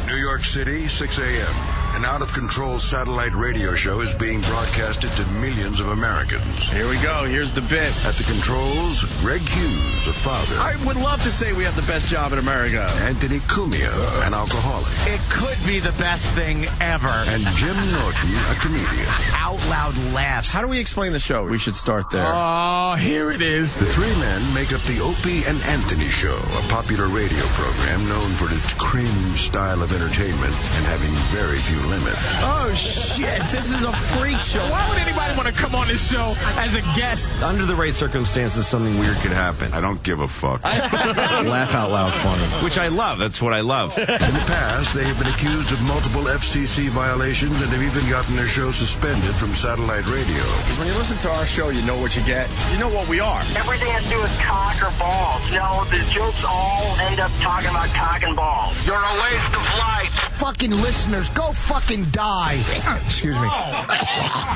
New York City, 6 a.m. An out-of-control satellite radio show is being broadcasted to millions of Americans. Here we go. Here's the bit. At the controls, Greg Hughes, a father. I would love to say we have the best job in America. Anthony Cumia, an alcoholic. It could be the best thing ever. And Jim Norton, a comedian. Out loud laughs. How do we explain the show? We should start there. Oh, here it is. The three men make up the Opie and Anthony Show, a popular radio program known for its cringe style of entertainment and having very few limits. Oh, shit. This is a freak show. Why would anybody want to come on this show as a guest? Under the right circumstances, something weird could happen. I don't give a fuck. Laugh out loud funny. Which I love. That's what I love. In the past, they have been accused of multiple FCC violations and have even gotten their show suspended from satellite radio. Because when you listen to our show, you know what you get. You know what we are. Everything has to do with cock or balls. No, the jokes all end up talking about cock and balls. You're a waste of life. Fucking listeners, go fucking die. Excuse me.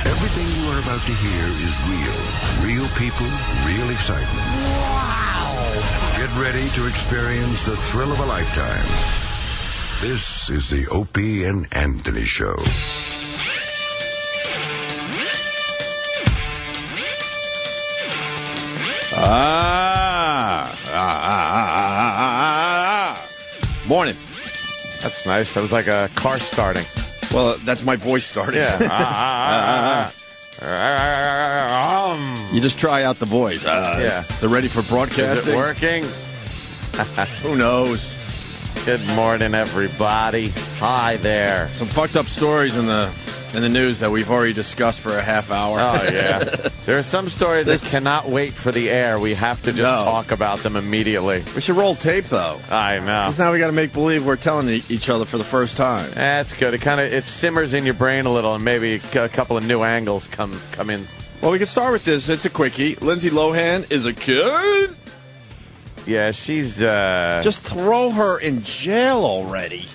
Everything you are about to hear is real. Real people, real excitement. Wow. Get ready to experience the thrill of a lifetime. This is the Opie and Anthony Show. Morning. That's nice. That was like a car starting. Well, that's my voice starting. Yeah. You just try out the voice. Yeah. So ready for broadcasting? Is it working? Who knows? Good morning, everybody. Hi there. Some fucked up stories in the news that we've already discussed for a half hour. Oh, yeah. There are some stories that cannot wait for the air. We have to just talk about them immediately. We should roll tape, though. I know. Because now we got to make believe we're telling each other for the first time. That's good. It simmers in your brain a little, and maybe a couple of new angles come in. Well, we can start with this. It's a quickie. Lindsay Lohan is a kid. Yeah, she's... Just throw her in jail already.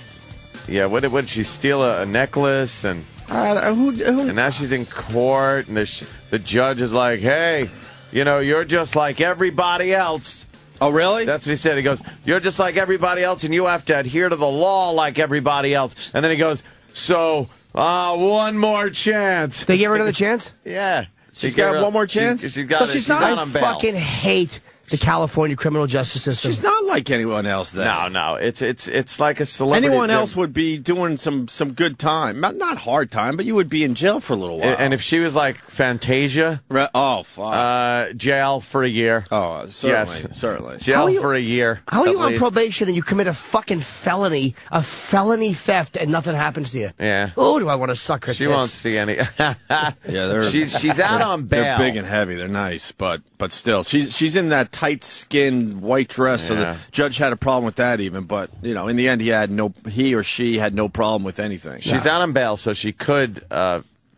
Yeah, what did she steal? A necklace? And now she's in court, and the judge is like, hey, you're just like everybody else. Oh, really? That's what he said. He goes, you're just like everybody else, and you have to adhere to the law like everybody else. And then he goes, so, one more chance. They gave her another chance? Yeah. She's got one more chance? She's not I on bail. fucking hate the California criminal justice system. She's not like anyone else, then. No. It's like a celebrity. Anyone else would be doing some good time. Not hard time, but you would be in jail for a little while. And if she was like Fantasia, oh, fuck. jail for a year. Oh, certainly. Yes. Certainly. Jail for a year. How are you on least. probation and you commit a fucking felony theft, and nothing happens to you? Yeah. Oh, do I want to suck her She tits? won't see any. Yeah, she's out on bail. They're big and heavy. They're nice, but still, she's in that tight-skinned white dress. So the judge had a problem with that, even. But in the end, he or she had no problem with anything. She's out on bail, so she could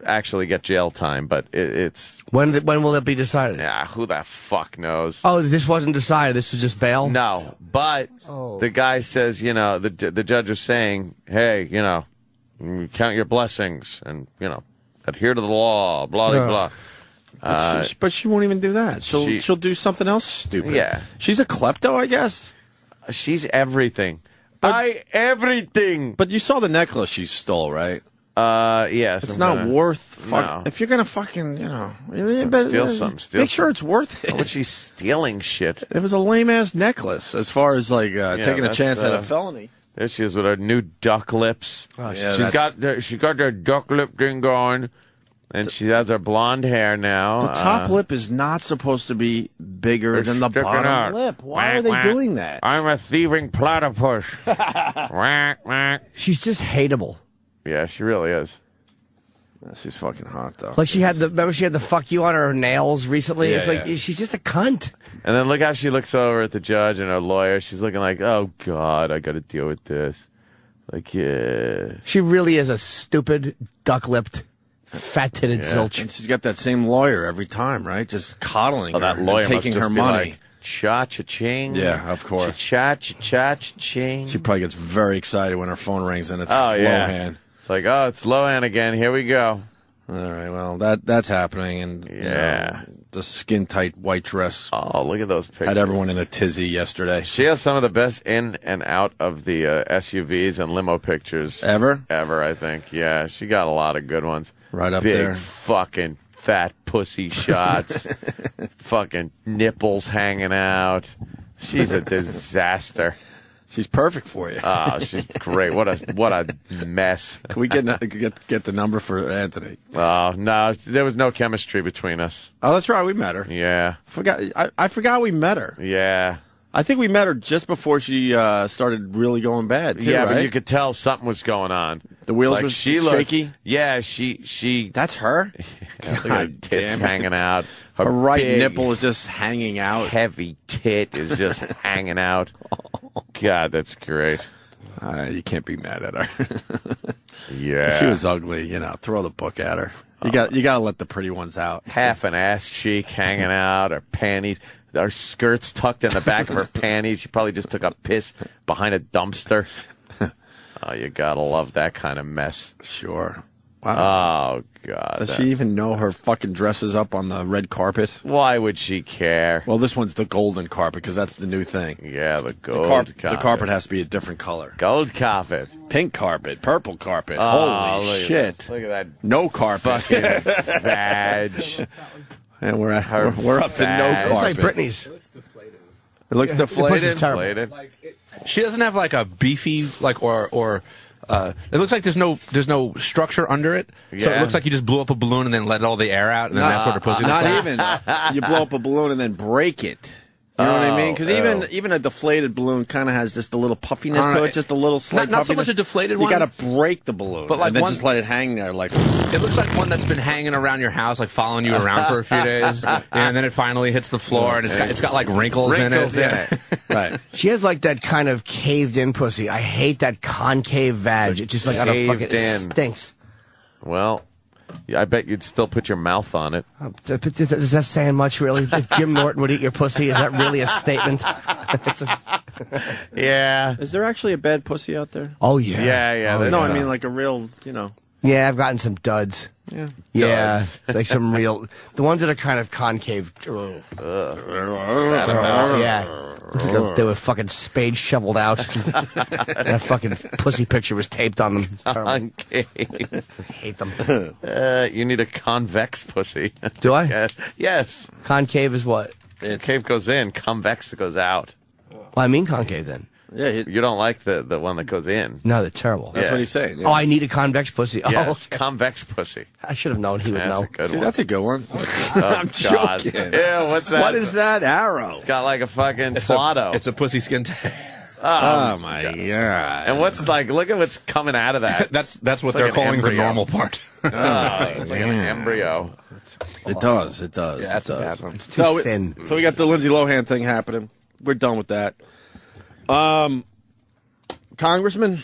actually get jail time. But it's When will it be decided? yeah, who the fuck knows? Oh, this wasn't decided. This was just bail? No, but the guy says, the judge is saying, hey, count your blessings and adhere to the law, blah blah blah. But she won't even do that. She'll do something else stupid. Yeah. She's a klepto, I guess. She's everything. Everything. But you saw the necklace she stole, right? Yes. It's not worth. No. If you're gonna fucking, steal something. Make sure it's worth it. But she's stealing shit. It was a lame ass necklace, as far as taking a chance at a felony. There she is with her new duck lips. Oh, yeah, she's got her duck lip thing going. And she has her blonde hair now. The top lip is not supposed to be bigger than the bottom lip. Why are they doing that? I'm a thieving platypus. She's just hateable. Yeah, she really is. She's fucking hot, though. Like remember she had the fuck you on her nails recently? Yeah, it's like, she's just a cunt. And then look how she looks over at the judge and her lawyer. She's looking like, oh, God, I got to deal with this. Like, yeah. She really is a stupid, duck-lipped, fat-titted zilch. And she's got that same lawyer every time, right? Just coddling her that lawyer and taking must her just be money. Like, cha-cha-ching. Yeah, of course. Cha-cha-cha-ching. She probably gets very excited when her phone rings and it's Lohan. Lohan. It's like, oh, it's Lohan again. Here we go. All right, well, that's happening, and the skin-tight white dress. Oh, look at those pictures. Had everyone in a tizzy yesterday. She has some of the best in and out of the SUVs and limo pictures. Ever, I think. Yeah, she got a lot of good ones. Right up Big there. Fucking fat pussy shots. Fucking nipples hanging out. She's a disaster. She's perfect for you. Oh, she's great. What a mess. Can we get the number for Anthony? Oh, no, there was no chemistry between us. Oh, that's right. We met her. Yeah. I forgot we met her. Yeah. I think we met her just before she started really going bad, too, Yeah, right? but you could tell something was going on. The wheels Like, were she shaky? Looked, yeah, she. That's her? Look at her tits hanging out. Her right big, nipple is just hanging out. Heavy tit is just hanging out. God, that's great. You can't be mad at her. Yeah. If she was ugly, throw the book at her. You got to let the pretty ones out. Half an ass cheek hanging out, her panties, her skirts tucked in the back of her panties. She probably just took a piss behind a dumpster. Oh, you gotta love that kind of mess. Sure. Wow. Oh, God. Does she even know her fucking dress is up on the red carpet? Why would she care? Well, this one's the golden carpet because that's the new thing. Yeah, the gold carpet. The carpet has to be a different color. Gold carpet. Pink carpet, purple carpet. Oh, Holy look at shit. that. Look at that. No carpet. Fucking vag. And we're up to no It's carpet. like Britney's. It looks deflated. pussy's terrible. She doesn't have like a beefy or it looks like there's no structure under it. So it Yeah. looks like you just blew up a balloon and then let all the air out, and then that's what her pussy looks Not like. even. You blow up a balloon and then break it. You know what I mean? Because even a deflated balloon kind of has just a little puffiness to it, just a little slight not so puffiness. much a deflated You one. got to break the balloon, But like and then one- just let it hang there. Like It looks like one that's been hanging around your house, like following you around for a few days, and then it finally hits the floor, and it's got like wrinkles in it. Yeah. right. She has like that kind of caved-in pussy. I hate that concave vag. It's just like out of fucking Caved in. stinks. Well, I bet you'd still put your mouth on it. Is that saying much, really? If Jim Norton would eat your pussy, is that really a statement? Yeah. Is there actually a bad pussy out there? Oh, yeah. Yeah. Oh, there's No, some. I mean like a real, Yeah, I've gotten some duds. Yeah. Yeah, Duds. like some real... The ones that are kind of concave. Ugh. Yeah. Looks like they were fucking spade shoveled out. That fucking pussy picture was taped on them. It's terrible. Concave. I hate them. You need a convex pussy. Do I? Yeah. Yes. Concave is what? Cave goes in, convex goes out. Well, I mean concave then. Yeah, You don't like the one that goes in. No, they're terrible. that's Yeah. what he's saying. Oh, I need a convex pussy. Oh, Yes, convex pussy. I should have known he would That's know. a good See, one. that's a good one. Oh, I'm God. joking. Yeah, what's that? What is that arrow? It's got like a fucking It's Plotto. a pussy skin tag. Oh my god! And what's like? Look at what's coming out of that. That's what It's they're like an calling the embryo. normal part. It's like an embryo. It does. It does. Yeah, that's it a does. bad one. It's too So, thin. so we got the Lindsay Lohan thing happening. We're done with that. Congressman,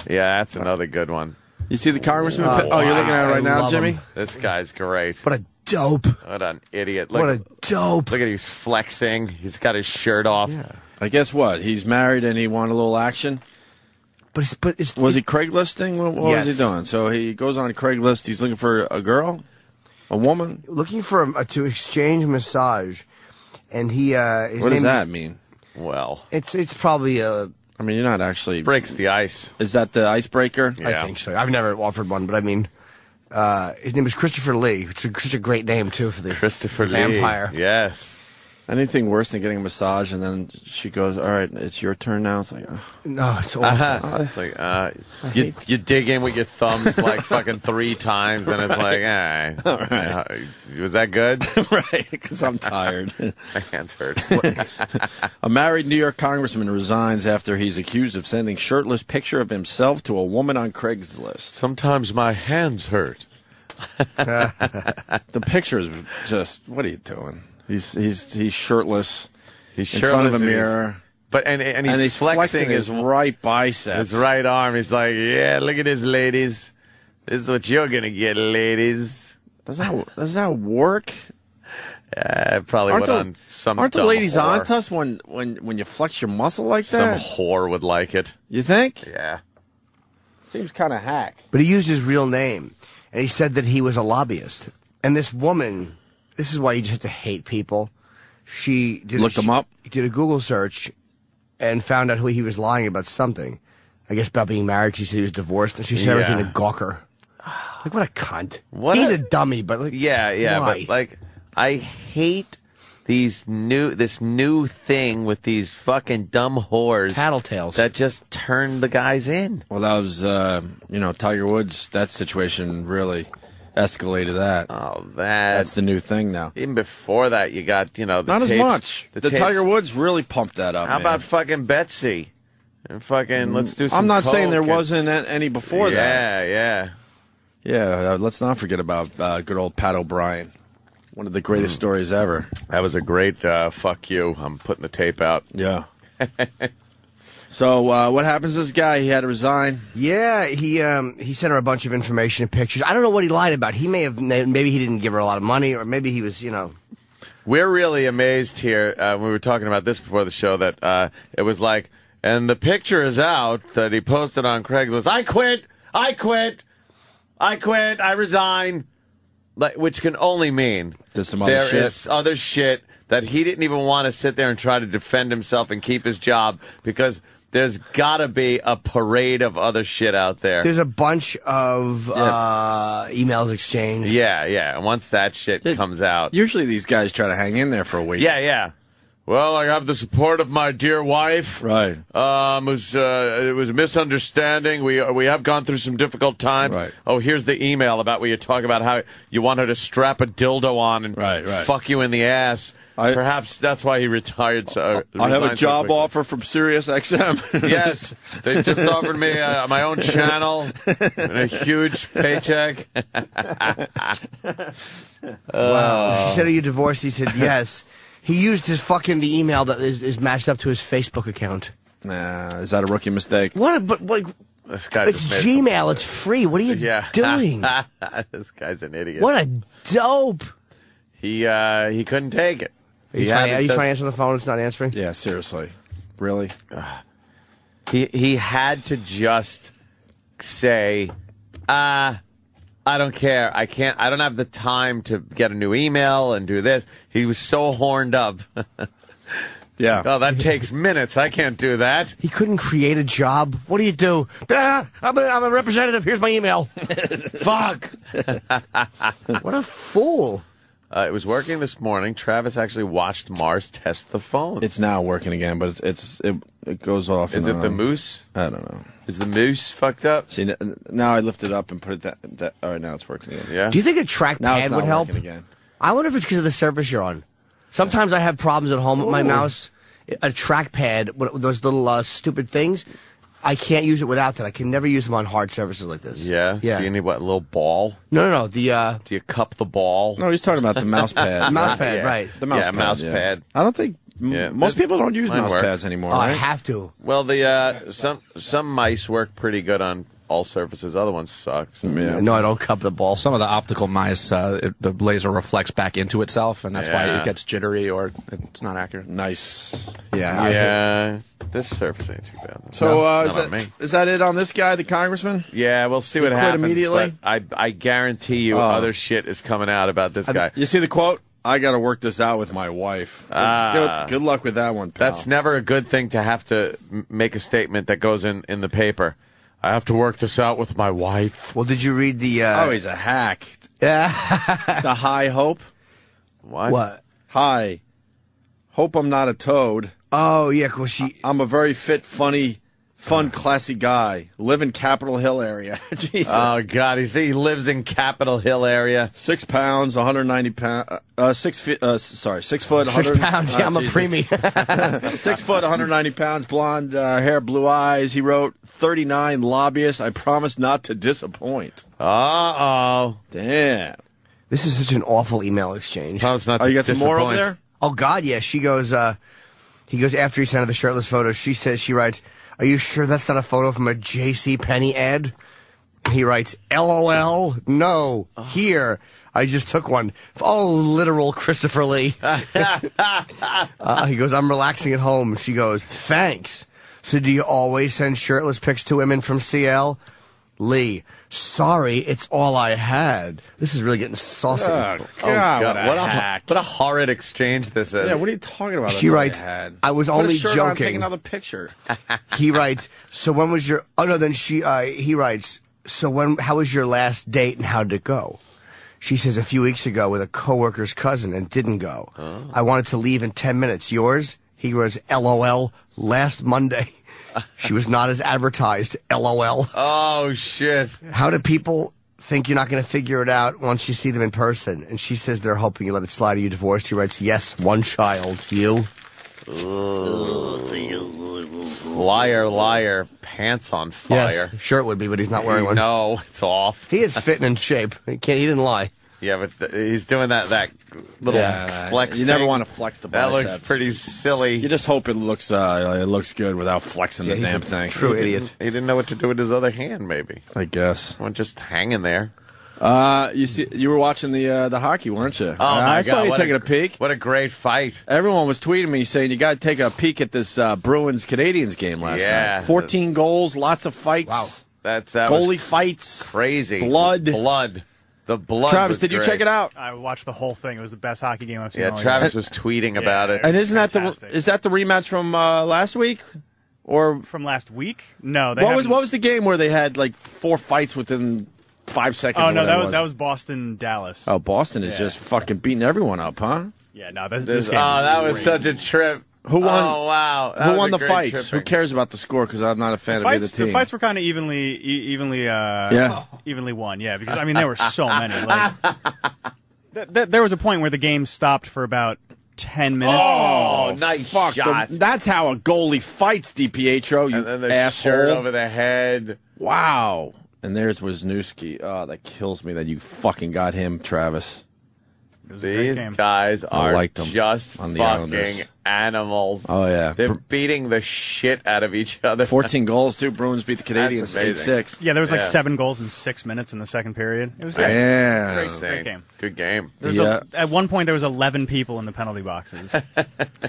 Yeah, that's another good one. you see the congressman? Oh, you're looking at it I right now, love Jimmy. him. This guy's great. What a dope. What an idiot. Look, What a dope. look at he's flexing. He's got his shirt off. I guess what? He's married and he wanted a little action. But it's Was he Craigslisting? What was Yes. he doing? So he goes on Craigslist. He's looking for a girl, a woman. looking for to exchange massage, and he his What does name that is- mean? Well, It's probably a. I mean, you're not actually. breaks the ice. Is that the icebreaker? Yeah. I think so. I've never offered one, but I mean, his name is Christopher Lee. It's such a great name too for the Christopher Lee. vampire. Yes. Anything worse than getting a massage and then she goes, "All right, it's your turn now." It's like, No, it's awful. It's like you dig in with your thumbs like fucking 3 times, and it's like, all right. Was that good? right? Because I'm tired. My hands hurt. A married New York congressman resigns after he's accused of sending shirtless picture of himself to a woman on Craigslist. Sometimes my hands hurt. The picture is just, what are you doing? He's shirtless. He's in shirtless front of a and he's- mirror, But and he's flexing his right bicep. his right arm. He's like, yeah, look at this, ladies. This is what you're gonna get, ladies. Does that work? Probably Aren't would the, on some aren't the dumb ladies whore. on to us when you flex your muscle like Some that? whore would like it. You think? Yeah. Seems kind of hack. But he used his real name, and he said that he was a lobbyist. And this woman, this is why you just have to hate people. She looked him up, did a Google search, and found out who he was lying about something. I guess about being married. She said he was divorced, and she said everything to Gawker. Like, what a cunt. He's a dummy, but like, why? But like, I hate this new thing with these fucking dumb whores, tattletales, that just turned the guys in. Well, that was Tiger Woods. That situation really escalated that. Oh, that's the new thing now. Even before that, you got not as much. The Tiger Woods really pumped that up. How about fucking Betsy? And fucking let's do some. I'm not coke saying there wasn't any before that. Yeah. Let's not forget about good old Pat O'Brien. One of the greatest stories ever. That was a great fuck you. I'm putting the tape out. Yeah. So what happens to this guy? He had to resign. Yeah, he sent her a bunch of information and pictures. I don't know what he lied about. He maybe he didn't give her a lot of money, or maybe he was, We're really amazed here. We were talking about this before the show that it was like, and the picture is out that he posted on Craigslist. I quit. I resign. Which can only mean there's some other shit. Is other shit that he didn't even want to sit there and try to defend himself and keep his job, because there's got to be a parade of other shit out there. There's a bunch of emails exchanged. Yeah. And once that shit comes out. Usually these guys try to hang in there for a week. Yeah. Well, I have the support of my dear wife. Right. It was a misunderstanding. We have gone through some difficult times. Right. Oh, here's the email about where you talk about how you want her to strap a dildo on and fuck you in the ass. Perhaps that's why he retired. I have a job offer from Sirius XM. Yes, they just offered me my own channel and a huge paycheck. Wow. She said, "Are you divorced?" He said, "Yes." He used the email that is matched up to his Facebook account. Nah, is that a rookie mistake? What? But like, this guy it's Gmail. It's free. What are you doing? This guy's an idiot. What a dope. He couldn't take it. Are you trying to answer the phone? It's not answering. Yeah, seriously, really. He had to just say, I don't care. I don't have the time to get a new email and do this. He was so horned up. Yeah. Oh, that takes minutes. I can't do that. He couldn't create a job. What do you do? I'm a representative. Here's my email. Fuck. What a fool. It was working this morning. Travis actually watched Mars test the phone. It's now working again, but it goes off. Is it the moose? I don't know. Is the moose fucked up? See, now I lift it up and put it that. All right, now it's working again. Yeah. Do you think a trackpad would help? Again. I wonder if it's because of the surface you're on. Sometimes I have problems at home with my mouse. A trackpad, those little stupid things, I can't use it without that. I can never use them on hard surfaces like this. Yeah? So you need what, a little ball? No. Do you cup the ball? No, he's talking about the mouse pad. Mouse pad, right. The mouse pad. Mouse pad. I don't think most people don't use mouse pads anymore. Oh, right? I have to. Well, some mice work pretty good on all surfaces. Other ones suck. So. Yeah. No, I don't cup the ball. Some of the optical mice, the laser reflects back into itself, and that's why it gets jittery or it's not accurate. Nice. Yeah. This surface ain't too bad. So is that it on this guy, the congressman? Yeah, we'll see what happens. Immediately. But I guarantee you, other shit is coming out about this guy. You see the quote? I got to work this out with my wife. Good luck with that one, pal. That's never a good thing to have to make a statement that goes in the paper. I have to work this out with my wife. Well, did you read the... Oh, he's a hack. The high hope? What? Hi. Hope I'm not a toad. Oh, yeah, well, I'm a very fit, funny, fun, classy guy. Live in Capitol Hill area. Jesus. Oh, God. He lives in Capitol Hill area. 6 pounds, 190 pounds. 6 foot. 6 pounds. Yeah, I'm a preemie. 6 foot, 190 pounds, blonde hair, blue eyes. He wrote 39 lobbyists. I promise not to disappoint. Uh-oh. Damn. This is such an awful email exchange. Promise not to disappoint. You got some more over there? Oh, God, yeah. She goes, he goes, after he sent her the shirtless photo, she writes, "Are you sure that's not a photo from a JCPenney ad?" He writes, "LOL, no, here. I just took one. Oh, literal Christopher Lee." He goes, "I'm relaxing at home." She goes, "Thanks. So do you always send shirtless pics to women from CL?" Lee, sorry, it's all I had. This is really getting saucy. Oh, God, what a hack. What a horrid exchange this is. Yeah, what are you talking about? She writes, I was Put only a shirt joking. On, take another picture. He writes, so when was your... Oh, no, then he writes, so how was your last date and how did it go? She says, a few weeks ago with a coworker's cousin and didn't go. Oh. I wanted to leave in 10 minutes. Yours? He goes, LOL, last Monday. She was not as advertised, LOL. Oh, shit. How do people think you're not going to figure it out once you see them in person? And she says they're hoping you let it slide. Are you divorced? He writes, yes, one child. You? Liar, liar, pants on fire. Yes, shirt would be, but he's not wearing one. No, it's off. He is fit and in shape. He didn't lie. Yeah, but he's doing that little flex. You never want to flex the biceps. That looks pretty silly. You just hope it looks good without flexing the damn thing. True idiot. He didn't know what to do with his other hand. Maybe. I guess. One just hanging there. You were watching the hockey, weren't you? Oh my God! I saw you taking a peek. What a great fight! Everyone was tweeting me saying you got to take a peek at this Bruins-Canadiens game last night. 14 goals, lots of fights. Wow, that's goalie fights, crazy. Blood. The blood. Travis, did you check it out? I watched the whole thing. It was the best hockey game I've seen. Yeah, all Travis year. was tweeting about it. And isn't fantastic. is that the rematch from last week? Or from last week? No. What was the game where they had like 4 fights within 5 seconds? Oh no, that was Boston Dallas. Oh, Boston is just fucking beating everyone up, huh? Yeah, no, this game. That was such a trip. Who won? Oh wow! Who won the fights? Who cares about the score? Because I'm not a fan of either team. The fights were kind of evenly won. Yeah, because I mean there were so many. Like, there was a point where the game stopped for about 10 minutes. Oh, nice shot! That's how a goalie fights, DiPietro. You and then the asshole. shirt over the head. Wow! And there's Wisniewski. Oh, that kills me that you fucking got him, Travis. These guys are just on the fucking animals. Oh, yeah. They're beating the shit out of each other. 14 goals, too. Bruins beat the Canadiens 8-6. Yeah, there was like 7 goals in 6 minutes in the second period. It was great game. Good game. At one point, there was 11 people in the penalty boxes.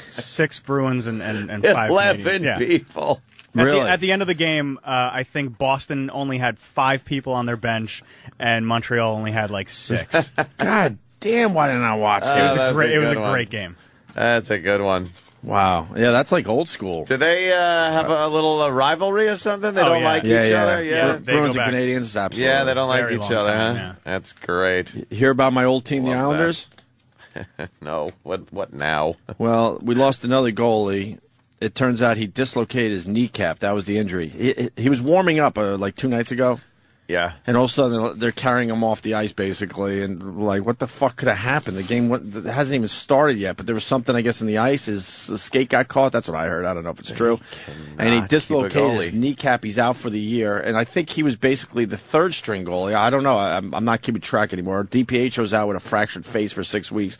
6 Bruins and 5 11 people. Really? At the end of the game, I think Boston only had 5 people on their bench, and Montreal only had like 6. God damn, why didn't I watch this? It was a great game. That's a good one. Wow. Yeah, that's like old school. Do they have a little rivalry or something? They don't like each other? Yeah. Bruins and Canadiens, absolutely. Yeah, they don't like each other, huh? Yeah. That's great. You hear about my old team, the Islanders? No. What now? Well, we lost another goalie. It turns out he dislocated his kneecap. That was the injury. He was warming up like 2 nights ago. Yeah. And all of a sudden, they're carrying him off the ice, basically. And, like, what the fuck could have happened? The game hasn't even started yet, but there was something, I guess, in the ice. His skate got caught. That's what I heard. I don't know if it's true. And he dislocated his kneecap. He's out for the year. And I think he was basically the third-string goalie. I don't know. I'm not keeping track anymore. DiPietro's out with a fractured face for 6 weeks.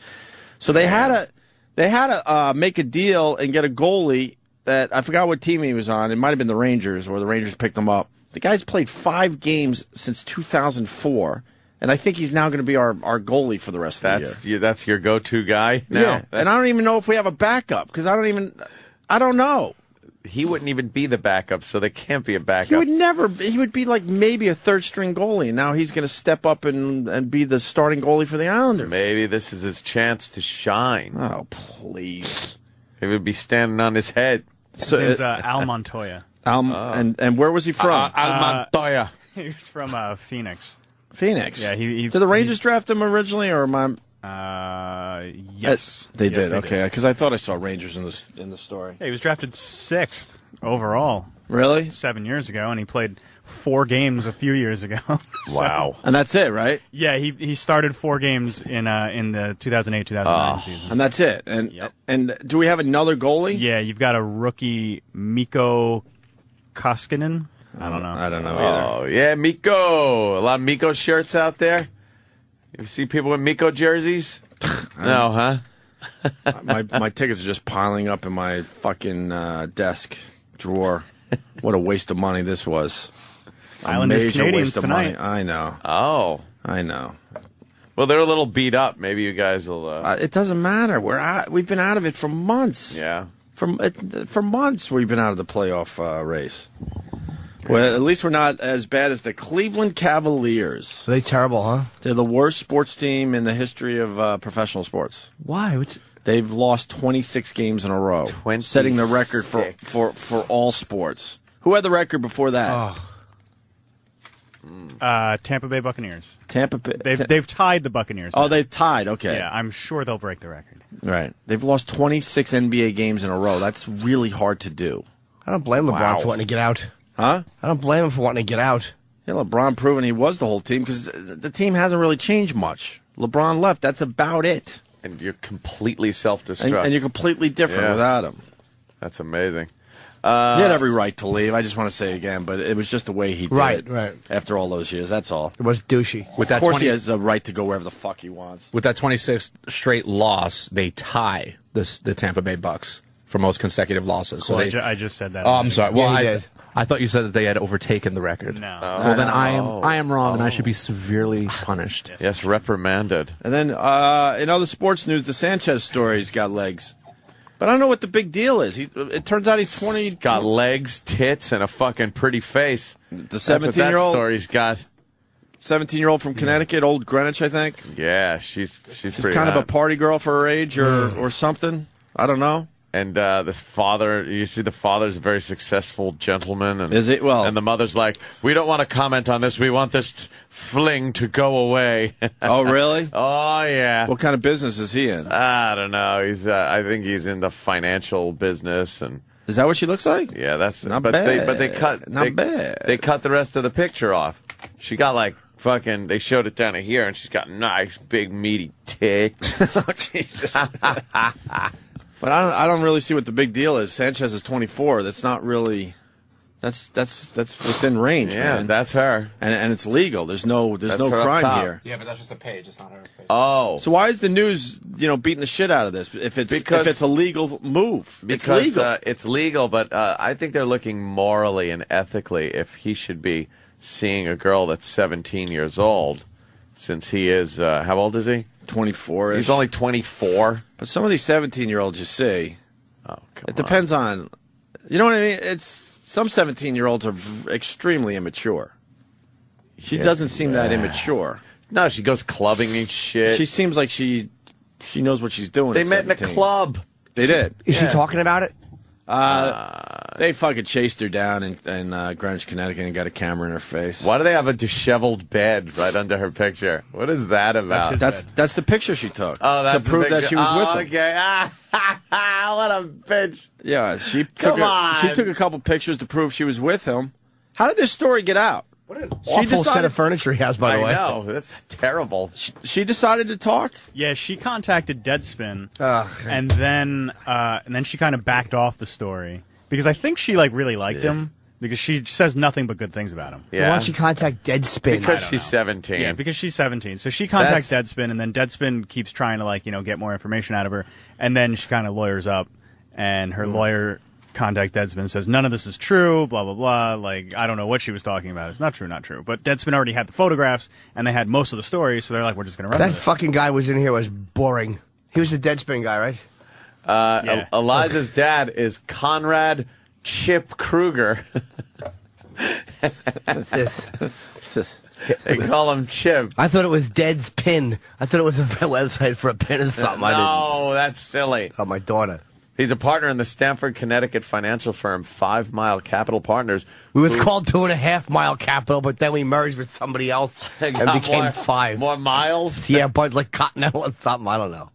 So they had to make a deal and get a goalie that I forgot what team he was on. It might have been the Rangers, or the Rangers picked him up. The guy's played 5 games since 2004, and I think he's now going to be our goalie for the rest of the year. That's your go-to guy now? Yeah, and I don't even know if we have a backup, because I don't know. He wouldn't even be the backup, so there can't be a backup. He would be like maybe a third-string goalie, and now he's going to step up and be the starting goalie for the Islanders. Maybe this is his chance to shine. Oh, please. He would be standing on his head. His name's Al Montoya. And where was he from? Al Montoya. He was from Phoenix. Phoenix. Yeah, did the Rangers draft him originally, or am I? Yes, they did. Okay, because I thought I saw Rangers in the story. Yeah, he was drafted 6th overall. Really? 7 years ago, and he played 4 games a few years ago. Wow. And that's it, right? Yeah, he started 4 games in the 2008-2009 season. And that's it. And do we have another goalie? Yeah, you've got a rookie, Mikko Koskinen. I don't know. I don't know either. Oh, yeah, Mikko. A lot of Mikko shirts out there. You see people with Mikko jerseys? No, huh? my tickets are just piling up in my fucking desk drawer. What a waste of money this was. Islanders major Canadiens waste of tonight. money. I know. Oh. I know. Well, they're a little beat up. Maybe you guys will... It doesn't matter. We've been out of it for months. Yeah. For months we've been out of the playoff race. Well, at least we're not as bad as the Cleveland Cavaliers. Are they terrible, huh? They're the worst sports team in the history of professional sports. Why? They've lost 26 games in a row, 26. setting the record for all sports. Who had the record before that? Tampa Bay Buccaneers. Tampa Bay. They've tied the Buccaneers. Oh, now. they've tied. Okay. Yeah, I'm sure they'll break the record. Right. They've lost 26 NBA games in a row. That's really hard to do. I don't blame LeBron for wanting to get out. Huh? I don't blame him for wanting to get out. Yeah, LeBron proving he was the whole team because the team hasn't really changed much. LeBron left. That's about it. And you're completely self-destruct. And you're completely different without him. That's amazing. He had every right to leave. I just want to say again, but it was just the way he did it. Right. After all those years, that's all. It was douchey. With that Of course, he has a right to go wherever the fuck he wants. With that 26th straight loss, they tie the Tampa Bay Bucks for most consecutive losses. So Well, I just said that. Oh, I'm sorry. Well, Yeah, he did. I thought you said that they had overtaken the record. No. Well, then I am wrong, and I should be severely punished. Yes, reprimanded. And then in other sports news, the Sanchez story's got legs. But I don't know what the big deal is. It turns out he's 20. Got legs, tits, and a fucking pretty face. The That's what that 17-year-old story's got. 17-year-old from Connecticut, Old Greenwich, I think. Yeah, she's She's pretty kind of a hot. party girl for her age or something. I don't know. And this father, you see the father's a very successful gentleman. And, Is it? Well- and the mother's like, we don't want to comment on this. We want this fling to go away. Oh, really? Oh, yeah. What kind of business is he in? I don't know. I think he's in the financial business. And Is that what she looks like? yeah, that's Not but bad. they cut Not bad. They cut the rest of the picture off. She got like fucking. They showed it down to here, and she's got nice big meaty tits. Oh, Jesus. But I don't really see what the big deal is. Sanchez is 24. That's not really. That's within range, Yeah, man. that's her. And it's legal. There's no That's her up crime top. here. Yeah, but that's just a page. It's not her face. Oh, So why is the news, beating the shit out of this? If it's a legal move, it's because legal. it's legal, but I think they're looking morally and ethically if he should be seeing a girl that's 17 years old, since he is how old is he? 24. He's only 24. But some of these 17-year-olds you see, Oh, come it depends on. You know what I mean? It's some 17-year-olds are extremely immature. She doesn't seem that immature. No, she goes clubbing and shit. She seems like she knows what she's doing. They at met in a 17. club. They did. Is she talking about it? They fucking chased her down in Greenwich, Connecticut, and got a camera in her face. Why do they have a disheveled bed right under her picture? What is that about? That's the picture she took. Oh, that's to prove the that picture. she was with him. Okay. What a bitch. Yeah, she Come took on. she took a couple pictures to prove she was with him. How did this story get out? What an awful set of furniture he has, by the way. I know. That's terrible. She decided to talk. Yeah, she contacted Deadspin, and then she kind of backed off the story because I think she really liked him because she says nothing but good things about him. Why Yeah. don't you contact Deadspin? Because she's 17. Yeah, because she's 17. So she contacts Deadspin, and then Deadspin keeps trying to get more information out of her, and then she kind of lawyers up, and her lawyer contacts Deadspin and says none of this is true, blah blah blah. I don't know what she was talking about. It's not true. But Deadspin already had the photographs, and they had most of the story, so they're like, we're just gonna run That with it. fucking guy was in here was boring. He was a Deadspin guy, right? Yeah. Eliza's dad is Conrad Chip Kruger. They call him Chip. I thought it was Dead's Pin. I thought it was a website for a pin or something. I didn't. No, that's silly. Oh, my daughter. He's a partner in the Stamford, Connecticut financial firm 5 Mile Capital Partners. We was called 2.5 Mile Capital, but then we merged with somebody else and Got became 5. More miles? Yeah, but like Continental or something. I don't know.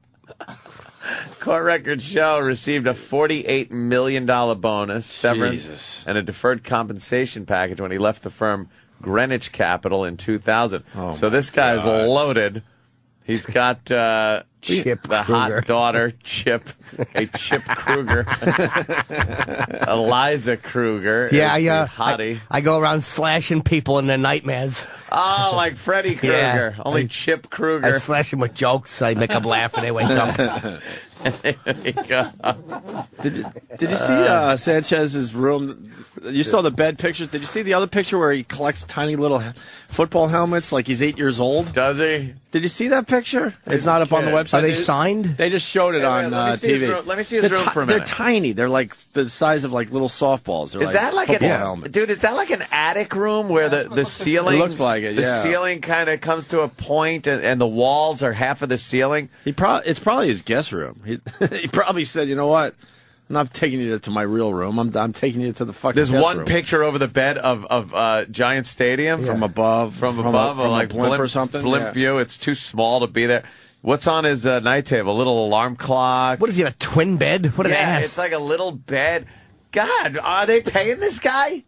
Court records show received a $48 million bonus, severance, Jesus. and a deferred compensation package when he left the firm Greenwich Capital in 2000. So this guy is loaded. He's got Chip the Kruger. hot daughter, Chip Kruger. Eliza Kruger. Yeah, is the hottie. I go around slashing people in their nightmares. Oh, like Freddy Krueger. Yeah. Only Chip Kruger. I slash them with jokes. I make them laugh and they wake up. There you go. Did you see Sanchez's room? You saw the bed pictures. Did you see the other picture where he collects tiny little football helmets like he's 8 years old? Does he? Did you see that picture? It's not up on the kid. website. Are they signed? They just showed it on TV. Let me see his room for a minute. They're tiny. They're like the size of like little softballs. They're Is that like football helmets. Dude, is that like an attic room where the ceiling... It looks like it, The yeah. ceiling kind of comes to a point and the walls are half of the ceiling? It's probably his guest room. He probably said, you know what? I'm not taking you to my real room. I'm taking you to the fucking There's guest one room. picture over the bed of Giant Stadium. From above. From from above, a like blimp or something. Blimp Yeah. view. It's too small to be there. What's on his night table? A little alarm clock. What does he have, a twin bed? What an ass. It's like a little bed. God, are they paying this guy?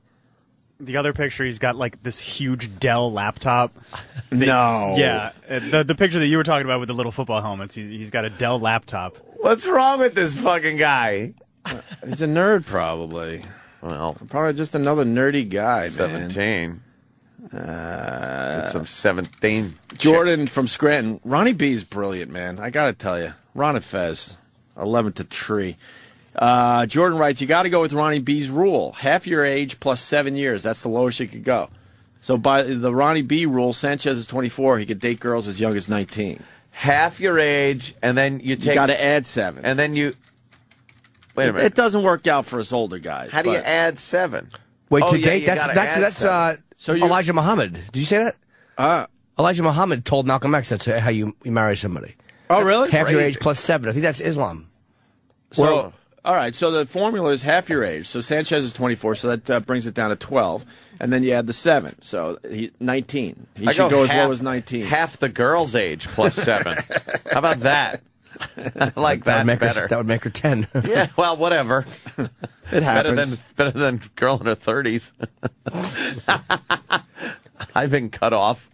The other picture, he's got like this huge Dell laptop. No. Yeah, the picture that you were talking about with the little football helmets, he's got a Dell laptop. What's wrong with this fucking guy? He's a nerd, probably. Well, Probably just another nerdy guy, man. 17. It's some 17. Jordan from Scranton. Ronnie B's brilliant, man. I got to tell you. Ron and Fez, 11 to 3. Jordan writes, you got to go with Ronnie B's rule. Half your age plus 7 years. That's the lowest you could go. So by the Ronnie B rule, Sanchez is 24. He could date girls as young as 19. Half your age, and then you take... You got to add 7. And then you... Wait a minute. It doesn't work out for us older guys. How do you but- add 7? Wait, Oh, to yeah, date? you That's gotta add that's 7. So you- Elijah Muhammad. Did you say that? Elijah Muhammad told Malcolm X that's how you marry somebody. Oh, really? Half your crazy. age plus 7. I think that's Islam. So, all right, so the formula is half your age. So Sanchez is 24, so that brings it down to 12. And then you add the 7, so 19. He should go as low as 19. Half the girl's age plus 7. How about that? I like that better. That would make her 10. Yeah, well, whatever. It happens. Better than girl in her 30s. I've been cut off.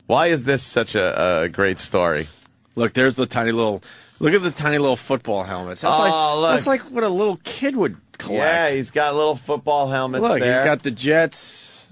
Why is this such a great story? Look, there's the tiny little. Look at the tiny little football helmets. That's look. like what a little kid would collect. Yeah, he's got little football helmets Look, there. he's got the Jets.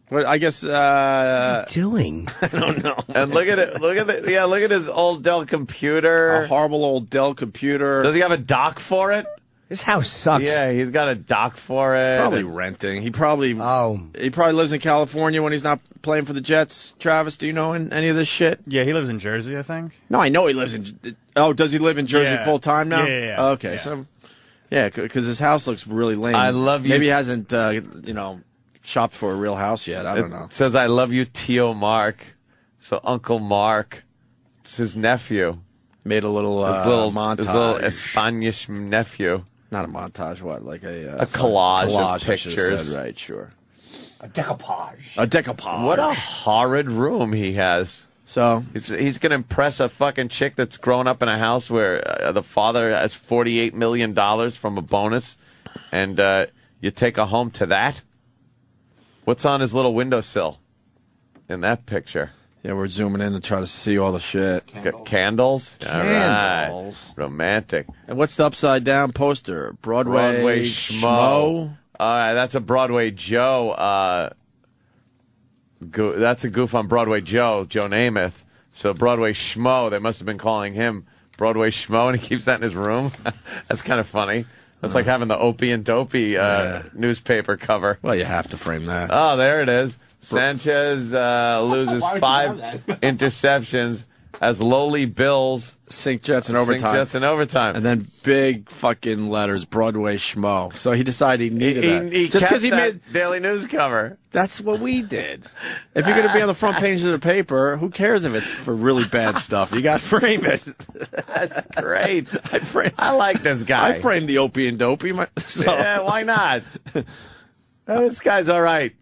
What I guess. What's he doing? I don't know. And look at it. Look at his old Dell computer. A horrible old Dell computer. Does he have a dock for it? This house sucks. Yeah, he's got a dock for it. Probably renting. He probably Oh. lives in California when he's not playing for the Jets. Travis, do you know any of this shit? Yeah, he lives in Jersey, I think. No, I know he lives in. Oh, does he live in Jersey Yeah. full time now? Yeah. Okay, Yeah. so yeah, because his house looks really lame. I love you. Maybe he hasn't, shopped for a real house yet. I don't know. It says, I love you, Tio Mark. So Uncle Mark, it's his nephew. Made a little His little montage. His little Spanish nephew. Not a montage. What? Like a collage of I should've pictures. said, right? Sure. A decoupage. A decoupage. What a horrid room he has. So He's going to impress a fucking chick that's grown up in a house where the father has $48 million from a bonus, and you take her home to that? What's on his little windowsill in that picture? yeah, we're zooming in to try to see all the shit. Candles? All Candles. right. Romantic. And what's the upside down poster? Broadway Schmo. All right, that's a Broadway Joe. That's a goof on Broadway Joe Namath. So Broadway Schmo, they must have been calling him Broadway Schmo, and he keeps that in his room. That's kind of funny. That's like having the Opie and Dopey newspaper cover. Well, you have to frame that. Oh, there it is. Sanchez loses 5 interceptions as lowly Bills Sink Jets in overtime. sink Jets in overtime. And then big fucking letters, Broadway Schmo. So he decided he needed that. He Just because he kept made. that Daily News cover. That's what we did. If you're going to be on the front page of the paper, who cares if it's for really bad stuff? You got to frame it. That's great. I like this guy. I framed the Opie and Dopey. Yeah, why not? This guy's all right.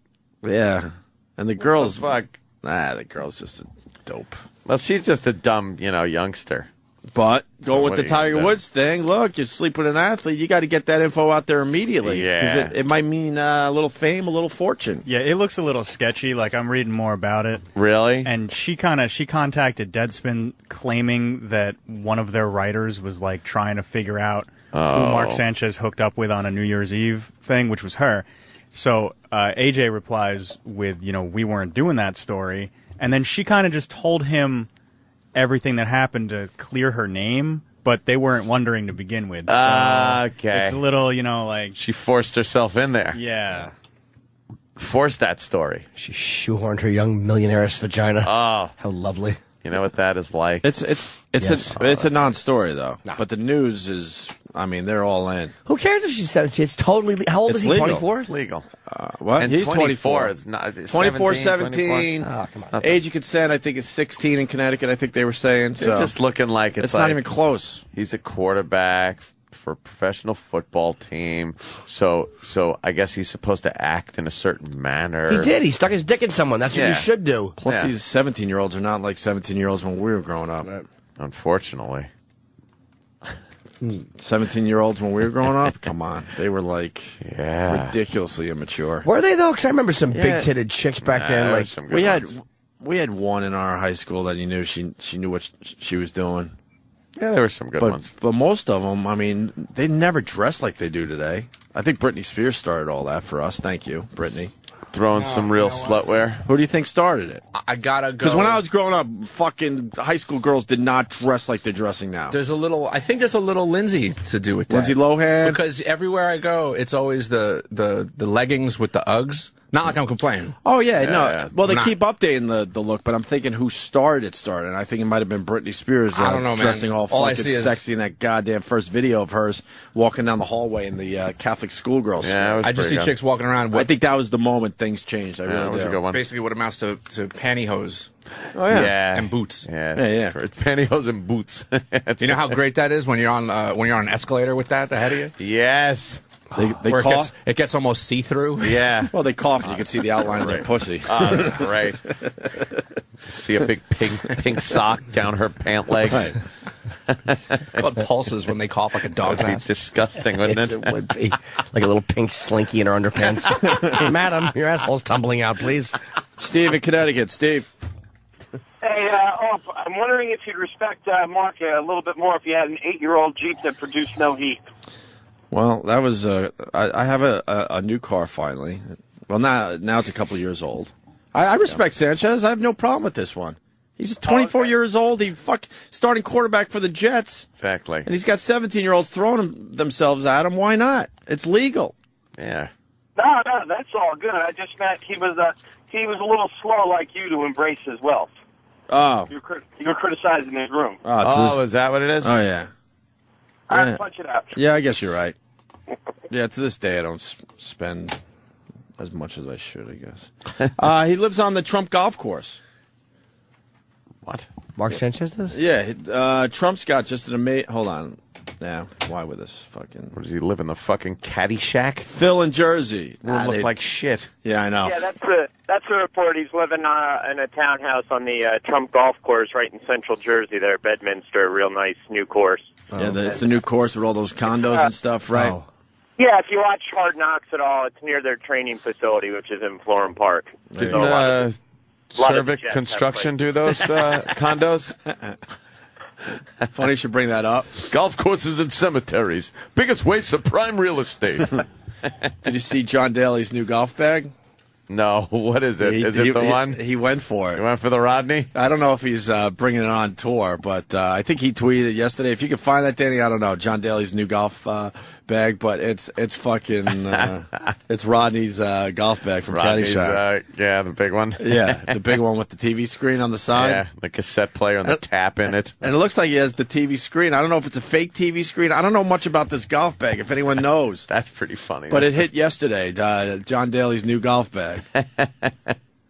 Yeah. And the girl's. Fuck. The girl's just a dope. Well, she's just a dumb, youngster. But going with what the are you gonna Tiger do? Woods thing, look, you sleep with an athlete, you got to get that info out there immediately. Yeah. Because it might mean a little fame, a little fortune. Yeah, it looks a little sketchy. Like, I'm reading more about it. Really? And she contacted Deadspin claiming that one of their writers was like trying to figure out who Mark Sanchez hooked up with on a New Year's Eve thing, which was her. So AJ replies with, we weren't doing that story. And then she kind of just told him everything that happened to clear her name, but they weren't wondering to begin with. So Okay. It's a little, like, She forced herself in there. yeah. Forced that story. She shoehorned her young millionaire's vagina. Oh. How lovely. You know what that is like? It's a non-story though. Nah. But the news is, I mean, they're all in. Who cares if she's 17? It's totally. How old It's is he? legal. 24. It's legal. What? And He's 24. It's not 24, 17. Oh, come on. Age of consent, I think, is 16 in Connecticut. I think they were saying. They're So just looking like it's like, not even close. He's a quarterback for a professional football team, so I guess he's supposed to act in a certain manner. He did. He stuck his dick in someone. That's what Yeah. you should do. Plus, Yeah. these 17-year-olds are not like 17-year-olds when we were growing up. Unfortunately. 17-year-olds when we were growing up? Come on. They were like Yeah. ridiculously immature. Were they though? Because I remember some Yeah. big-titted chicks back then. There's Like some good We ones. had one in our high school that you knew she knew what she was doing. Yeah, there were some good ones. But most of them, I mean, they never dress like they do today. I think Britney Spears started all that for us. Thank you, Britney. Throwing some real slutware. Who do you think started it? I gotta go. Because when I was growing up, fucking high school girls did not dress like they're dressing now. I think there's a little Lindsay to do with that. Lindsay Lohan. Because everywhere I go, it's always the leggings with the Uggs. Not like I'm complaining. Oh yeah, no. Yeah. Well, they Not- keep updating the look, but I'm thinking who started it. And I think it might have been Britney Spears. I don't know, man. Dressing all All I fucking see is- sexy in that goddamn first video of hers walking down the hallway in the Catholic schoolgirl Yeah, it was I just see pretty good. chicks walking around I with think that was the moment things changed. I Yeah, that really was a do. good one. basically what amounts to pantyhose Oh yeah. Yeah. and boots. Yeah, Yeah. pantyhose and boots. You know how great that is when you're on an escalator with that ahead of you? Yes. They Where cough. it gets almost see-through. Yeah. Well, they cough and you can see the outline of their pussy. Oh, that's great. See a big pink sock down her pant leg. Right. What pulses when they cough like a dog's That'd be ass. disgusting, wouldn't Yes, it? it would be like a little pink slinky in her underpants. Madam, your asshole's tumbling out, please. Steve in Connecticut. Steve. Hey, I'm wondering if you'd respect Mark a little bit more if you had an 8-year-old Jeep that produced no heat. Well, that was I have a new car finally. Well, now it's a couple of years old. I respect Sanchez. I have no problem with this one. He's 24 years old. He starting quarterback for the Jets, Exactly. and he's got 17-year-olds throwing themselves at him. Why not? It's legal. Yeah. No, that's all good. I just meant he was a little slow like you to embrace his wealth. Oh, You were criticizing his room. it's Is that what it is? oh yeah. All right, Yeah. punch it out. Yeah, I guess you're right. Yeah, to this day, I don't spend as much as I should, I guess. He lives on the Trump golf course. What? Mark Sanchez does? Yeah, Trump's got just an amazing... Hold on. Yeah, why with this fucking... Does he live in the fucking caddy shack? Phil in Jersey. Will look like shit. Yeah, I know. Yeah, that's the report. He's living in a townhouse on the Trump golf course right in central Jersey there, Bedminster. Real nice new course. Yeah, it's a new course with all those condos and stuff, right? Oh. Yeah, if you watch Hard Knocks at all, it's near their training facility, which is in Florham Park. Didn't So a lot of Cervic Jets have Construction do those condos? Funny you should bring that up. Golf courses and cemeteries. Biggest waste of prime real estate. Did you see John Daly's new golf bag? No, what is it? Is it the one? He went for it. You went for the Rodney? I don't know if he's bringing it on tour, but I think he tweeted yesterday. If you can find that, Danny, I don't know. John Daly's new golf bag, but it's fucking it's Rodney's golf bag from Rodney's, Caddyshack. yeah, the big one. Yeah, the big one with the TV screen on the side. Yeah, the cassette player and the tap in it. And it looks like he has the TV screen. I don't know if it's a fake TV screen. I don't know much about this golf bag, if anyone knows. That's pretty funny. But it hit yesterday, John Daly's new golf bag.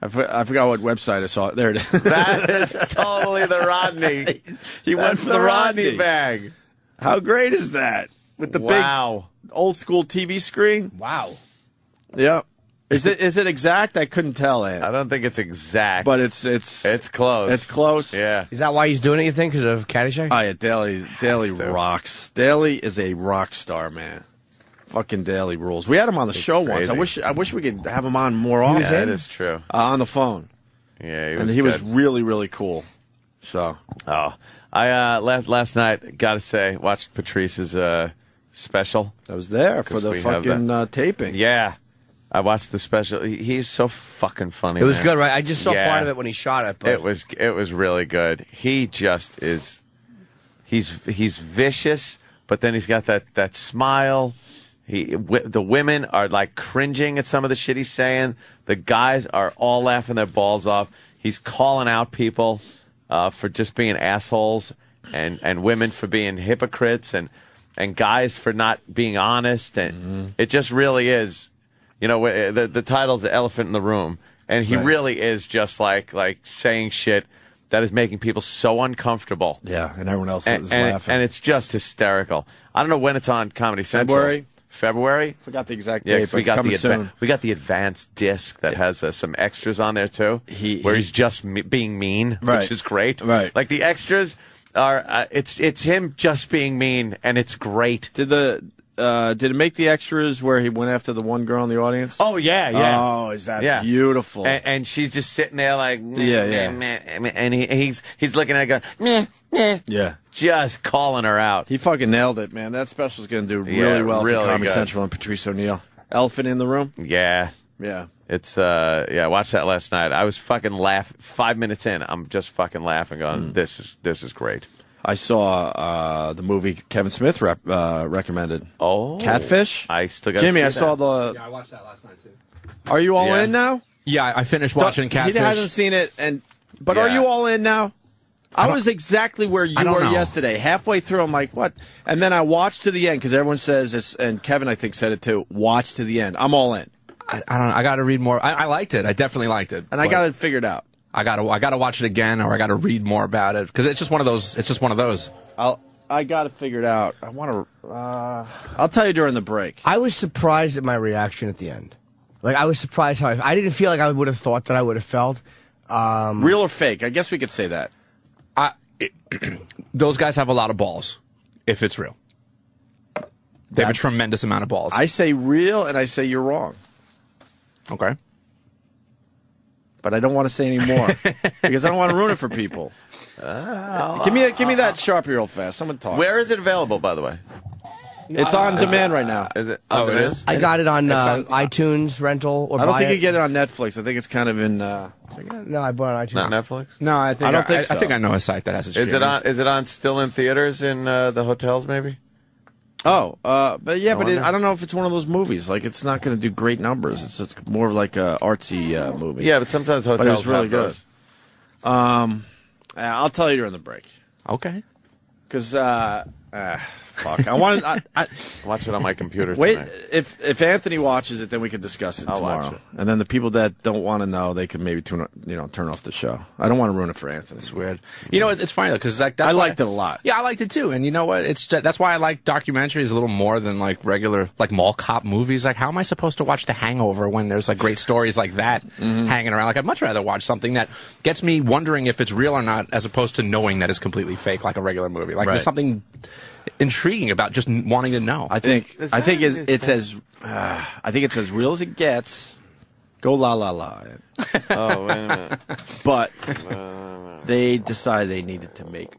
I forgot what website I saw. There it is. That is totally the Rodney. He went for the Rodney bag. How great is that? With the Wow. big old school TV screen? Wow. Yep. Is it exact? I couldn't tell, I Ann. don't think it's exact. But it's close. It's close. Yeah. Is that why he's doing it, you think, because of Caddyshack? Oh, yeah, Daly rocks. Daly is a rock star, man. Fucking Daly rules. We had him on the show once. crazy. I wish we could have him on more often. Yeah, that is true. On the phone. Yeah, And he was really, really cool. So. Oh, I last night, gotta say, watched Patrice's special. I was there for 'Cause the we have fucking taping. Yeah, I watched the special. He's so fucking funny. It was man. good, right? I just saw Yeah. part of it when he shot it. But It was really good. He just is. He's vicious, but then he's got that smile. The women are like cringing at some of the shit he's saying. The guys are all laughing their balls off. He's calling out people. for just being assholes, and women for being hypocrites, and guys for not being honest, and it just really is. You know, the title's The Elephant in the Room, and he really is just like saying shit that is making people so uncomfortable. Yeah, and everyone else is laughing. And it's just hysterical. I don't know when it's on Comedy Central. February? Forgot the exact date, but we it's got coming soon. We got the advanced disc that has some extras on there, too, where he's just being mean, which is great. Right. Like, the extras are, it's him just being mean, and it's great. Did it make the extras where he went after the one girl in the audience? Oh, yeah. Oh, is that beautiful? And she's just sitting there like, and he's looking at her going, yeah, just calling her out. He fucking nailed it, man. That special's going to do really well for Comedy Central and Patrice O'Neal. Elephant in the Room? Yeah. It's watched that last night. I was fucking laughing. 5 minutes in, I'm just fucking laughing, going, this is great. I saw the movie Kevin Smith recommended. Oh, Catfish. I still got Jimmy. see I saw that. Yeah, I watched that last night too. Are you all in now? Yeah, I finished watching Catfish. He hasn't seen it, but are you all in now? I was exactly where you were yesterday. Halfway through, I'm like, what? And then I watched to the end because everyone says this, and Kevin, I think, said it too. Watch to the end. I'm all in. I don't know. I got to read more. I liked it. I definitely liked it. And I got it figured out. I gotta watch it again, or I gotta read more about it because it's just one of those. It's just one of those. I got it figured out. I want to. I'll tell you during the break. I was surprised at my reaction at the end. Like, I was surprised how I didn't feel like I would have thought that I would have felt. Real or fake? I guess we could say that. Those guys have a lot of balls. If it's real, they have a tremendous amount of balls. I say real, and I say you're wrong. Okay. But I don't want to say any more because I don't want to ruin it for people. Give me that Sharpie real fast. Someone talk. Where is it available, by the way? It's on demand right now. Is it? Oh, it is? I got it on iTunes rental. Or I don't buy think it. you get it on Netflix. I think it's kind of in. No, I bought it on iTunes. Not Netflix? No, I don't think so. I think I know a site that has it. Is it on still in theaters in the hotels? Maybe. Oh, but yeah, I don't know if it's one of those movies. Like, it's not going to do great numbers. It's more of like a artsy movie. Yeah, but sometimes hotels. But it was really good. Those. I'll tell you during the break. Okay. Because fuck, I wanted. I watch it on my computer. Wait, tonight. if Anthony watches it, then we can discuss it tomorrow. Watch it. And then the people that don't want to know, they can maybe turn off the show. I don't want to ruin it for Anthony. It's weird. You know, it's funny though because like I liked it a lot. Yeah, I liked it too. And you know what? That's why I like documentaries a little more than like regular like mall cop movies. Like, how am I supposed to watch The Hangover when there's like great stories like that hanging around? Like, I'd much rather watch something that gets me wondering if it's real or not, as opposed to knowing that it's completely fake, like a regular movie. Like, there's something intriguing about just wanting to know. I think it's as real as it gets. Go la la la. Oh, wait a minute. But they decided they needed to make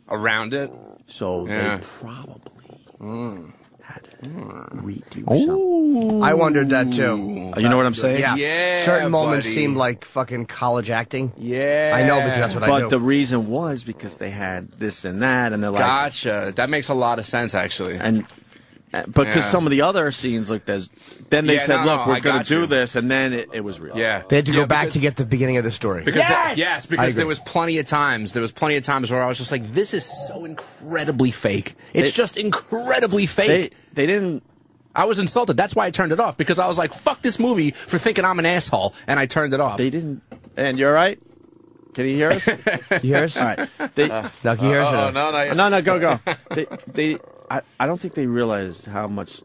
around it, so they probably had to redo something. I wondered that too. You know what I'm saying? Yeah. Certain moments seemed like fucking college acting. Yeah. I know, because that's what I do. But the reason was because they had this and that, and they're like, gotcha. That makes a lot of sense, actually. And because some of the other scenes looked as, then they said, look, we're going to do this, and then it was real. Yeah. They had to go back to get the beginning of the story. Because because there was plenty of times where I was just like, this is so incredibly fake. It's just incredibly fake. They didn't. I was insulted. That's why I turned it off, because I was like, fuck this movie for thinking I'm an asshole, and I turned it off. They didn't. And you're right. Can you hear us? You hear us? All right. No, can you hear us? No, go. I don't think they realized how much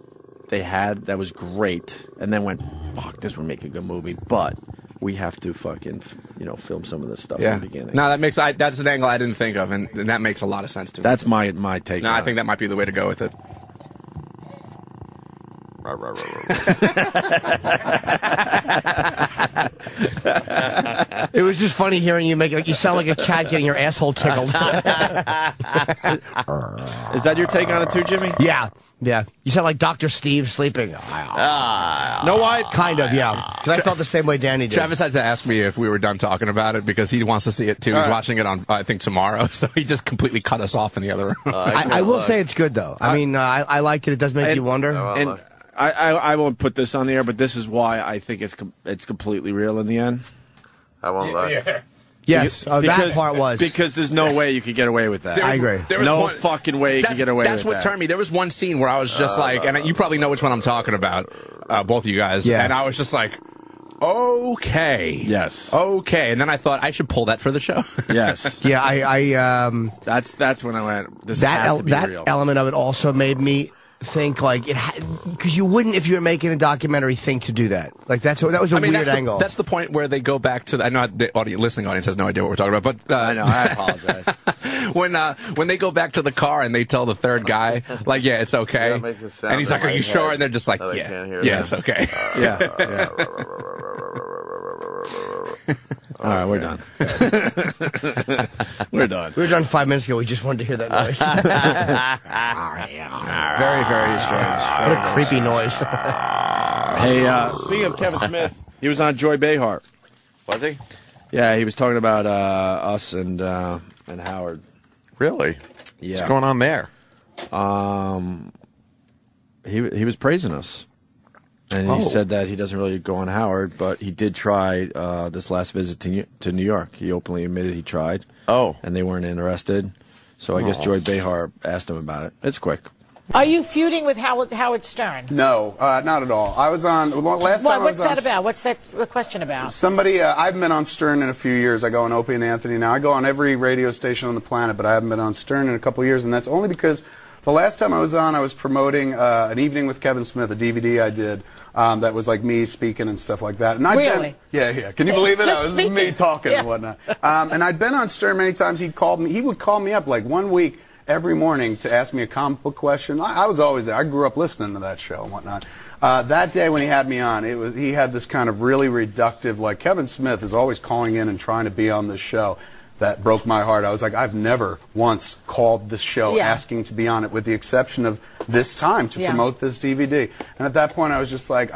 they had that was great, and then went, fuck, this would make a good movie, but we have to fucking, film some of this stuff in the beginning. No, that's an angle I didn't think of, and that makes a lot of sense to me. That's my take. No, I think that might be the way to go with it. It was just funny hearing you make it. Like, you sound like a cat getting your asshole tickled. Is that your take on it too, Jimmy? Yeah. You sound like Dr. Steve sleeping. No, I kind of, yeah. Because I felt the same way Danny did. Travis had to ask me if we were done talking about it because he wants to see it too. He's watching it on, I think, tomorrow, so he just completely cut us off in the other room. I will say it's good though. I mean, I liked it. It does make you wonder. And I won't put this on the air, but this is why I think it's completely real in the end. I won't lie. Yes, that part was. Because there's no way you could get away with that. I agree. No fucking way you could get away with that. That's what turned me. There was one scene where I was just like, and you probably know which one I'm talking about, both of you guys. Yeah. And I was just like, okay. Yes. Okay. And then I thought I should pull that for the show. Yes. Yeah, I That's when I went, this has to be real. That element of it also made me think like because you wouldn't, if you were making a documentary, think to do that. Like that was a weird angle. That's the point where they go back to. I know the listening audience has no idea what we're talking about, but I know. I apologize. when they go back to the car and they tell the third guy, like, yeah, it's okay, and he's like, "Are you sure?" And they're just like, "Yeah, it's okay." Yeah. All right, we're done. We're done. We were done 5 minutes ago. We just wanted to hear that noise. Very, very strange. What a creepy noise. Hey, speaking of Kevin Smith, he was on Joy Behar. Was he? Yeah, he was talking about us and Howard. Really? Yeah. What's going on there? He was praising us. And he said that he doesn't really go on Howard, but he did try this last visit to New York. He openly admitted he tried. Oh. And they weren't interested. So I guess Joy Behar asked him about it. It's quick. Are you feuding with Howard Stern? No, not at all. I was on last time. What's that about? What's that question about? Somebody, I haven't been on Stern in a few years. I go on Opie and Anthony now. I go on every radio station on the planet, but I haven't been on Stern in a couple of years, and that's only because the last time I was on, I was promoting an evening with Kevin Smith, a DVD I did. That was like me speaking and stuff like that. And really? Yeah. Can you believe it? Just It was speaking. me talking and whatnot. And I'd been on Stern many times. He would call me up like 1 week every morning to ask me a comic book question. I was always there. I grew up listening to that show and whatnot. That day when he had me on, he had this kind of really reductive, like Kevin Smith is always calling in and trying to be on this show. That broke my heart. I was like, I've never once called this show asking to be on it, with the exception of this time to promote this DVD. And at that point, I was just like,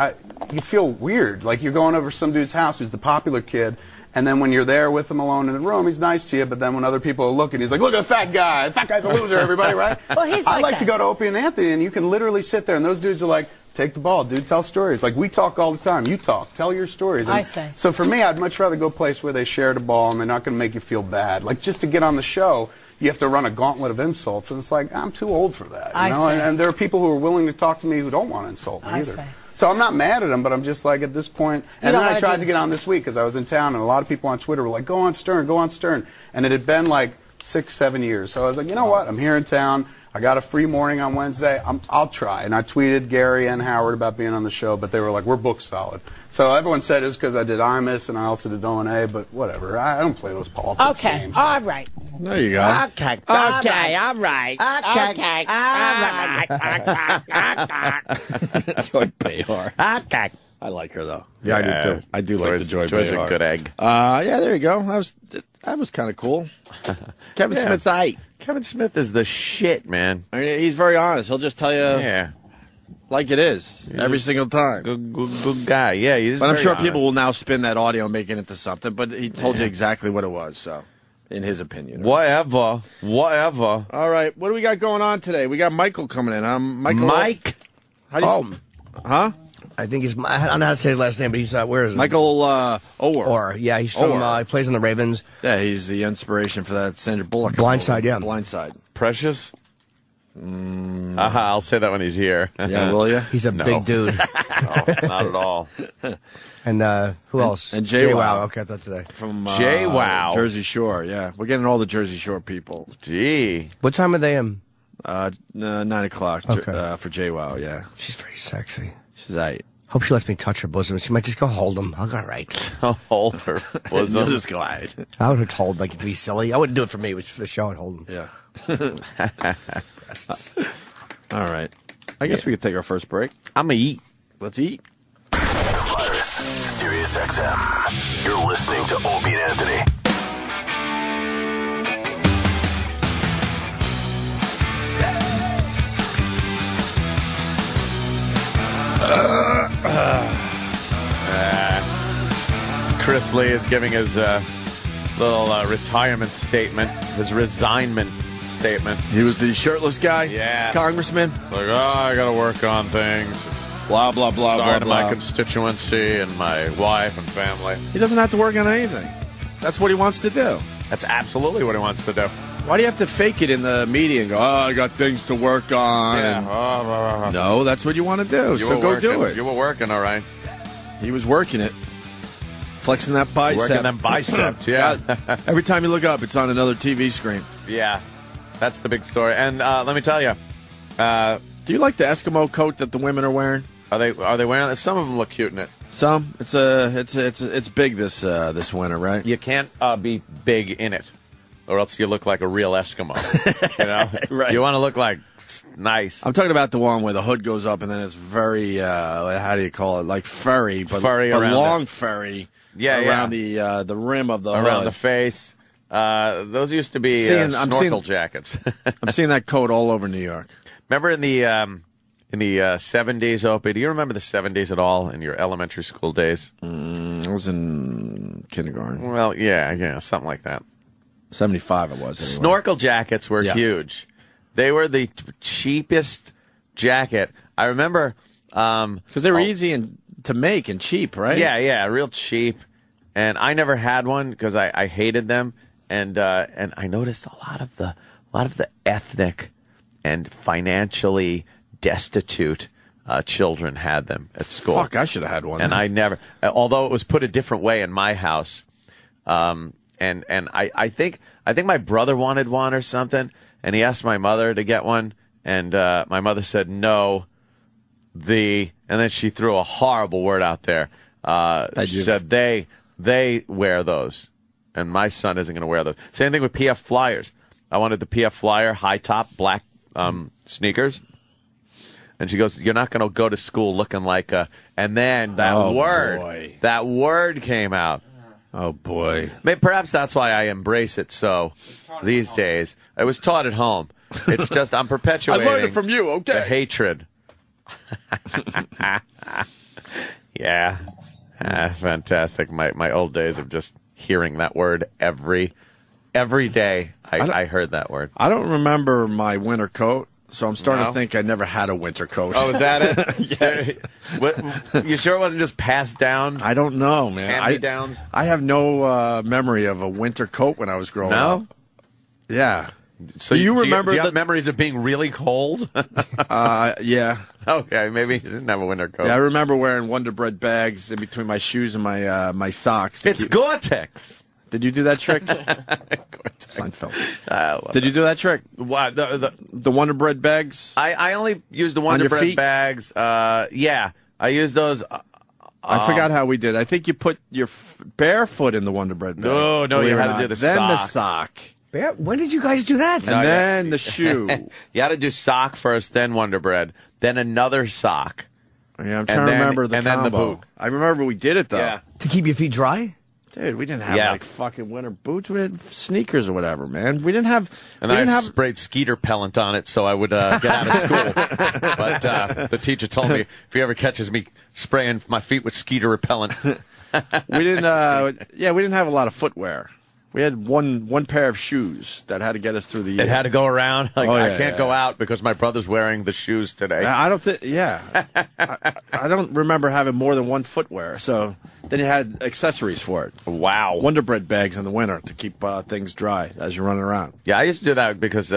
you feel weird. Like you're going over some dude's house who's the popular kid, and then when you're there with him alone in the room, he's nice to you, but then when other people are looking, he's like, look at the fat guy. The fat guy's a loser, everybody, right? Well, he's I like that. to go to Opie and Anthony, and you can literally sit there, and those dudes are like, take the ball, dude. Tell stories. Like, we talk all the time. You talk. Tell your stories. I see. So for me, I'd much rather go a place where they share the ball and they're not going to make you feel bad. Like, just to get on the show, you have to run a gauntlet of insults. And it's like, I'm too old for that. You know? And there are people who are willing to talk to me who don't want to insult me either. So I'm not mad at them, but I'm just like, at this point. And then I tried to get on this week because I was in town, and a lot of people on Twitter were like, go on Stern, go on Stern. And it had been like 6-7 years. So I was like, you know what? I'm here in town. I got a free morning on Wednesday. I'll try. And I tweeted Gary and Howard about being on the show, but they were like, we're book solid. So everyone said it was because I did Imus and I also did O&A, but whatever. I don't play those politics games. All right. There you go. Okay, all right. Joy Behar. Okay. I like her, though. Yeah, I do, too. I do like the Joy Joy's Behar. a good egg. Yeah, there you go. That was kind of cool. Kevin Smith's aight. Kevin Smith is the shit, man. I mean, he's very honest. He'll just tell you like it is every single time. Good guy. Yeah, he's But I'm sure honest. people will now spin that audio and make it into something, but he told you exactly what it was, so, in his opinion. Whatever. All right, what do we got going on today? We got Michael coming in. Mike? How do you huh? I think he's. I don't know how to say his last name, but he's where is it? Michael Oher. Or yeah, he's from. He plays on the Ravens. Yeah, he's the inspiration for that Sandra Bullock. Blindside, yeah. Blindside. Precious? I'll say that when he's here. Yeah, will you? He's a big dude. No, not at all. And who else? And Jay Wow. Okay, I thought today. From Jay Wow. Jersey Shore, yeah. We're getting all the Jersey Shore people. Gee. What time are they in? 9 o'clock for Jay Wow, yeah. She's very sexy. She's aight. Hope she lets me touch her bosom. She might just go hold him. I'll go, all right. Hold her bosom. You'll just go aight. I would have told, like, to be silly. I wouldn't do it for me. It was for the show. I'd hold him. Yeah. All right. I guess we could take our first break. I'm going to eat. Let's eat. The virus. Sirius XM. You're listening to Opie and Anthony. Chris Lee is giving his little retirement statement, his resignment statement. He was the shirtless guy? Yeah. Congressman? Like, I got to work on things. Blah, blah, blah, Sorry blah, to blah. my constituency and my wife and family. He doesn't have to work on anything. That's what he wants to do. That's absolutely what he wants to do. Why do you have to fake it in the media and go, I got things to work on? Yeah. And... No, that's what you want to do, so go do it. You were working, all right. He was working it. Flexing that bicep. Working them biceps, yeah. Every time you look up, it's on another TV screen. Yeah, that's the big story. And let me tell you. Do you like the Eskimo coat that the women are wearing? Are they wearing it? Some of them look cute in it. Some. It's big this winter, right? You can't be big in it, or else you look like a real Eskimo. You know, Right. You want to look like nice. I'm talking about the one where the hood goes up and then it's very how do you call it? Like furry, but long furry. Yeah, around the rim of the around hood. the face. Those used to be snorkel jackets. I'm seeing that coat all over New York. Remember in the 70s, Opie? Do you remember the 70s at all in your elementary school days? I was in kindergarten. Well, yeah, something like that. 75 it was. Anyway. Snorkel jackets were huge. They were the cheapest jacket. I remember because they were easy to make and cheap, right? Yeah, real cheap. And I never had one because I hated them. And I noticed a lot of the ethnic and financially destitute children had them at school. Fuck, I should have had one. And I never, although it was put a different way in my house. And I think my brother wanted one or something, and he asked my mother to get one, and my mother said no. And then she threw a horrible word out there. She said they wear those, and my son isn't going to wear those. Same thing with PF Flyers. I wanted the PF Flyer high top black sneakers. And she goes, you're not going to go to school looking like a... And then that word came out. Oh, boy. Maybe, perhaps that's why I embrace it so these days. I was taught at home. It's just I'm perpetuating... I learned it from you, okay. The hatred. Yeah. Fantastic. My old days of just hearing that word every day. I heard that word. I don't remember my winter coat, so I'm starting to think I never had a winter coat. Oh, is that it? Yes. You sure it wasn't just passed down? I don't know, man. Hand-me-downs? I have no memory of a winter coat when I was growing up. Yeah. So do you remember do you have memories of being really cold? Yeah. Okay, maybe you didn't have a winter coat. Yeah, I remember wearing Wonder Bread bags in between my shoes and my socks. It's Gore-Tex. Did you do that trick? Seinfeld. Did you do that trick? What? The Wonder Bread bags? I only used the Wonder Bread bags. Yeah, I used those. I forgot how we did. I think you put your bare foot in the Wonder Bread bag. No, you had to do the then sock. Then the sock. When did you guys do that? And then the shoe. You had to do sock first, then Wonder Bread, then another sock. Yeah, I'm trying to remember the combo. Then the boot. I remember we did it, though. Yeah. To keep your feet dry? Dude, we didn't have like fucking winter boots. We had sneakers or whatever, man. We didn't have. And I sprayed skeeter pellant on it so I would get out of school. But the teacher told me if he ever catches me spraying my feet with skeeter repellent. We didn't. We didn't have a lot of footwear. We had one pair of shoes that had to get us through the year. It had to go around. Like, I can't go out because my brother's wearing the shoes today. I don't think. Yeah, I don't remember having more than one footwear. So then you had accessories for it. Wow. Wonder Bread bags in the winter to keep things dry as you're running around. Yeah, I used to do that because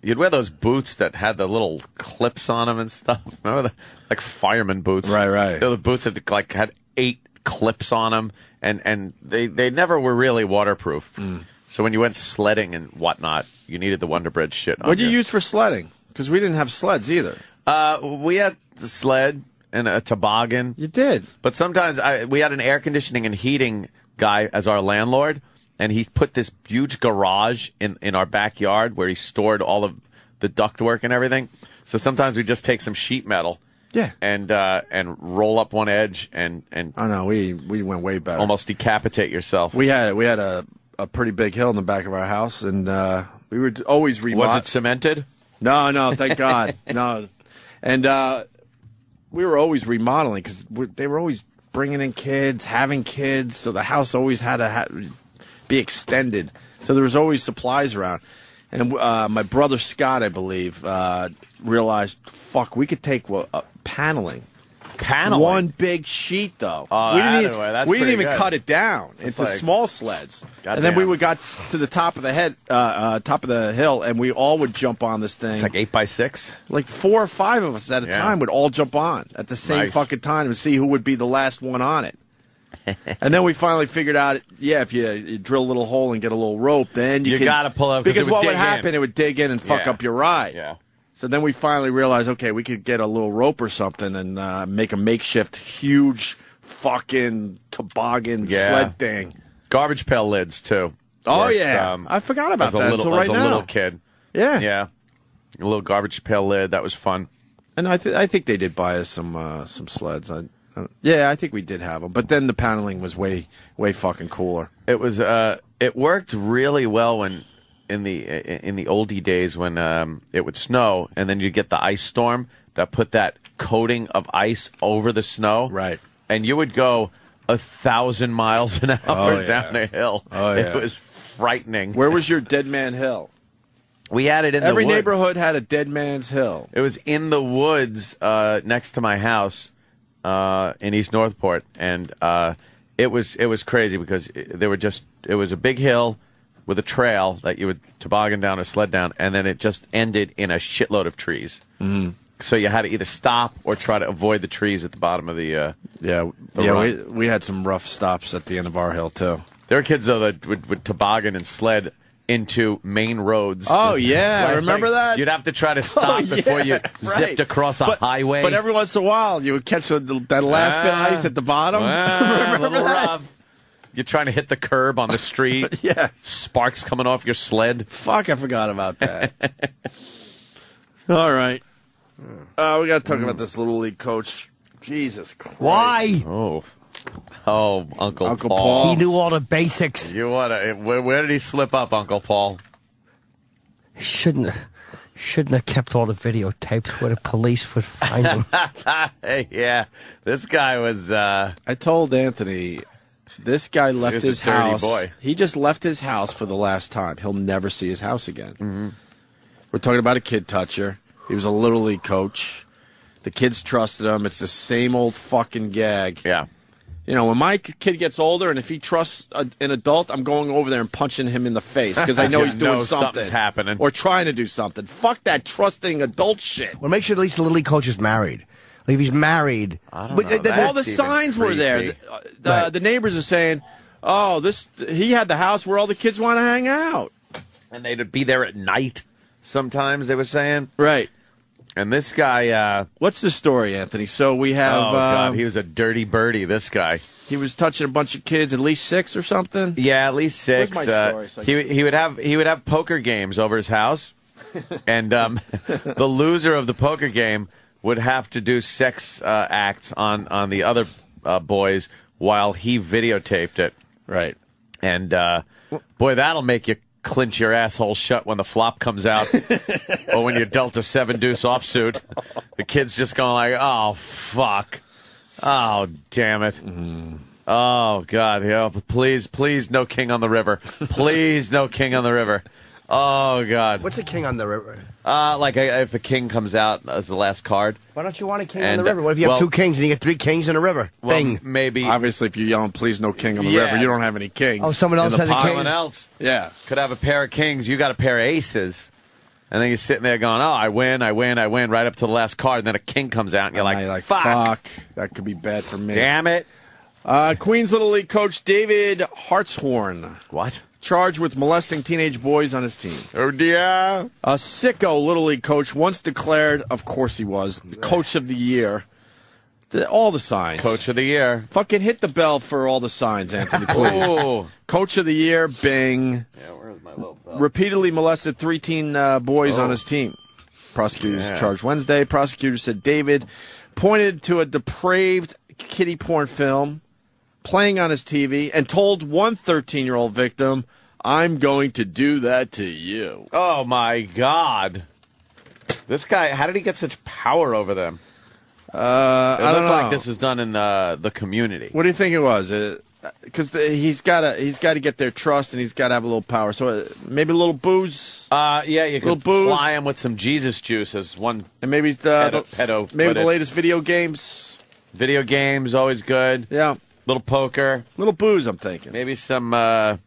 you'd wear those boots that had the little clips on them and stuff. Remember like fireman boots? Right. You know, the boots that like had 8 clips on them. And they never were really waterproof. So when you went sledding and whatnot, you needed the Wonder Bread shit on What did you use for sledding? Because we didn't have sleds either. We had the sled and a toboggan. You did. But sometimes we had an air conditioning and heating guy as our landlord, and he put this huge garage in our backyard where he stored all of the ductwork and everything. So sometimes we just take some sheet metal. Yeah, and roll up one edge and oh no, we went way better. Almost decapitate yourself. We had a pretty big hill in the back of our house, and we were always remodeling. Was it cemented? No, thank God, no. And we were always remodeling because they were always bringing in kids, having kids, so the house always had to be extended. So there was always supplies around. And my brother Scott, I believe, realized, fuck, we could take paneling paneling. One big sheet, though. Oh, we that's didn't pretty even good. cut it down into like- small sleds. Goddamn. And then we got to the top of the hill, and we all would jump on this thing. It's like 8x6. Like 4 or 5 of us at a time would all jump on at the same Nice. fucking time and see who would be the last one on it. And then we finally figured out, if you drill a little hole and get a little rope, then you got to pull up because it what dig would happen? in. It would dig in and fuck Yeah. up your ride. Yeah. So then we finally realized, okay, we could get a little rope or something and make a makeshift huge fucking toboggan sled thing. Garbage pail lids too. Oh Worked, yeah, I forgot about that until right as a now. little kid. Yeah, Yeah. A little garbage pail lid. That was fun. And I think they did buy us some sleds. I think we did have them, but then the paneling was way fucking cooler. It was. It worked really well when in the oldie days when it would snow and then you'd get the ice storm that put that coating of ice over the snow. Right. And you would go 1,000 miles an hour yeah. down the hill. Oh, yeah. It was frightening. Where was your Dead Man Hill? We had it in Every the woods. neighborhood had a Dead Man's Hill. It was in the woods next to my house in East Northport, and it was crazy because it was a big hill with a trail that you would toboggan down or sled down, and then it just ended in a shitload of trees. Mm-hmm. So you had to either stop or try to avoid the trees at the bottom of the run. We had some rough stops at the end of our hill too. There were kids though that would toboggan and sled into main roads. Oh yeah, Right, remember like, that? You'd have to try to stop before you zipped across a highway. But every once in a while, you would catch that last bit of ice at the bottom. A Remember little that? rough. You're trying to hit the curb on the street. Yeah. Sparks coming off your sled. Fuck, I forgot about that. All right. We got to talk about this Little League coach. Jesus Christ. Why? Oh, Uncle Paul. Paul. He knew all the basics. You wanna? Where did he slip up, Uncle Paul? Shouldn't have kept all the videotapes where the police would find him. Yeah, this guy was. I told Anthony, this guy left was a his dirty house. boy. He just left his house for the last time. He'll never see his house again. Mm-hmm. We're talking about a kid toucher. He was a Little League coach. The kids trusted him. It's the same old fucking gag. Yeah. You know, when my kid gets older and if he trusts an adult, I'm going over there and punching him in the face because I know he's doing something. Something's happening. Or trying to do something. Fuck that trusting adult shit. Well, make sure at least the Little League coach is married. Like if he's married, I don't know. all the That's signs even were there. creepy. The neighbors are saying, "Oh, he had the house where all the kids want to hang out." And they'd be there at night. Sometimes they were saying. Right. And this guy. What's the story, Anthony? So we have. Oh God, he was a dirty birdie. This guy. He was touching a bunch of kids, at least 6 or something. Yeah, at least 6. Where's my story? So he would have poker games over his house, and the loser of the poker game would have to do sex acts on the other boys while he videotaped it. Right. And boy, that'll make you clinch your asshole shut when the flop comes out, or when you dealt a 7-deuce offsuit. The kid's just going like, "Oh fuck." Oh, damn it. Oh, God. Yeah, please, no king on the river. Please, no king on the river. Oh, God. what's a king on the river? If a king comes out as the last card. Why don't you want a king And, on the river? What if you have well- 2 kings and you get 3 kings in a river? Well, Bing. maybe Obviously, if you're yelling, "Please, no king on the Yeah. river," you don't have any kings. Oh, someone else in the has a pot. king? someone else Yeah. could have a pair of kings. You got a pair of aces. And then you're sitting there going, "Oh, I win, right up to the last card." And then a king comes out, and you're And like, fuck. That could be bad for me. Damn it. Queens Little League coach David Hartshorn What? charged with molesting teenage boys on his team. Oh, dear. A sicko Little League coach once declared, of course he was, Coach of the Year. All the signs. Coach of the year. Fucking hit the bell for all the signs, Anthony, please. Oh. Coach of the Year, bing. Yeah, where's my little bell? Repeatedly molested 3 teen boys on his team. Prosecutors charged Wednesday. Prosecutors said David pointed to a depraved kiddie porn film playing on his TV and told one 13-year-old victim, "I'm going to do that to you." Oh, my God. This guy, how did he get such power over them? It I don't looked know. like this was done in the community. What do you think it was? Because he's got to get their trust and he's got to have a little power. So maybe a little booze. Yeah, you Little could booze. ply him with some Jesus juice as one. And maybe Pedo maybe put the it. latest video games. Video games, always good. Yeah. Little poker. Little booze, I'm thinking. Maybe some...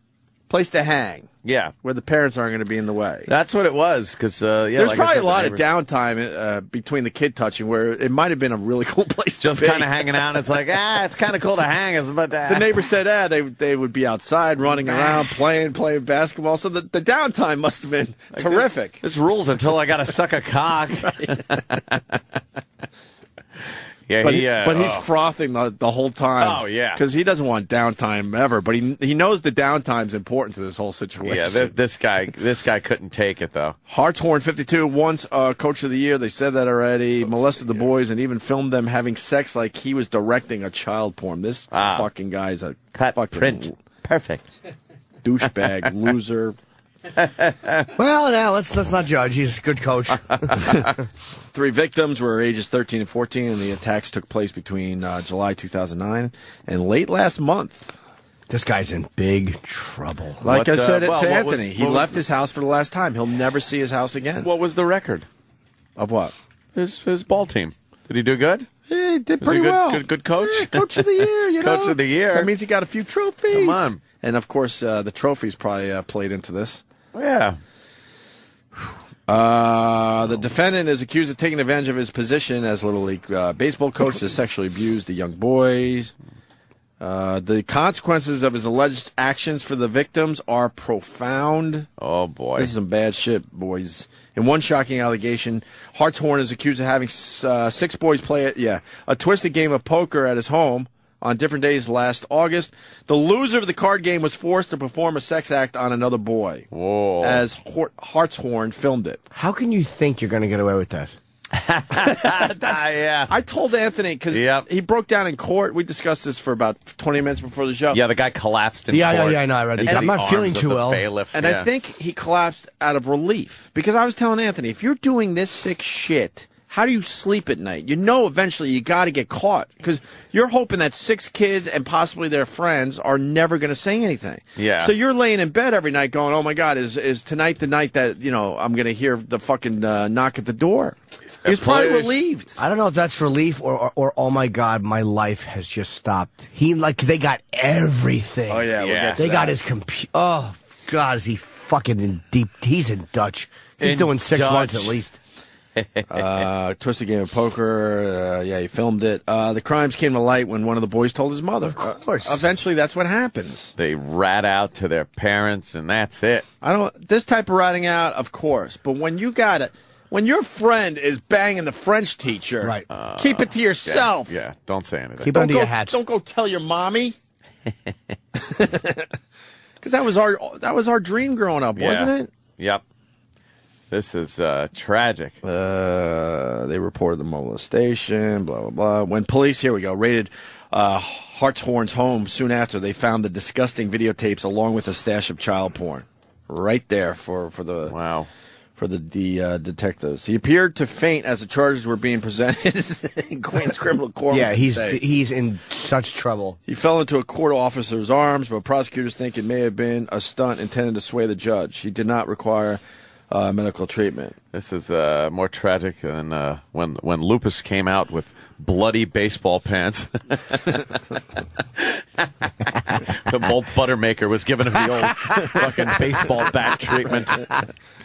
place to hang. Yeah. Where the parents aren't going to be in the way. That's what it was, because, There's like probably a lot of downtime between the kid touching where it might have been a really cool place to be. Just kind of hanging out. It's like, it's kind of cool to hang. But the neighbor said, they would be outside running around, playing basketball. So the downtime must have been terrific. This rules until I got to suck a cock. Yeah, but he's frothing the whole time. Oh, yeah. Because he doesn't want downtime ever, but he knows the downtime's important to this whole situation. Yeah, this guy couldn't take it, though. Hartshorn, 52, once Coach of the Year. They said that already. Molested the boys and even filmed them having sex like he was directing a child porn. This fucking guy's a fucking print. Perfect. Douchebag, loser. Well, now let's not judge. He's a good coach. 3 victims were ages 13 and 14, and the attacks took place between July 2009 and late last month. This guy's in big trouble. Like I said to Anthony, he left his house for the last time. He'll never see his house again. What was the record? Of what? His ball team. Did he do good? Yeah, he did pretty well. Good coach? Yeah, coach of the year, you know. Coach of the year. That means he got a few trophies. Come on. And, of course, the trophies probably played into this. Yeah. The defendant is accused of taking advantage of his position as Little League baseball coach to sexually abuse the young boys. The consequences of his alleged actions for the victims are profound. Oh, boy. This is some bad shit, boys. In one shocking allegation, Hartshorn is accused of having 6 boys play a twisted game of poker at his home on different days last August. The loser of the card game was forced to perform a sex act on another boy. Whoa. As Hartshorn filmed it. How can you think you're going to get away with that? Yeah. I told Anthony because he broke down in court. We discussed this for about 20 minutes before the show. Yeah, the guy collapsed in court. Yeah, I know. I read these. I'm not feeling too well. Bailiff. And I think he collapsed out of relief because I was telling Anthony, if you're doing this sick shit, how do you sleep at night? You know eventually you got to get caught because you're hoping that 6 kids and possibly their friends are never going to say anything. Yeah. So you're laying in bed every night going, oh, my God, is tonight the night that, I'm going to hear the fucking knock at the door? He's probably relieved. I don't know if that's relief or oh, my God, my life has just stopped. They got everything. Oh, yeah. We'll get to they that. got his computer. Oh, God, is he fucking in deep. He's in Dutch. He's doing 6 months at least. Twisted game of poker. He filmed it. The crimes came to light when one of the boys told his mother. Of course. Eventually, that's what happens. They rat out to their parents, and that's it. This type of ratting out, of course. But when your friend is banging the French teacher, right? Keep it to yourself. Yeah, don't say anything. Keep it under your hat. Don't go tell your mommy. Because that was our dream growing up, wasn't it? Yep. This is tragic. They reported the molestation, blah, blah, blah. When police, here we go, raided Hartshorn's home soon after, they found the disgusting videotapes along with a stash of child porn. Right there for the detectives. He appeared to faint as the charges were being presented in Queens Criminal Court. Yeah, he's in such trouble. He fell into a court officer's arms, but prosecutors think it may have been a stunt intended to sway the judge. He did not require medical treatment. This is more tragic than when Lupus came out with bloody baseball pants. The Bolt Buttermaker was giving him the old fucking baseball bat treatment.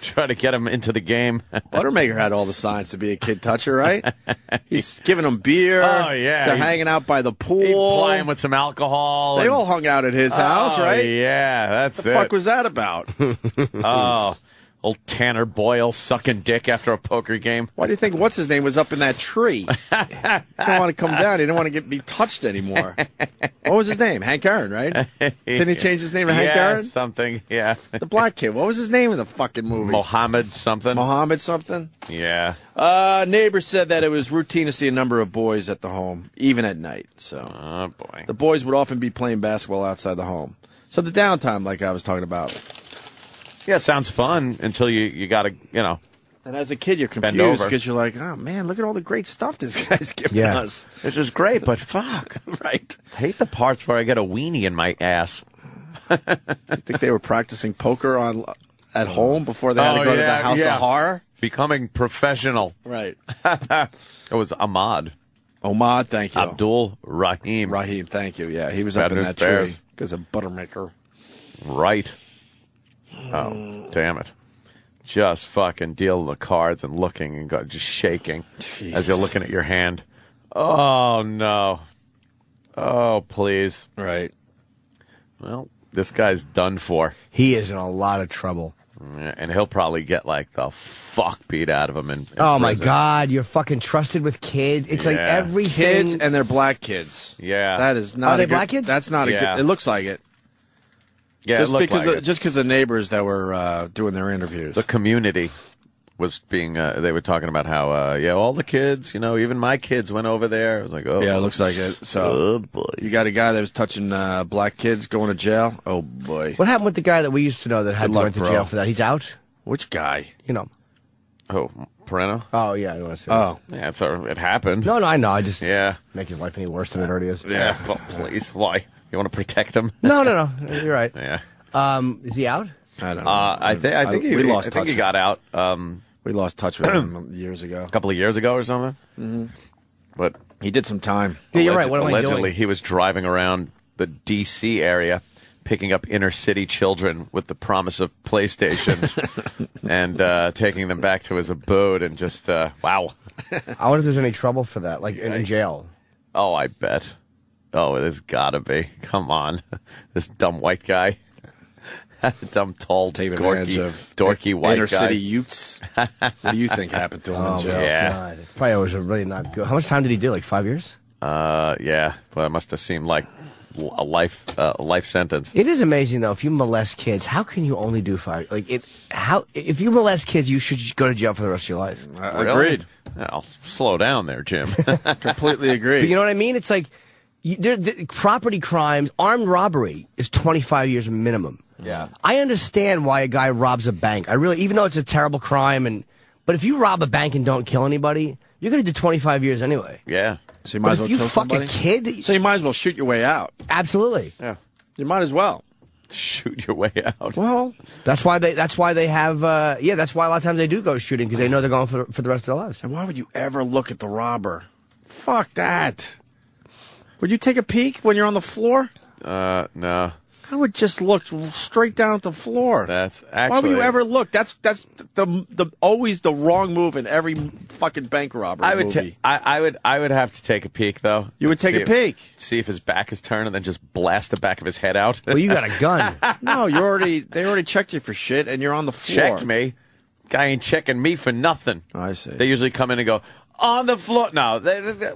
Try to get him into the game. Buttermaker had all the signs to be a kid toucher, right? He's giving them beer. Oh, yeah. They're hanging out by the pool. He'd ply him with some alcohol. They all hung out at his house, right? Yeah, that's the fuck was that about? Old Tanner Boyle sucking dick after a poker game. Why do you think what's his name was up in that tree? He didn't want to come down. He didn't want to be touched anymore. What was his name? Hank Aaron, right? Didn't he change his name to Hank Aaron? Something. Yeah. The black kid. What was his name in the fucking movie? Mohammed something. Yeah. Neighbors said that it was routine to see a number of boys at the home, even at night. So, oh boy, the boys would often be playing basketball outside the home. So the downtime, like I was talking about. Yeah, sounds fun until you got to, And as a kid, you're confused because you're like, oh, man, look at all the great stuff this guy's giving us. This is great, but fuck. Right. I hate the parts where I get a weenie in my ass. You think they were practicing poker at home before they had to go to the House of Horror? Becoming professional. Right. It was Ahmad. Omad, thank you. Abdul Rahim. Rahim, thank you. Yeah, he was up in that Bears. tree because of Buttermaker. Right. Oh, damn it. Just fucking dealing the cards and looking and just shaking as you're looking at your hand. Oh, no. Oh, please. Right. Well, this guy's done for. He is in a lot of trouble. And he'll probably get, like, the fuck beat out of him in Oh, my prison. God. You're fucking trusted with kids. It's like Yeah. everything. Kids, and they're black kids. Yeah. That is not Are they a good, black kids? That's not a Yeah. good... It looks like it. Yeah, just it looked because like it. just because the neighbors that were doing their interviews. The community was being, they were talking about how, all the kids, even my kids went over there. I was like, oh. Yeah, it looks like it. So, oh, boy. You got a guy that was touching black kids going to jail? Oh, boy. What happened with the guy that we used to know that had Good to luck, went to bro. jail for that? He's out? Which guy? You know. Oh, Pereno? Oh, yeah. I don't want to say Oh. Yeah, it happened. No, I know. I just Yeah. make his life any worse than it already is. Yeah. Well, please. Why? You want to protect him? No. You're right. Yeah. Is he out? I don't know. I think we lost I think touch. he got out We lost touch with him years ago. a couple of years ago or something. Mm-hmm. But He did some time. Yeah, you're right. What am I allegedly, doing? he was driving around the D.C. area, picking up inner city children with the promise of PlayStations, and taking them back to his abode, and just wow. I wonder if there's any trouble for that, like in jail. Oh, I bet. Oh, there's gotta be. Come on, this dumb white guy. Dumb, tall, Take advantage of dorky white inner guy. city youths. What do you think happened to him in jail? yeah. God, it probably was a really not good. How much time did he do? Like 5 years? Yeah. Well, it must have seemed like a life sentence. It is amazing though. If you molest kids, how can you only do 5? Like it. How if you molest kids, you should go to jail for the rest of your life. Really? Agreed. I'll slow down there, Jim. Completely agree. But you know what I mean? It's like property crimes, armed robbery is 25 years minimum. Yeah. I understand why a guy robs a bank. I really, even though it's a terrible crime, but if you rob a bank and don't kill anybody, you're going to do 25 years anyway. Yeah. So you might as But well if you kill fuck somebody? a kid, So you might as well shoot your way out. absolutely. Yeah. You might as well. Shoot your way out. Well, That's why they have. That's why a lot of times they do go shooting because they know they're going for the rest of their lives. and why would you ever look at the robber? Fuck that. Would you take a peek when you're on the floor? No. I would just look straight down at the floor. That's Why actually. would you ever look? That's the always the wrong move in every fucking bank robbery I would. movie. I would have to take a peek though. You would take See a peek. See if his back is turned, and then just blast the back of his head out. Well, you got a gun. No, they already checked you for shit, and you're on the floor. Check me. Guy ain't checking me for nothing. I see. They usually come in and go, on the floor. No,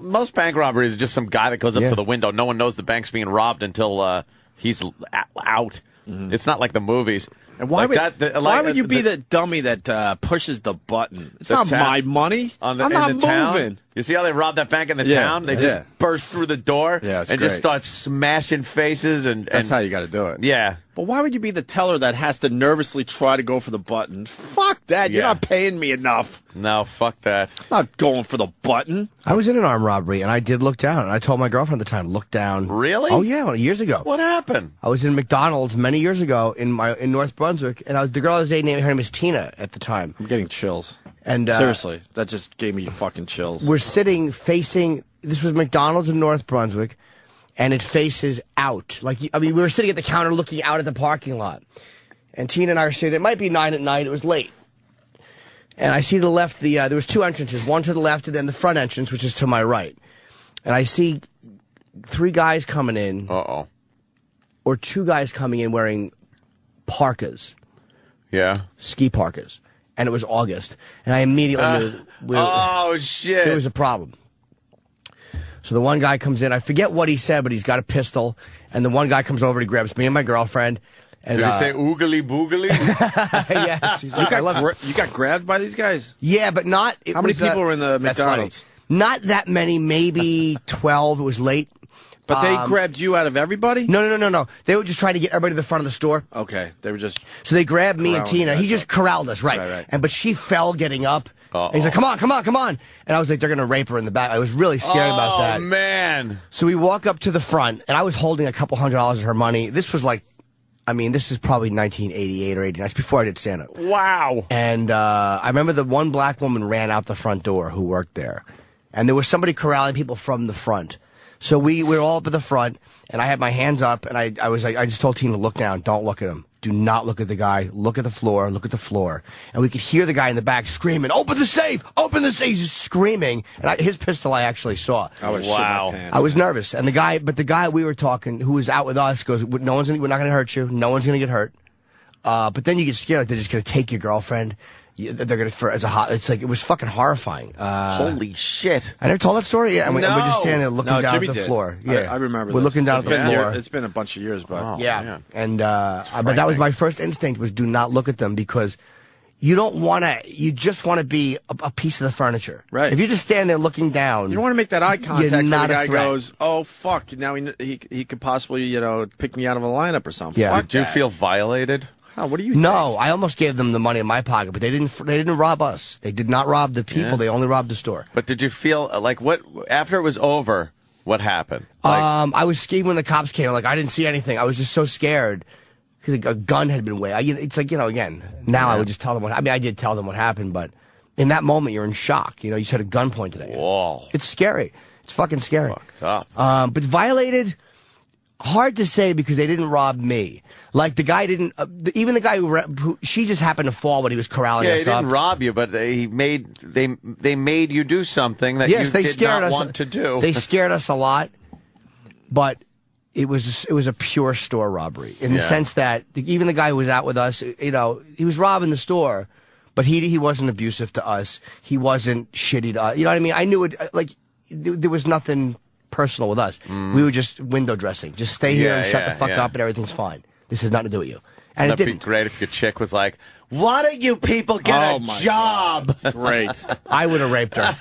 most bank robberies are just some guy that goes up Yeah. to the window. No one knows the bank's being robbed until he's out. It's not like the movies. And why Like would why would you be the dummy that pushes the button? It's not my money. I'm not moving. Town? You see how they robbed that bank in the Yeah, town? They yeah. just burst through the door Yeah, it's and just great. start smashing faces. And That's how you got to do it. Yeah. But why would you be the teller that has to nervously try to go for the button? Fuck that. You're Yeah. not paying me enough. No, fuck that. I'm not going for the button. I was in an armed robbery and I did look down. And I told my girlfriend at the time, look down. Really? Oh yeah, years ago. What happened? I was in McDonald's many years ago in North Brunswick, and the girl I was dating, her name was Tina at the time. I'm getting chills. And Seriously, that just gave me fucking chills. we're sitting facing. This was McDonald's in North Brunswick, and it faces out. We were sitting at the counter looking out at the parking lot, and Tina and I are sitting. It might be 9 at night. It was late, and I see to the left. There was two entrances, one to the left, and then the front entrance, which is to my right. And I see 3 guys coming in, Uh-oh. or 2 guys coming in wearing parkas. Yeah. Ski parkas, and it was August, and I immediately knew Oh, shit. there was a problem. So the one guy comes in, I forget what he said, but he's got a pistol, and the one guy comes over, he grabs me and my girlfriend. And, Did he say oogly boogly? yes, he's like, I love it. You got grabbed by these guys? Yeah, but not. How many people were in the that's funny. McDonald's? Not that many, maybe 12. It was late. But they grabbed you out of everybody? No. They were just trying to get everybody to the front of the store. Okay, they were just... So they grabbed me and corralling Tina. you He guys just corralled us, right. But she fell getting up. And he's like, come on. And I was like, they're going to rape her in the back. I was really scared about that. Oh, man. So we walk up to the front, and I was holding a couple $100 of her money. This was like, this is probably 1988 or 89. It's before I did stand-up. Wow. And I remember the one black woman ran out the front door who worked there. and there was somebody corralling people from the front. So we were all up at the front, and I had my hands up, and I was like, I just told team to look down, don't look at him. Do not look at the guy. Look at the floor. Look at the floor. And we could hear the guy in the back screaming, "Open the safe! Open the safe!" He's just screaming. And his pistol I actually saw. I was shitting my pants, I was nervous. And the guy we were talking, who was out with us, goes, we're not going to hurt you. No one's going to get hurt. But then you get scared, like they're just going to take your girlfriend. They're going to, it's like, it was fucking horrifying. Holy shit. I never told that story? Yeah, we're just standing there looking down Jimmy at the did. floor. Yeah. I remember We're looking down at the floor. It's been a bunch of years, but. Yeah. Man. And, but that was my first instinct, was do not look at them, because you don't want to, you just want to be a piece of the furniture. Right. If you just stand there looking down. You don't want to make that eye contact you're when the not a guy threat. goes, "Oh fuck!" Now he could possibly pick me out of a lineup or something. Yeah. Fuck Did you that. feel violated? Oh, what do you? No, I almost gave them the money in my pocket, but they didn't rob us. They did not rob the people. Yeah. They only robbed the store. But did you feel like what after it was over? What happened? I was scared when the cops came. I didn't see anything. I was just so scared because a gun had been waved. It's like, again, now I would just tell them what. I mean, I did tell them what happened, but in that moment you're in shock. You just had a gun pointed at you. Whoa, it's scary. It's fucking scary. Fucked up. But violated. Hard to say, because they didn't rob me. Like, the guy didn't, even the guy who she just happened to fall when he was corralling us up. Yeah, he didn't rob you, but they made you do something that you did not want to do. They scared us a lot, but it was a pure store robbery in the sense that even the guy who was out with us, he was robbing the store, but he wasn't abusive to us. He wasn't shitty to us. You know what I mean? I knew it, there was nothing personal with us. We were just window dressing. Just stay here and shut the fuck up and everything's fine. This has nothing to do with you. And That'd it be didn't. great if your chick was like, "Why don't you people get a job?" Great. I would have raped her.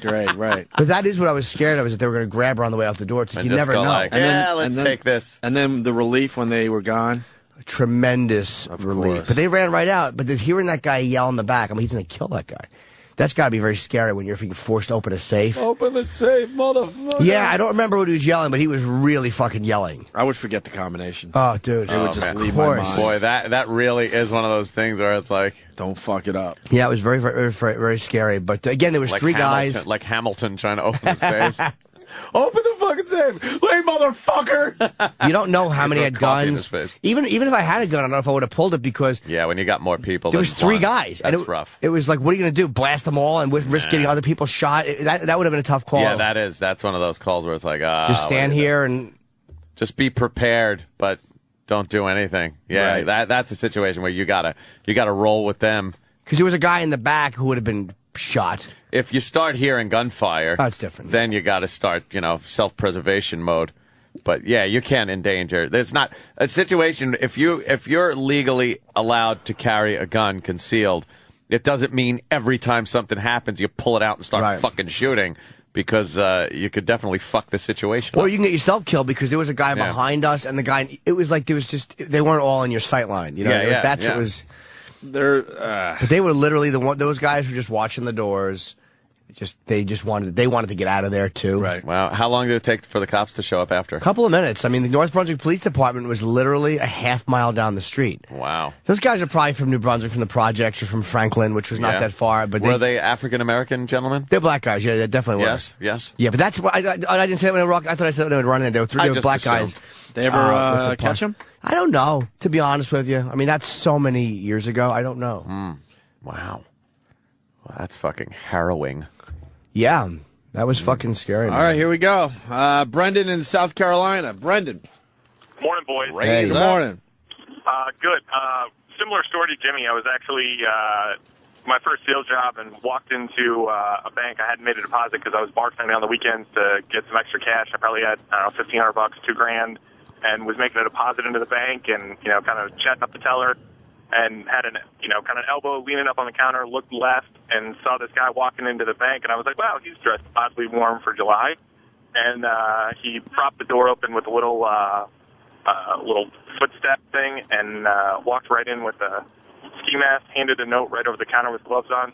Great, right. But that is what I was scared of, is that they were going to grab her on the way out the door. It's like, And you just never go know. like, let's take this. And then the relief when they were gone. Tremendous relief. course. But they ran right out. But hearing that guy yell in the back, he's going to kill that guy. That's got to be very scary when you're being forced to open a safe. Open the safe, motherfucker. Yeah, I don't remember what he was yelling, but he was really fucking yelling. I would forget the combination. Oh, dude. It would just man. leave my mind. Boy, that really is one of those things where it's like, don't fuck it up. Yeah, it was very, very, very, very scary. But again, there was like three Hamilton, guys. like Hamilton trying to open the safe. Open the fucking safe, hey motherfucker! You don't know how many Throw had coffee in guns. his face. Even if I had a gun, I don't know if I would have pulled it, because Yeah, when you got more people, there was than three one, guys. That's and rough. It was like, what are you going to do? Blast them all and risk getting other people shot? That would have been a tough call. Yeah, that's one of those calls where it's like, just stand here and just be prepared, but don't do anything. Yeah, Right. that's a situation where you gotta roll with them. because there was a guy in the back who would have been shot. If you start hearing gunfire, That's different. Then you got to start, self-preservation mode. But yeah, you can't endanger. There's not a situation if you're legally allowed to carry a gun concealed. It doesn't mean every time something happens you pull it out and start fucking shooting, because you could definitely fuck the situation Or up. you can get yourself killed, because there was a guy behind us, and the guy, it was like there was just, they weren't all in your sight line. That's what was. But they were literally those guys were just watching the doors. They wanted to get out of there too. Right. Wow. How long did it take for the cops to show up after? A couple of minutes. I mean, the North Brunswick Police Department was literally a half mile down the street. Wow. Those guys are probably from New Brunswick, from the projects, or from Franklin, which was not that far. But were they African American gentlemen? They're black guys. Yeah, they definitely were. Yes. Yeah, but that's what I didn't say that when they were. I thought I said they would run in. They were I just black assumed. guys. They ever catch him? I don't know. To be honest with you, I mean, that's so many years ago. I don't know. Wow. Well, that's fucking harrowing. Yeah, that was fucking scary. All right, here we go. Brendan in South Carolina. Brendan. Morning, boys. Hey, good morning. Good. Similar story to Jimmy. I was actually my first sales job and walked into a bank. I hadn't made a deposit because I was bartending on the weekends to get some extra cash. I probably had, $1,500, $2,000, and was making a deposit into the bank and, kind of chatting up the teller, and had an, kind of elbow leaning up on the counter, looked left, and saw this guy walking into the bank, and I was like, wow, he's dressed oddly warm for July. And he propped the door open with a little footstep thing and walked right in with a ski mask, handed a note right over the counter with gloves on.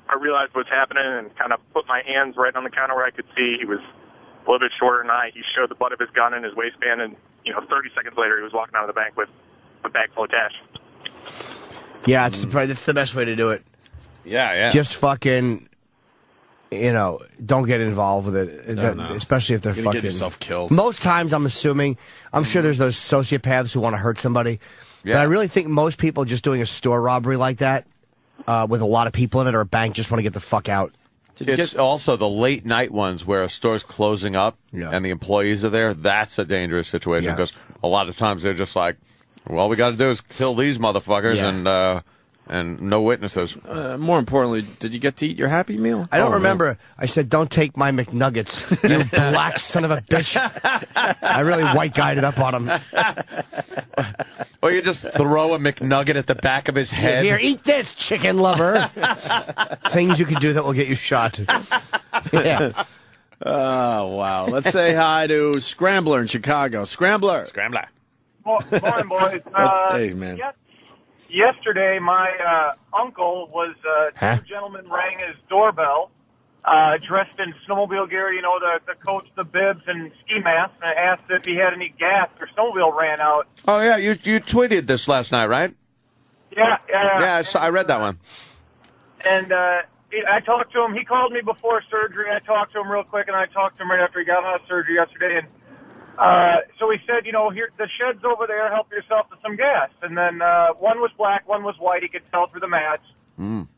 I realized what's happening and kind of put my hands right on the counter where I could see. He was a little bit shorter than I. He showed the butt of his gun in his waistband, and 30 seconds later he was walking out of the bank with a bag full of cash. Yeah, that's the best way to do it. Yeah. Just fucking. don't get involved with it, especially if they're You're gonna fucking. get yourself killed. Most times, I'm sure there's those sociopaths who want to hurt somebody, but I really think most people just doing a store robbery like that with a lot of people in it or a bank just want to get the fuck out. It's also the late night ones where a store's closing up and the employees are there. That's a dangerous situation because a lot of times they're just like, well, all we got to do is kill these motherfuckers and no witnesses. More importantly, did you get to eat your Happy Meal? I don't remember. I said, don't take my McNuggets, you black son of a bitch. I really white guided it up on him. Or you just throw a McNugget at the back of his head. Here, eat this, chicken lover. Things you can do that will get you shot. Yeah. Oh, wow. Let's say hi to Scrambler in Chicago. Scrambler. Morning, boys. Hey, man. Yesterday, my uncle was, two gentlemen rang his doorbell, dressed in snowmobile gear, the coats, the bibs, and ski masks, and asked if he had any gas. Their snowmobile ran out. Oh, yeah, you tweeted this last night, right? Yeah. I read that one. And I talked to him. He called me before surgery. I talked to him real quick, and I talked to him right after he got out of surgery yesterday, and so he said, here, the shed's over there, help yourself to some gas. And then, one was black, one was white, he could tell through the mats. And,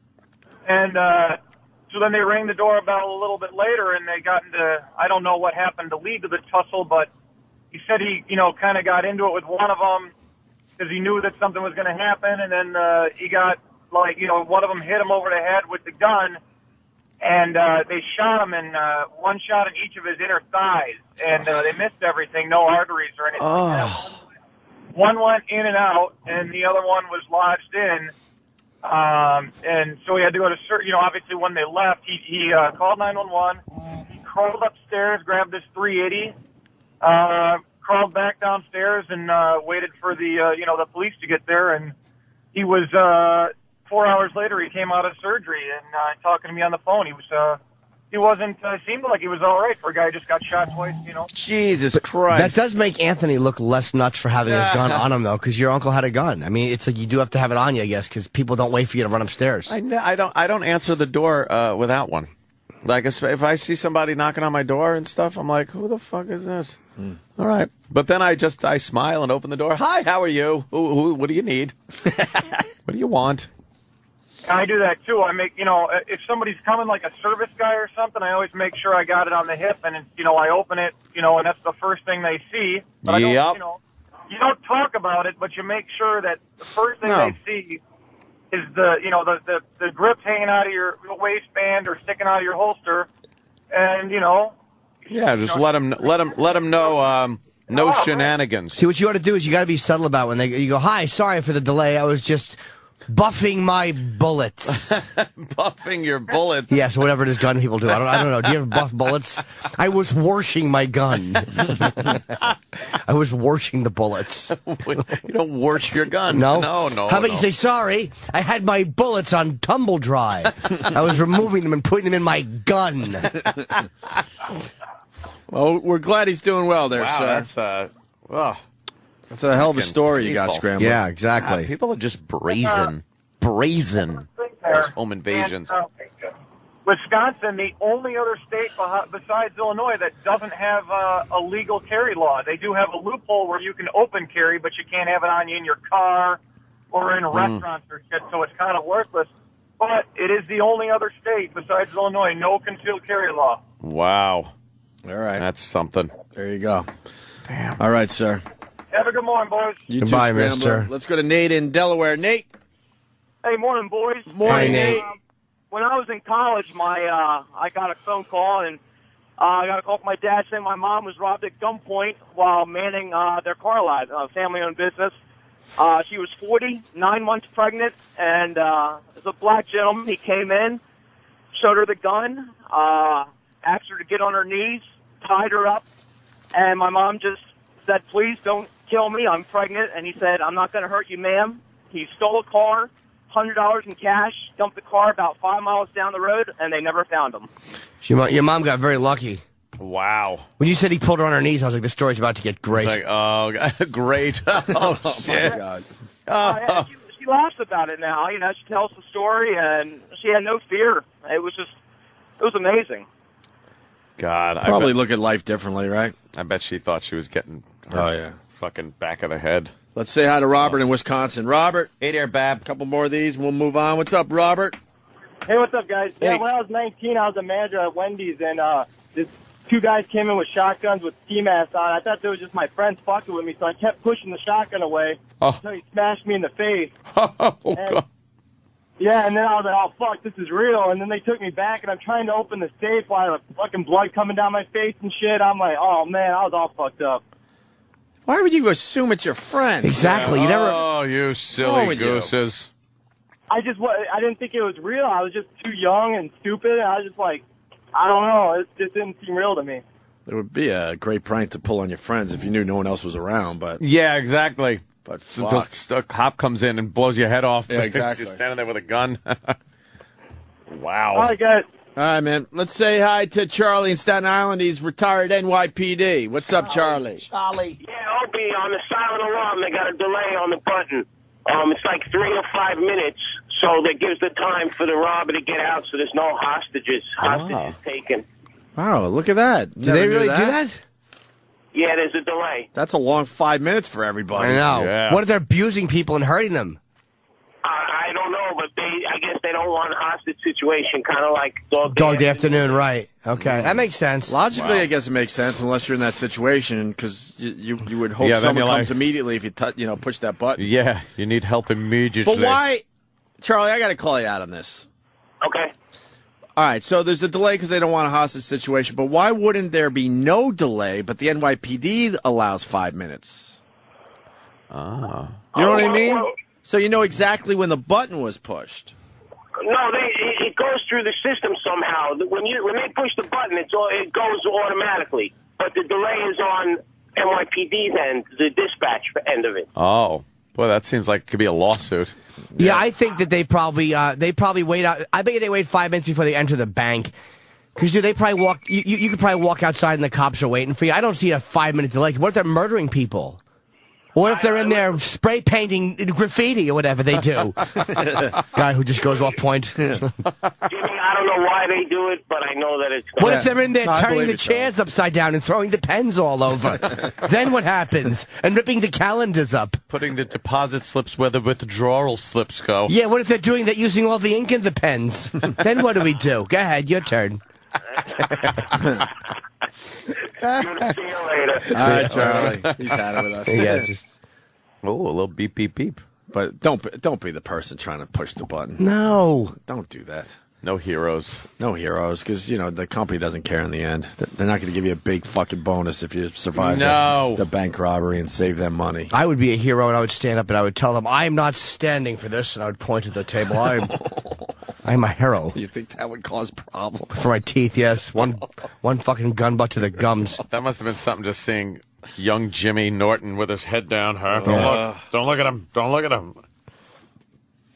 so then they rang the doorbell a little bit later and they got into, I don't know what happened to lead to the tussle, but he said he, kind of got into it with one of them because he knew that something was going to happen. And then, he got one of them hit him over the head with the gun. And they shot him in one shot in each of his inner thighs, and they missed everything, no arteries or anything. One went in and out, and the other one was lodged in. And so he had to go to, obviously when they left, he called 911. He crawled upstairs, grabbed his 380, crawled back downstairs, and waited for the police to get there. And he was 4 hours later, he came out of surgery and talking to me on the phone. He wasn't, seemed like he was all right for a guy who just got shot twice, Jesus Christ. That does make Anthony look less nuts for having his gun on him, though, because your uncle had a gun. I mean, it's like you do have to have it on you, I guess, because people don't wait for you to run upstairs. I don't answer the door without one. Like, if I see somebody knocking on my door and stuff, I'm like, who the fuck is this? All right. But then I smile and open the door. Hi, how are you? What do you need? What do you want? I do that too. I make, if somebody's coming like a service guy or something, I always make sure I got it on the hip and, I open it, and that's the first thing they see. But I don't, you don't talk about it, but you make sure that the first thing they see is the grip hanging out of your waistband or sticking out of your holster. And, yeah, just let them know, no shenanigans. See, what you ought to do is you got to be subtle about when you go, hi, sorry for the delay. I was just buffing my bullets. Buffing your bullets? Yes, whatever it is gun people do. I don't know. Do you ever buff bullets? I was washing my gun. I was washing the bullets. You don't wash your gun. No? No. How about you say, sorry, I had my bullets on tumble dry. I was removing them and putting them in my gun. Well, we're glad he's doing well there, sir. That's a hell of a story you got, Scrambler. Yeah, exactly. People are just brazen. Those home invasions. And, Wisconsin, the only other state besides Illinois that doesn't have a legal carry law. They do have a loophole where you can open carry, but you can't have it on you in your car or in restaurants or shit, so it's kind of worthless. But it is the only other state besides Illinois, no concealed carry law. Wow. All right. That's something. There you go. Damn. All right, sir. Have a good morning, boys. You Goodbye, too, Scrambler. mister. Let's go to Nate in Delaware. Nate. Hey, morning, boys. Morning, Nate. When I was in college, I got a phone call, and I got a call from my dad saying my mom was robbed at gunpoint while manning their car lot, family-owned business. She was 40, 9 months pregnant, and as a black gentleman, he came in, showed her the gun, asked her to get on her knees, tied her up, and my mom just said, please don't kill me, I'm pregnant. And he said, I'm not going to hurt you, ma'am. He stole a car, $100 in cash, dumped the car about 5 miles down the road, and they never found him. Your mom got very lucky. Wow. When you said he pulled her on her knees, I was like, this story's about to get great. It's like, oh, great. Oh, shit. My God. She laughs about it now. She tells the story, and she had no fear. It was just It was amazing. God, Probably look at life differently, right? I bet she thought she was getting her fucking back of the head. Let's say hi to Robert in Wisconsin. Robert. Hey there, Bab. A couple more of these and we'll move on. What's up, Robert? Hey, what's up, guys? Hey. Yeah, when I was 19, I was a manager at Wendy's, and this two guys came in with shotguns with ski masks on. I thought they were just my friends fucking with me, so I kept pushing the shotgun away until he smashed me in the face. God. Yeah, and then I was like, oh, fuck, this is real. And then they took me back, and I'm trying to open the safe while the fucking blood coming down my face and shit. I'm like, oh, man, I was all fucked up. Why would you assume it's your friend? Exactly. You never. Oh, you silly gooses. I didn't think it was real. I was just too young and stupid. And I was just like, I don't know. It just didn't seem real to me. It would be a great prank to pull on your friends if you knew no one else was around, but... Yeah, exactly. But until a cop comes in and blows your head off. Yeah, exactly. You're standing there with a gun. Wow. All right, guys. All right, man. Let's say hi to Charlie in Staten Island. He's retired NYPD. What's up, Charlie? Charlie. Yeah, Opie, on the silent alarm, they got a delay on the button. It's like 3 or 5 minutes, so that gives the time for the robber to get out, so there's no hostages taken. Wow, look at that. Do they really do that? Yeah, there's a delay. That's a long 5 minutes for everybody. I know. Yeah. What if they're abusing people and hurting them? I don't know, but I guess they don't want a hostage situation, kind of like Dog Day Afternoon, right. Okay, that makes sense. Logically, I guess it makes sense unless you're in that situation because you would hope then someone you're comes like- immediately if you push that button. Yeah, you need help immediately. But why, Charlie, I got to call you out on this. Okay. All right, so there's a delay because they don't want a hostage situation, but why wouldn't there be no delay, but the NYPD allows 5 minutes? Ah. You know what I mean? So you know exactly when the button was pushed. No, it goes through the system somehow. When they push the button, it goes automatically. But the delay is on NYPD's end, the dispatch end of it. Oh. Boy, that seems like it could be a lawsuit. Yeah, I think that they probably wait out. I bet they wait 5 minutes before they enter the bank. Because they probably walk. You could probably walk outside and the cops are waiting for you. I don't see a 5 minute delay. What if they're murdering people? What if they're in there spray painting graffiti or whatever they do? Guy who just goes off point. Jimmy, I don't know why they do it, but I know that it's... What if they're in there turning the chairs upside down and throwing the pens all over? Then what happens? And ripping the calendars up. Putting the deposit slips where the withdrawal slips go. Yeah, what if they're doing that using all the ink in the pens? Then what do we do? Go ahead, your turn. See you later. All right, Charlie. He's had it with us. Yeah, just... Oh, a little beep, beep, beep. But don't be the person trying to push the button. No. Don't do that. No heroes. No heroes, because, the company doesn't care in the end. They're not going to give you a big fucking bonus if you survive the bank robbery and save them money. I would be a hero, and I would stand up, and I would tell them, I'm not standing for this, and I would point at the table. I'm a hero. You think that would cause problems? For my teeth, yes. One fucking gun butt to the gums. That must have been something just seeing young Jimmy Norton with his head down. Huh? Don't look at him. Don't look at him.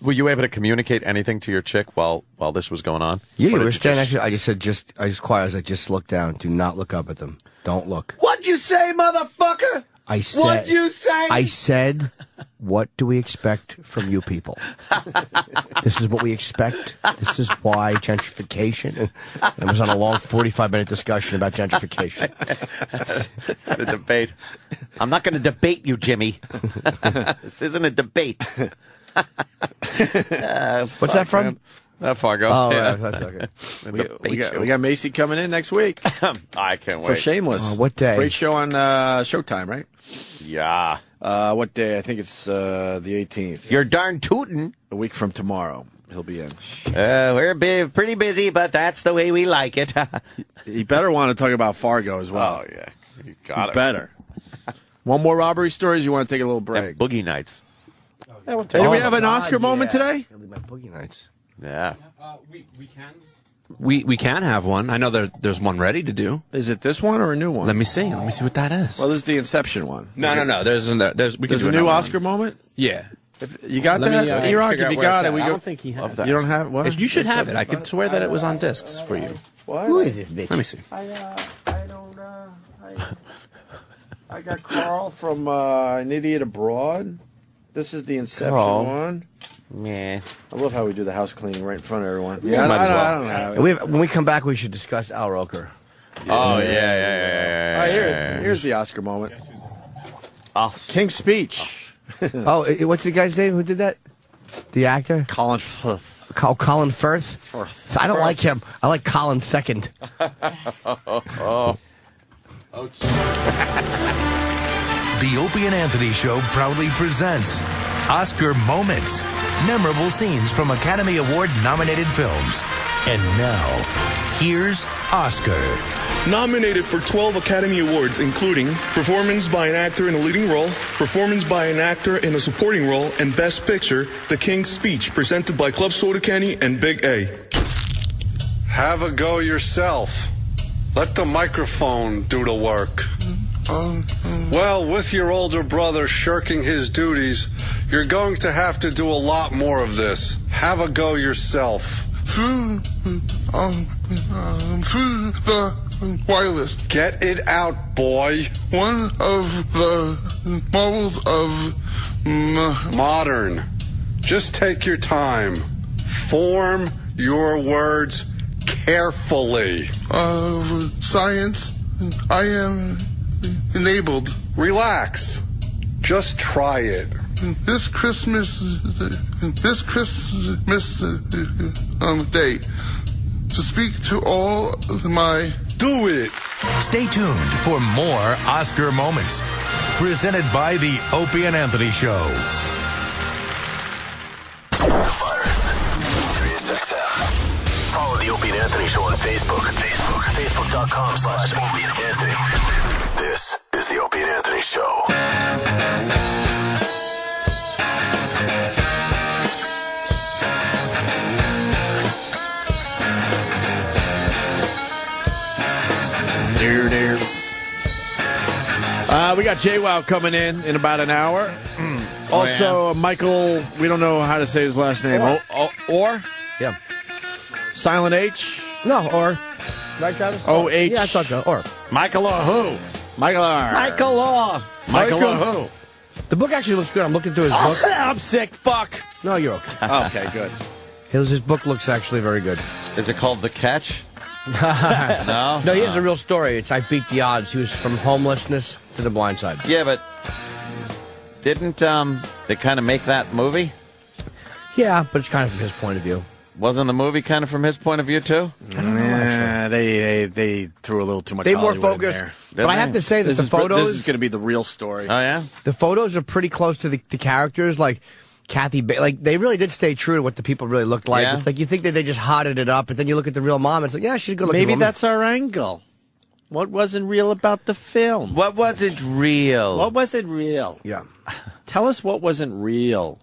Were you able to communicate anything to your chick while this was going on? Yeah, we were standing next to I just said, I just quiet. I was like, just look down. Do not look up at them. Don't look. What'd you say, motherfucker? I said. What'd you say? I said, what do we expect from you people? This is what we expect. This is why gentrification. And it was on a long 45-minute discussion about gentrification. The debate. I'm not going to debate you, Jimmy. This isn't a debate. What's that from? Fargo. Oh, yeah. right, that's okay. We got Macy coming in next week. I can't wait. For Shameless. What day? Great show on Showtime, right? Yeah. What day? I think it's the 18th. You're darn tootin'. A week from tomorrow, he'll be in. We're pretty busy, but that's the way we like it. He better want to talk about Fargo as well. Oh, yeah. You got it. Better. One more robbery stories? You want to take a little break? Boogie Nights. Hey, do we have an Oscar moment today? My Boogie Nights. Yeah. We can have one. I know there's one ready to do. Is it this one or a new one? Let me see. Let me see what that is. Well, this is the Inception one. No. There's a new Oscar moment? Yeah. You got that? E-Rock, if you got it, we I go. don't think he has You don't have what? You should have it. I could swear that it was on discs for you. What? Who is this bitch? Let me see. I got Carl from An Idiot Abroad. This is the Inception one. Meh. I love how we do the house cleaning right in front of everyone. Yeah, I don't know. When we come back, we should discuss Al Roker. Oh, yeah. All right, here's the Oscar moment. King's Speech. What's the guy's name who did that? The actor? Colin Firth. Colin Firth? I don't like him. I like Colin Second. The Opie and Anthony Show proudly presents Oscar Moments. Memorable scenes from Academy Award-nominated films. And now, here's Oscar. Nominated for 12 Academy Awards, including Performance by an Actor in a Leading Role, Performance by an Actor in a Supporting Role, and Best Picture, The King's Speech, presented by Club Soda Kenny and Big A. Have a go yourself. Let the microphone do the work. Well, with your older brother shirking his duties, you're going to have to do a lot more of this. Have a go yourself. Through the wireless. Get it out, boy. One of the marvels of modern. Just take your time. Form your words carefully. Science. I am enabled. Relax. Just try it. This Christmas day, to speak to all my... Do it! Stay tuned for more Oscar Moments. Presented by the Opie and Anthony Show. Virus. Sirius XM. Follow the Opie and Anthony Show on Facebook. Facebook.com/Opie and Anthony. This is the Opie and Anthony Show. We got JWoww coming in about an hour. Also, Michael, we don't know how to say his last name. Or? Yeah. Silent H? No, or. Right, Travis? O-H? Yeah, I thought so. Or. Michael or who? Michael or. Michael or. Michael or who? The book actually looks good. I'm looking through his book. I'm sick, fuck. No, you're okay. Okay, good. His book looks actually very good. Is it called The Catch? No? No, he has a real story. It's I Beat the Odds. He was from homelessness to the blind side. Yeah, but didn't they kind of make that movie? Yeah, but it's kind of from his point of view. Wasn't the movie kind of from his point of view, too? Yeah, they threw a little too much They more Hollywood focused. in there. But I have to say that the photos... This is going to be the real story. Oh, yeah? The photos are pretty close to the characters. Like, Kathy... Like, they really did stay true to what the people really looked like. Yeah. It's like you think that they just hotted it up, but then you look at the real mom, and it's like, yeah, she's a good-looking Maybe woman. that's our angle. What wasn't real about the film? What wasn't real? What wasn't real? Yeah. Tell us what wasn't real.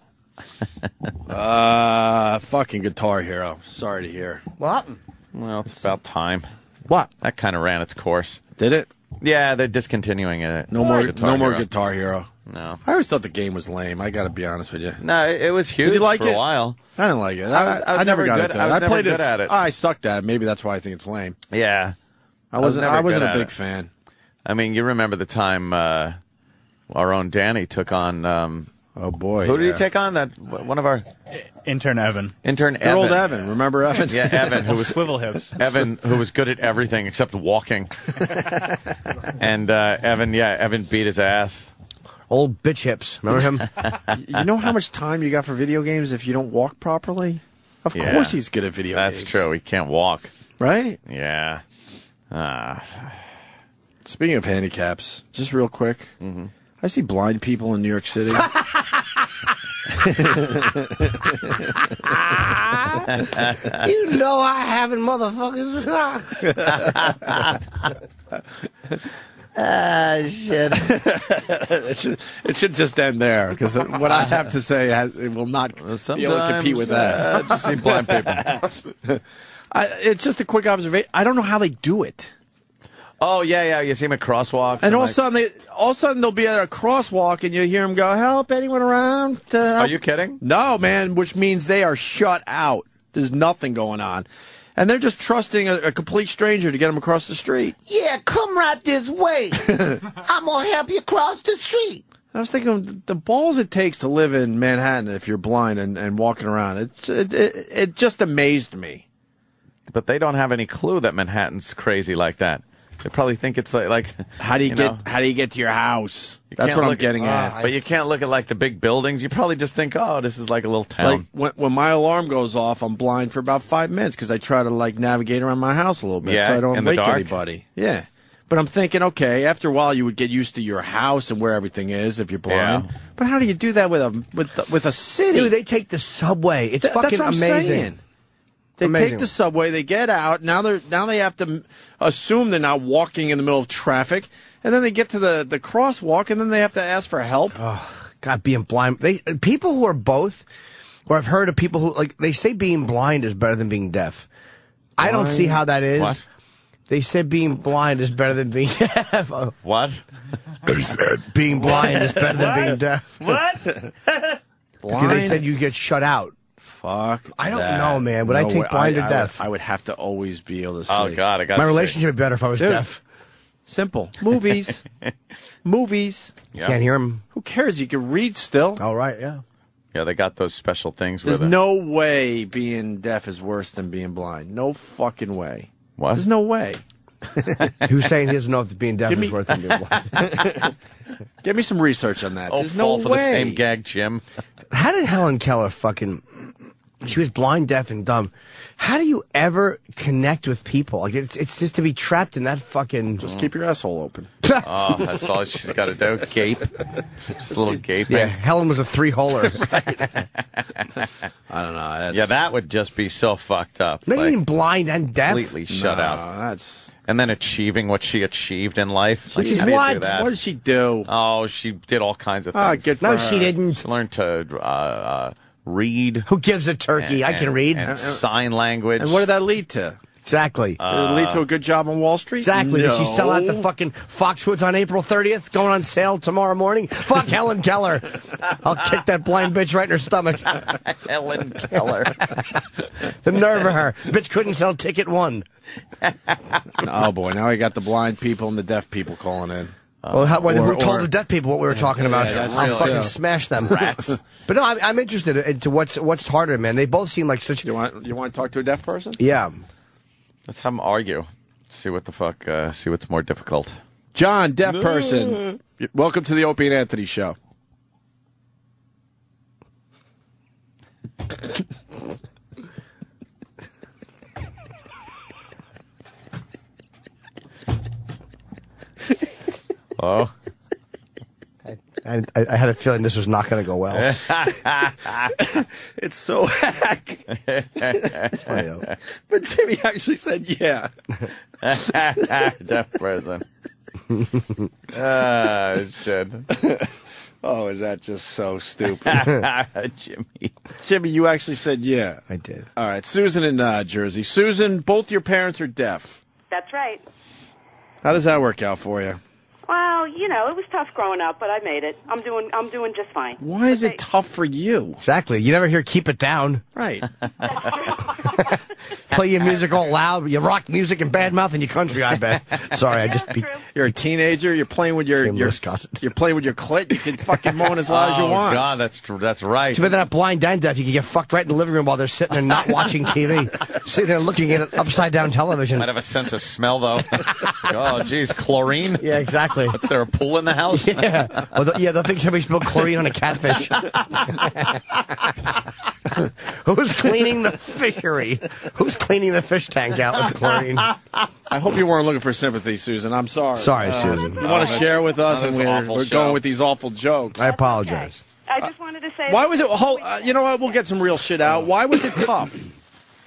Fucking Guitar Hero. Sorry to hear. What happened? Well, it's about time. What? That kind of ran its course. Did it? Yeah, they're discontinuing it. No more Hero. Guitar Hero. No. I always thought the game was lame. I got to be honest with you. No, it was huge Did you like for it? a while. I didn't like it. I was never got good- into it. I was I never played good at it. I sucked at it. Maybe that's why I think it's lame. Yeah. I wasn't never good a at big it. fan. I mean, you remember the time our own Danny took on... oh, boy. Who did he take on? That one of our... Intern Evan. Intern Good Evan. old Evan. Remember Evan? Yeah, Evan, who was Swivel hips. Evan, who was good at everything except walking. And Evan beat his ass. Old bitch hips. Remember him? You know how much time you got for video games if you don't walk properly? Of Yeah. course he's good at video games. That's true. He can't walk. Right? Yeah. Speaking of handicaps, just real quick, I see blind people in New York City. You know I haven't, motherfuckers. Shit. it should just end there, because what I have to say it will not be able to compete with that. Just see blind people. It's just a quick observation. I don't know how they do it. Oh, yeah. You see him at crosswalks. And all of a sudden they'll be at a crosswalk and you hear them go, "Help, anyone around?" Are you kidding? No, man, which means they are shut out. There's nothing going on. And they're just trusting a complete stranger to get them across the street. Yeah, come right this way. I'm going to help you cross the street. I was thinking the balls it takes to live in Manhattan if you're blind and walking around. It just amazed me. But they don't have any clue that Manhattan's crazy like that. They probably think it's like how do you get to your house? That's what I'm getting at. But you can't look at like the big buildings. You probably just think, oh, this is like a little town. Like when my alarm goes off, I'm blind for about 5 minutes because I try to like navigate around my house a little bit so I don't wake anybody. Yeah. But I'm thinking, okay, after a while you would get used to your house and where everything is if you're blind. Yeah. But how do you do that with a city? Dude, they take the subway. It's fucking amazing. Saying. They take the subway, they get out. Now they have to assume they're not walking in the middle of traffic, and then they get to the crosswalk, and then they have to ask for help. Oh, God, being blind. People who are both, or I've heard of people who they say being blind is better than being deaf. I don't see how that is. What? They said being blind is better than being deaf. What? They said being blind is better than being deaf. What? Because they said you get shut out. Fuck. I don't know, man. Would I take blind or deaf? I would have to always be able to see. Oh, God. I got my relationship would be better if I was deaf. Simple. Movies. Movies. Yeah. Can't hear them. Who cares? You can read still. Oh, right, yeah. Yeah, they got those special things. There's no way being deaf is worse than being blind. No fucking way. What? There's no way. Who's saying he doesn't know if being deaf is worse than being blind? Give me some research on that. There's no fall way. for the same gag, Jim. How did Helen Keller she was blind, deaf, and dumb. How do you ever connect with people? Like it's just to be trapped in that fucking... Just keep your asshole open. Oh, that's all she's got to do. Gape. Just a little gape. Yeah, Helen was a 3-holer. I don't know. Yeah, that would just be so fucked up. Not even blind and deaf. Completely shut out. And then achieving what she achieved in life. Which is what? What did she do? Oh, she did all kinds of things. Good for her. she didn't. She learned to read. Who gives a turkey? I can read. And sign language. And what did that lead to? Exactly. Did it lead to a good job on Wall Street? Exactly. No. Did she sell out the fucking Foxwoods on April 30th? Going on sale tomorrow morning? Fuck Helen Keller. I'll kick that blind bitch right in her stomach. Helen Keller. The nerve of her. Bitch couldn't sell ticket 1. Oh, boy. Now we got the blind people and the deaf people calling in. Well, who told the deaf people what we were talking about? Yeah, I'll fucking smash them. Rats. But no, I'm interested into what's harder, man. They both seem like such... You want to talk to a deaf person? Yeah. Let's have them argue. See what the fuck, see what's more difficult. John, deaf person. Welcome to the Opie and Anthony Show. Oh. I had a feeling this was not going to go well. It's so hack. It's funny, though. But Jimmy actually said, yeah. Deaf person. Shit. Oh, is that just so stupid? Jimmy, you actually said yeah. I did. All right, Susan in Jersey. Susan, both your parents are deaf. That's right. How does that work out for you? Well, it was tough growing up, but I made it. I'm doing just fine. Why is it tough for you? Exactly. You never hear "Keep It Down." Right. Play your music all loud. You rock music and badmouth in your country. I bet. Sorry, you're a teenager. You're playing with you're playing with your clit. You can fucking moan as loud as you want. Oh God, that's right. Too bad they're not blind and deaf. You can get fucked right in the living room while they're sitting there not watching TV, sitting there looking at upside down television. Might have a sense of smell though. Oh, geez, chlorine. Yeah, exactly. What's there, a pool in the house? Yeah. Well, they'll think somebody spilled chlorine on a catfish. Who's cleaning the fishery? Who's cleaning the fish tank out with chlorine? I hope you weren't looking for sympathy, Susan. I'm sorry. Sorry, Susan. You want to share with us, and we're going with these awful jokes. I apologize. I just wanted to say... Why was it... you know what? We'll get some real shit out. Why was it tough?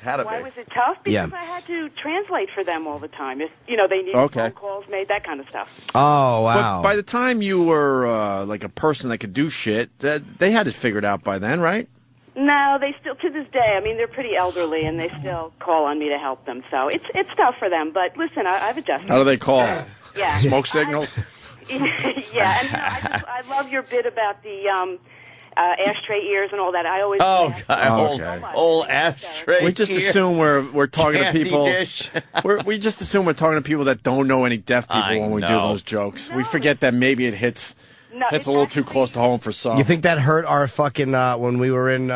Why was it tough? Because I had to translate for them all the time. If, they needed phone calls made, that kind of stuff. Oh, wow. But by the time you were like a person that could do shit, they had it figured out by then, right? No, they still, to this day, they're pretty elderly, and they still call on me to help them. So it's tough for them. But listen, I've adjusted. How do they call? Yeah. Smoke signals? Yeah, and I love your bit about the... ashtray ears and all that. I always old ashtray. We just assume we're talking to people. We just assume we're talking to people that don't know any deaf people when we do those jokes. We forget that maybe it hits No, It's a little too close to home for some. You think that hurt our fucking when we were in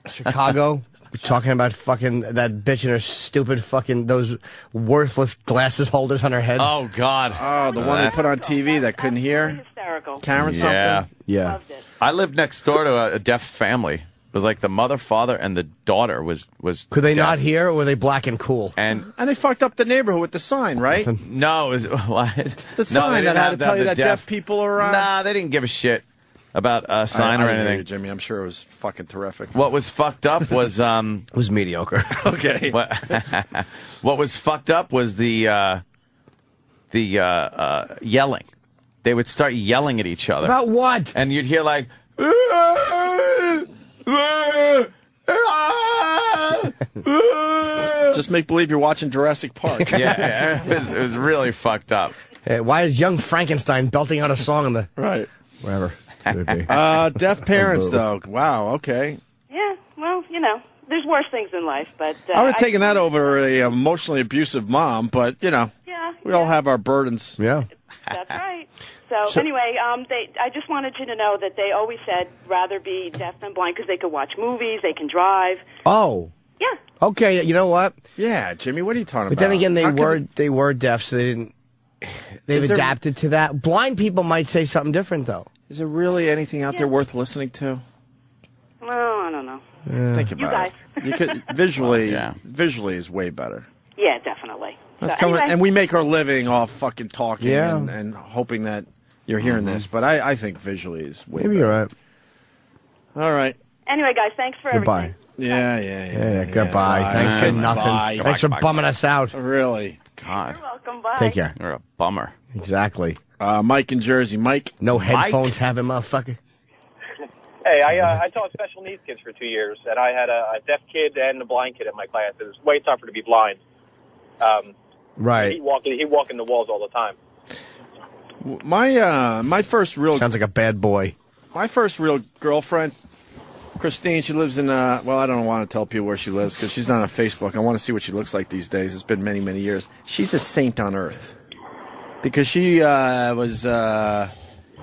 Chicago? Talking about fucking that bitch and her stupid fucking those worthless glasses holders on her head. Oh God! Oh, the one they put on TV that couldn't hear. Hysterical. Karen Yeah. something. Yeah. I lived next door to a deaf family. It was like the mother, father, and the daughter was. Could they deaf. not hear, or were they black and cool? And they fucked up the neighborhood with the sign, right? No, it was what? The sign that had to tell you that deaf people are. Nah, they didn't give a shit about a sign I or agree anything. with you, Jimmy, I'm sure it was fucking terrific. What was fucked up was it was mediocre. Okay. What was fucked up was the yelling. They would start yelling at each other. About what? And you'd hear like. Just make believe you're watching Jurassic Park. Yeah, it was really fucked up. Hey, why is young Frankenstein belting out a song in the right wherever? Deaf parents, though. Wow. Okay. Yeah, well, you know, there's worse things in life, but I would have taken that over a emotionally abusive mom, but you know, Yeah, we all have our burdens. Yeah. that's right. So anyway, I just wanted you to know that they always said rather be deaf than blind because they could watch movies, they can drive. Oh. Yeah. Okay, you know what? Yeah, Jimmy, what are you talking But about? then again, How could they were deaf, so they didn't. They've Is there- adapted to that. Blind people might say something different, though. Is there really anything out there worth listening to? Well, I don't know. Think You about guys. it. You could visually. Visually is way better. Yeah, definitely. That's So coming, anyway. and we make our living off fucking talking Yeah. and hoping that you're hearing this. But I think visually is way Maybe better. you're right. All right. Anyway, guys, thanks for Goodbye. Yeah. Goodbye. Thanks for nothing. Bye. Thanks for Bye. bumming us out. Really? God. You're welcome. Bye. Take care. You're a bummer. Exactly. Mike in Jersey. Mike. No headphones having, motherfucker. Hey, I taught special needs kids for 2 years, and I had a deaf kid and a blind kid in my class. It was way tougher to be blind. Right. He'd walk in the walls all the time. My first real Sounds like a bad boy. My first real girlfriend, Christine, she lives in, well, I don't want to tell people where she lives because she's not on Facebook. I want to see what she looks like these days. It's been many, many years. She's a saint on earth because she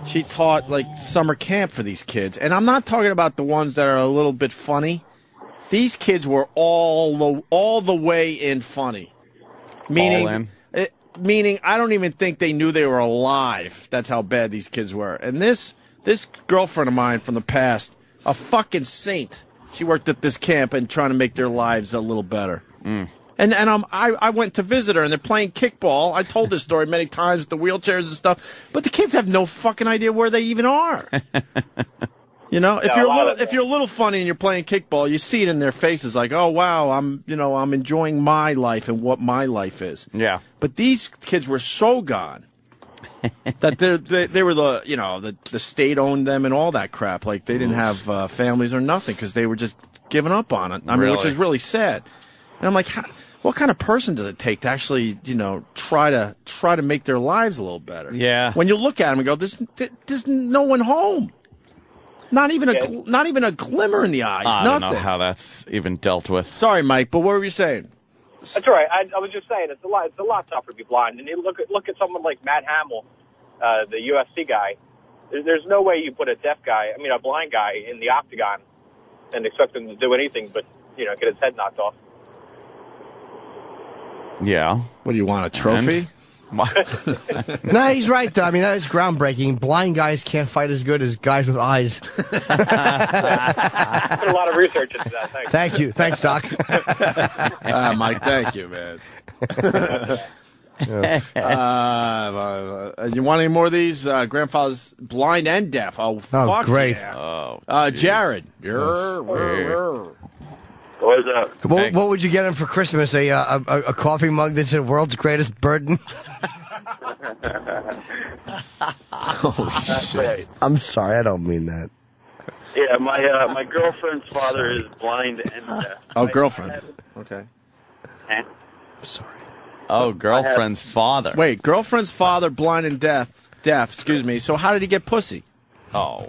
she taught like summer camp for these kids. And I'm not talking about the ones that are a little bit funny. These kids were all the way in funny. Meaning, I don't even think they knew they were alive. That's how bad these kids were. And this girlfriend of mine from the past, a fucking saint. She worked at this camp and trying to make their lives a little better. And I went to visit her, and they're playing kickball. I told this story many times with the wheelchairs and stuff, but the kids have no fucking idea where they even are. You know, if you're a little funny and you're playing kickball, you see it in their faces, like, oh wow, I'm enjoying my life and what my life is. Yeah. But these kids were so gone that they were the state owned them and all that crap. Like they didn't have families or nothing because they were just giving up on it. I mean, which is really sad. And I'm like, what kind of person does it take to actually, try to make their lives a little better? Yeah. When you look at them and go, there's no one home. Not even a glimmer in the eyes. I Nothing. don't know how that's even dealt with. Sorry, Mike, but what were you saying? That's all right. I was just saying it's a lot tougher to be blind. And you look at someone like Matt Hamill, the UFC guy. There's no way you put a blind guy in the octagon and expect him to do anything but get his head knocked off. Yeah. What do you want, a trophy? No, he's right, though. I mean, that is groundbreaking. Blind guys can't fight as good as guys with eyes. Put a lot of research into that. Thanks. Thank you. Thanks, Doc. Mike, thank you, man. You want any more of these? Grandfather's blind and deaf. Oh, fuck great. Yeah. Jared. What's up? What would you get him for Christmas? A coffee mug that said "World's Greatest Burden"? Holy shit! I'm sorry, I don't mean that. Yeah, my girlfriend's father is blind and deaf. Oh, girlfriend. Okay. Sorry. Oh, girlfriend's father. Wait, girlfriend's father, blind and deaf. Excuse me. So how did he get pussy? Oh.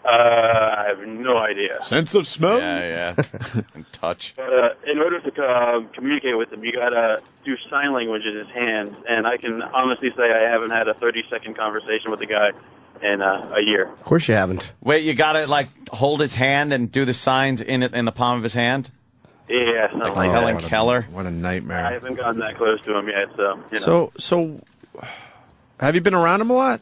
I have no idea. Sense of smell? Yeah. And touch. But in order to communicate with him, you gotta do sign language in his hands. And I can honestly say I haven't had a 30-second conversation with the guy in a year. Of course you haven't. Wait, you got to like hold his hand and do the signs in the palm of his hand? Yeah, something like Helen that. Keller. What a nightmare. I haven't gotten that close to him yet, so you know. So, have you been around him a lot?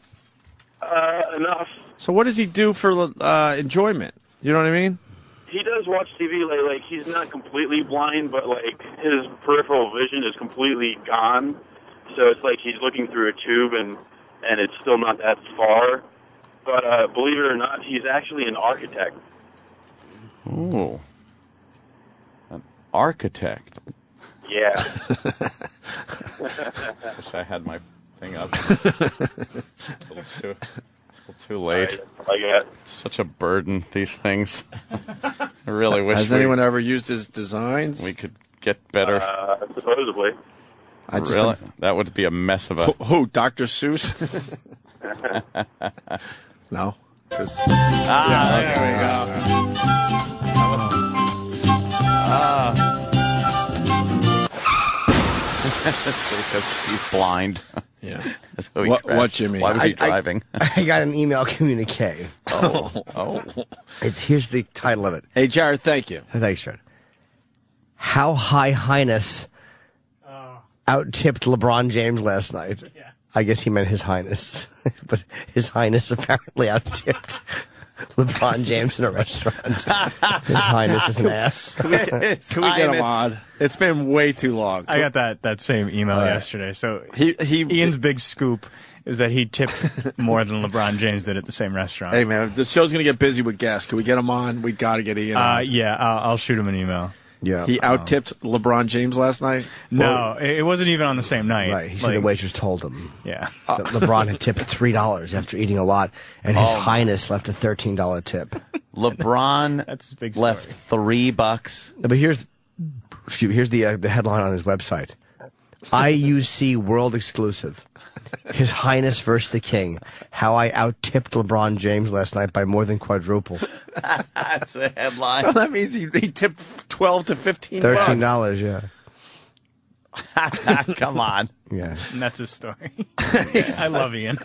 Enough. So what does he do for enjoyment? You know what I mean? He does watch TV. Like he's not completely blind, but like his peripheral vision is completely gone. So it's like he's looking through a tube, and it's still not that far. But believe it or not, he's actually an architect. Ooh. An architect. Yeah. Wish I had my thing up. a little too late. It's such a burden, these things. I really wish. Has anyone ever used his designs? We could get better. Supposedly. Really? That would be a mess of a... Who, Dr. Seuss? No. There we because he's blind. Yeah. So he What, Jimmy? Why was he driving? I got an email communique. Oh. Here's the title of it. Hey, Jared, thank you. Thanks, Jared. How High Highness out-tipped LeBron James last night. Yeah. I guess he meant His Highness. But His Highness apparently out-tipped LeBron James in a restaurant. His Highness is an ass. Can we get him on? It's been way too long. I got that same email yesterday. So Ian's big scoop is that he tipped more than LeBron James did at the same restaurant. Hey, man, the show's going to get busy with guests. Can we get him on? We got to get Ian on. Yeah, I'll shoot him an email. Yeah, he out-tipped LeBron James last night? No, it wasn't even on the same night. Right, he said the waitress told him that LeBron had tipped $3 after eating a lot, and His Highness left a $13 tip. LeBron That's his big left $3. But here's the headline on his website. IUC World Exclusive. His Highness versus the King. How I out-tipped LeBron James last night by more than quadruple. That's a headline. So that means he tipped 12 to 15 $13, yeah. Come on. Yeah. And that's his story. I love Ian.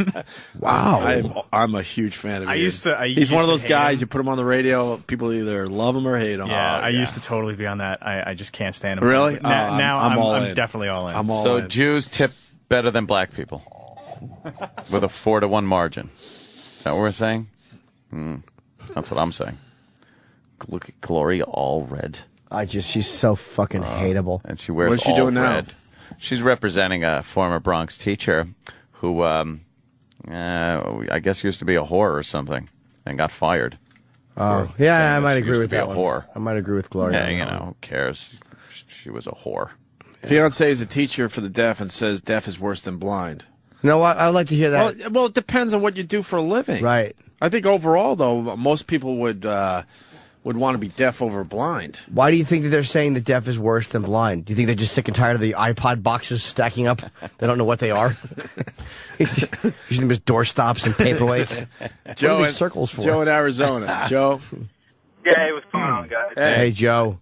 Wow. I'm a huge fan of Ian. He's one of those guys, you put him on the radio, people either love him or hate him. Yeah, I used to totally be on that. I just can't stand him. Really? Now I'm all in. I'm definitely all in. I'm all So in. Jews tip better than black people with a 4-to-1 margin. Is that what we're saying? That's what I'm saying. Look at Gloria, all red. She's so fucking hateable. And she wears What's she all doing now? red. She's representing a former Bronx teacher who, I guess used to be a whore or something and got fired. Oh, yeah, I might agree with that one. Whore. I might agree with Gloria. Yeah, who cares? She was a whore. Fiance is a teacher for the deaf and says deaf is worse than blind. No, I would like to hear that. Well, it depends on what you do for a living. Right. I think overall, though, most people would want to be deaf over blind. Why do you think that they're saying that deaf is worse than blind? Do you think they're just sick and tired of the iPod boxes stacking up? They don't know what they are? Using them as doorstops and paperweights. Joe, what are these circles for? Joe in Arizona. Joe? Yeah, hey, what's going on, guys? Hey, Joe.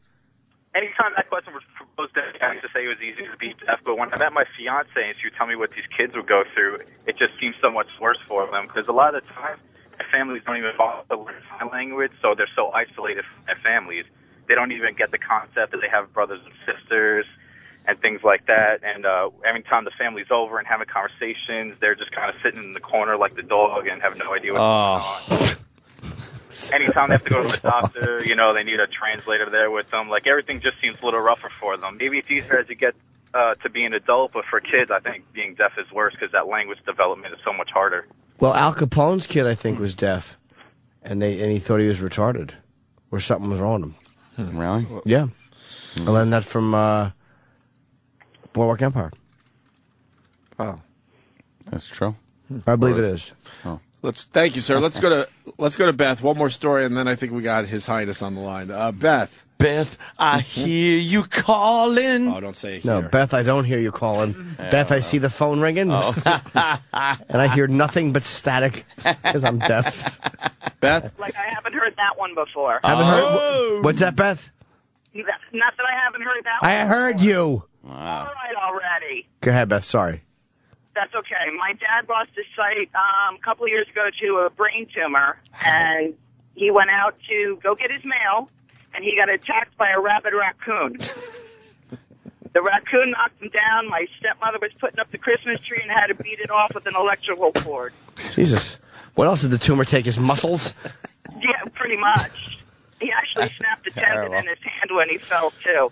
Anytime that question was proposed to me, I used to say it was easy to be deaf, but when I met my fiance and she would tell me what these kids would go through, it just seems so much worse for them, because a lot of the time, their families don't even follow the sign language, so they're so isolated from their families. They don't even get the concept that they have brothers and sisters and things like that, and every time the family's over and having conversations, they're just kind of sitting in the corner like the dog and have no idea what's going on. Anytime they have to go to the doctor, they need a translator there with them. Like, everything just seems a little rougher for them. Maybe it's easier as you get to be an adult, but for kids, I think being deaf is worse because that language development is so much harder. Well, Al Capone's kid, I think, was deaf, and he thought he was retarded, or something was wrong with him. Really? Yeah. I learned that from Boardwalk Empire. Oh, that's true. I believe it is. Oh. Thank you, sir. Let's go to Beth. One more story, and then I think we got His Highness on the line. Beth. Beth, I hear you calling. Oh, don't say No, here. Beth, I don't hear you calling. Beth, I see the phone ringing, and I hear nothing but static because I'm deaf. Beth? Like, I haven't heard that one before. Haven't heard. What's that, Beth? Not that I haven't heard that one. I heard you. All right already. Go ahead, Beth. Sorry. That's okay. My dad lost his sight a couple of years ago to a brain tumor, and he went out to go get his mail, and he got attacked by a rabid raccoon. The raccoon knocked him down. My stepmother was putting up the Christmas tree and had to beat it off with an electrical cord. Jesus. What else did the tumor take? His muscles? Yeah, pretty much. He actually snapped a tendon in his hand when he fell, too.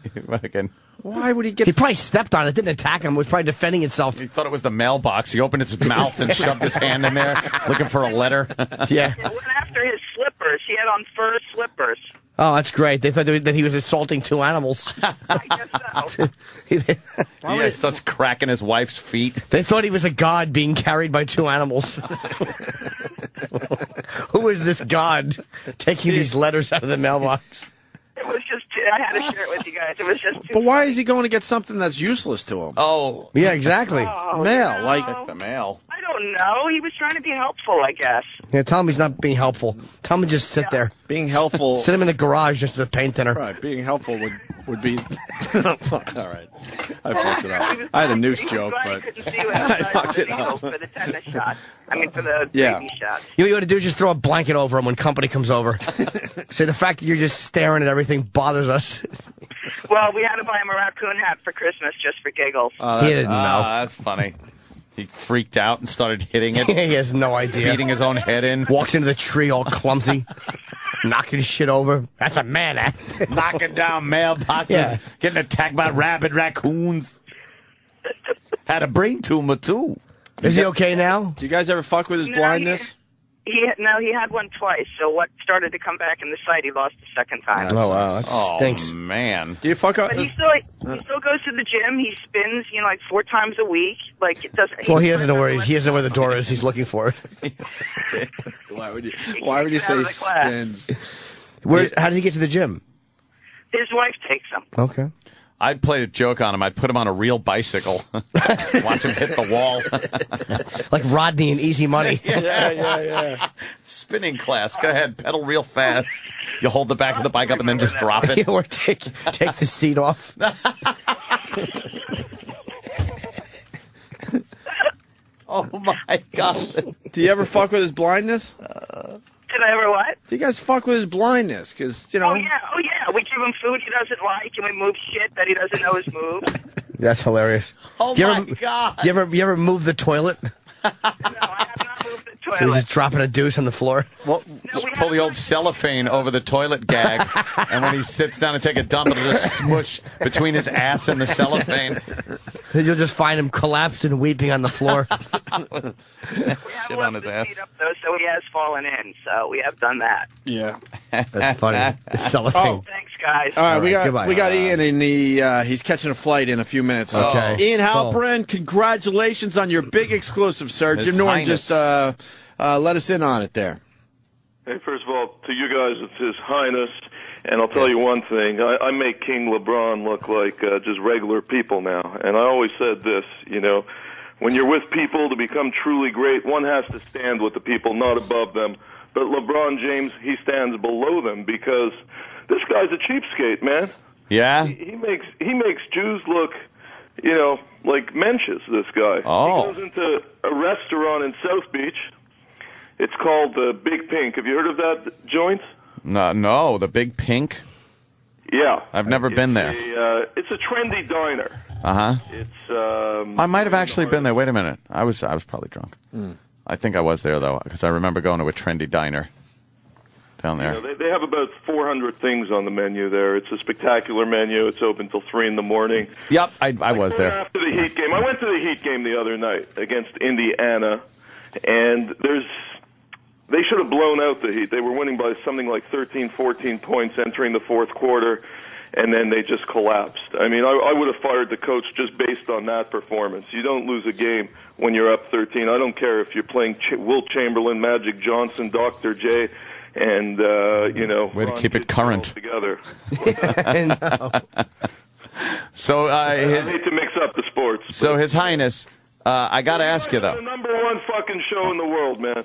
Why would he get... He probably stepped on it, didn't attack him, was probably defending itself. He thought it was the mailbox. He opened its mouth and shoved his hand in there, looking for a letter. Yeah. It went after his slippers. He had on fur slippers. Oh, that's great. They thought that he was assaulting two animals. I guess so. He starts cracking his wife's feet. They thought he was a god being carried by two animals. Who is this god taking these letters out of the mailbox? It was just, I had to share it with you guys. It was just too But why is he going to get something that's useless to him? Oh. Yeah, exactly. Mail, like... Check the mail. I don't know. He was trying to be helpful, I guess. Yeah, tell him he's not being helpful. Tell him to just sit there. Being helpful... Sit him in the garage just with a paint thinner. Right, being helpful would be... All right. I fucked it up. I had a noose joke, but... I fucked it up. For the tetanus shot. I mean, for the Yeah. baby shot. You know what you ought to do? Just throw a blanket over him when company comes over. Say the fact that you're just staring at everything bothers us. Well, we had to buy him a raccoon hat for Christmas just for giggles. He didn't know. That's funny. He freaked out and started hitting it. He has no idea. Beating his own head in. Walks into the tree all clumsy, knocking shit over. That's a man act. Knocking down mailboxes. Yeah. Getting attacked by rabid raccoons. Had a brain tumor, too. Is he okay now? Do you guys ever fuck with his blindness? He had one twice. So what started to come back in the sight, he lost the second time. Oh, wow. That stinks. Oh, man. Do you fuck up? But he still goes to the gym. He spins, like 4 times a week. Like it doesn't. Well, he doesn't know where the door is. He's looking for it. Why would you say spins? How did he get to the gym? His wife takes him. Okay. I'd play a joke on him. I'd put him on a real bicycle. Watch him hit the wall. Like Rodney in Easy Money. Yeah. Spinning class. Go ahead. Pedal real fast. You hold the back of the bike up and then just drop it. Or take the seat off. Oh, my God. Do you ever fuck with his blindness? Did I ever what? Do you guys fuck with his blindness? Because, Oh yeah. We give him food he doesn't like, and we move shit that he doesn't know is moved. That's hilarious. Oh, my God. You ever move the toilet? No, I have not moved the So he's toilet. just dropping a deuce on the floor? Well, just pull the old cellophane over the toilet gag, and when he sits down to take a dump, it'll just smush between his ass and the cellophane. Then you'll just find him collapsed and weeping on the floor. Shit on his ass. Up, though, so he has fallen in. So we have done that. Yeah. That's funny. The cellophane. Thanks, guys. All right, goodbye. we got Ian in the he's catching a flight in a few minutes. So. Okay. Ian Cool. Halperin, congratulations on your big exclusive, sir. His Jim Norton Highness. just let us in on it there. Hey, first of all, to you guys, it's His Highness, and I'll tell you one thing. I make King LeBron look like just regular people now, and I always said this, when you're with people to become truly great, one has to stand with the people, not above them. But LeBron James, he stands below them because this guy's a cheapskate, man. Yeah? He makes Jews look, like menches, this guy. Oh. He goes into a restaurant in South Beach. It's called the Big Pink. Have you heard of that joint? No, the Big Pink? Yeah. I've never been there. It's a trendy diner. Uh-huh. It's I might have actually been there. Wait a minute. I was probably drunk. I think I was there, though, because I remember going to a trendy diner down there. They have about 400 things on the menu there. It's a spectacular menu. It's open till 3 in the morning. Yep, I was there. After the Heat game. I went to the Heat game the other night against Indiana, and they should have blown out the Heat. They were winning by something like 13, 14 points entering the fourth quarter, and then they just collapsed. I mean, I would have fired the coach just based on that performance. You don't lose a game when you're up 13. I don't care if you're playing Wilt Chamberlain, Magic Johnson, Dr. J, and, Way to keep it current. Together. So, I hate to mix up the sports. So, His Highness, I got to ask you, though. The number one fucking show in the world, man.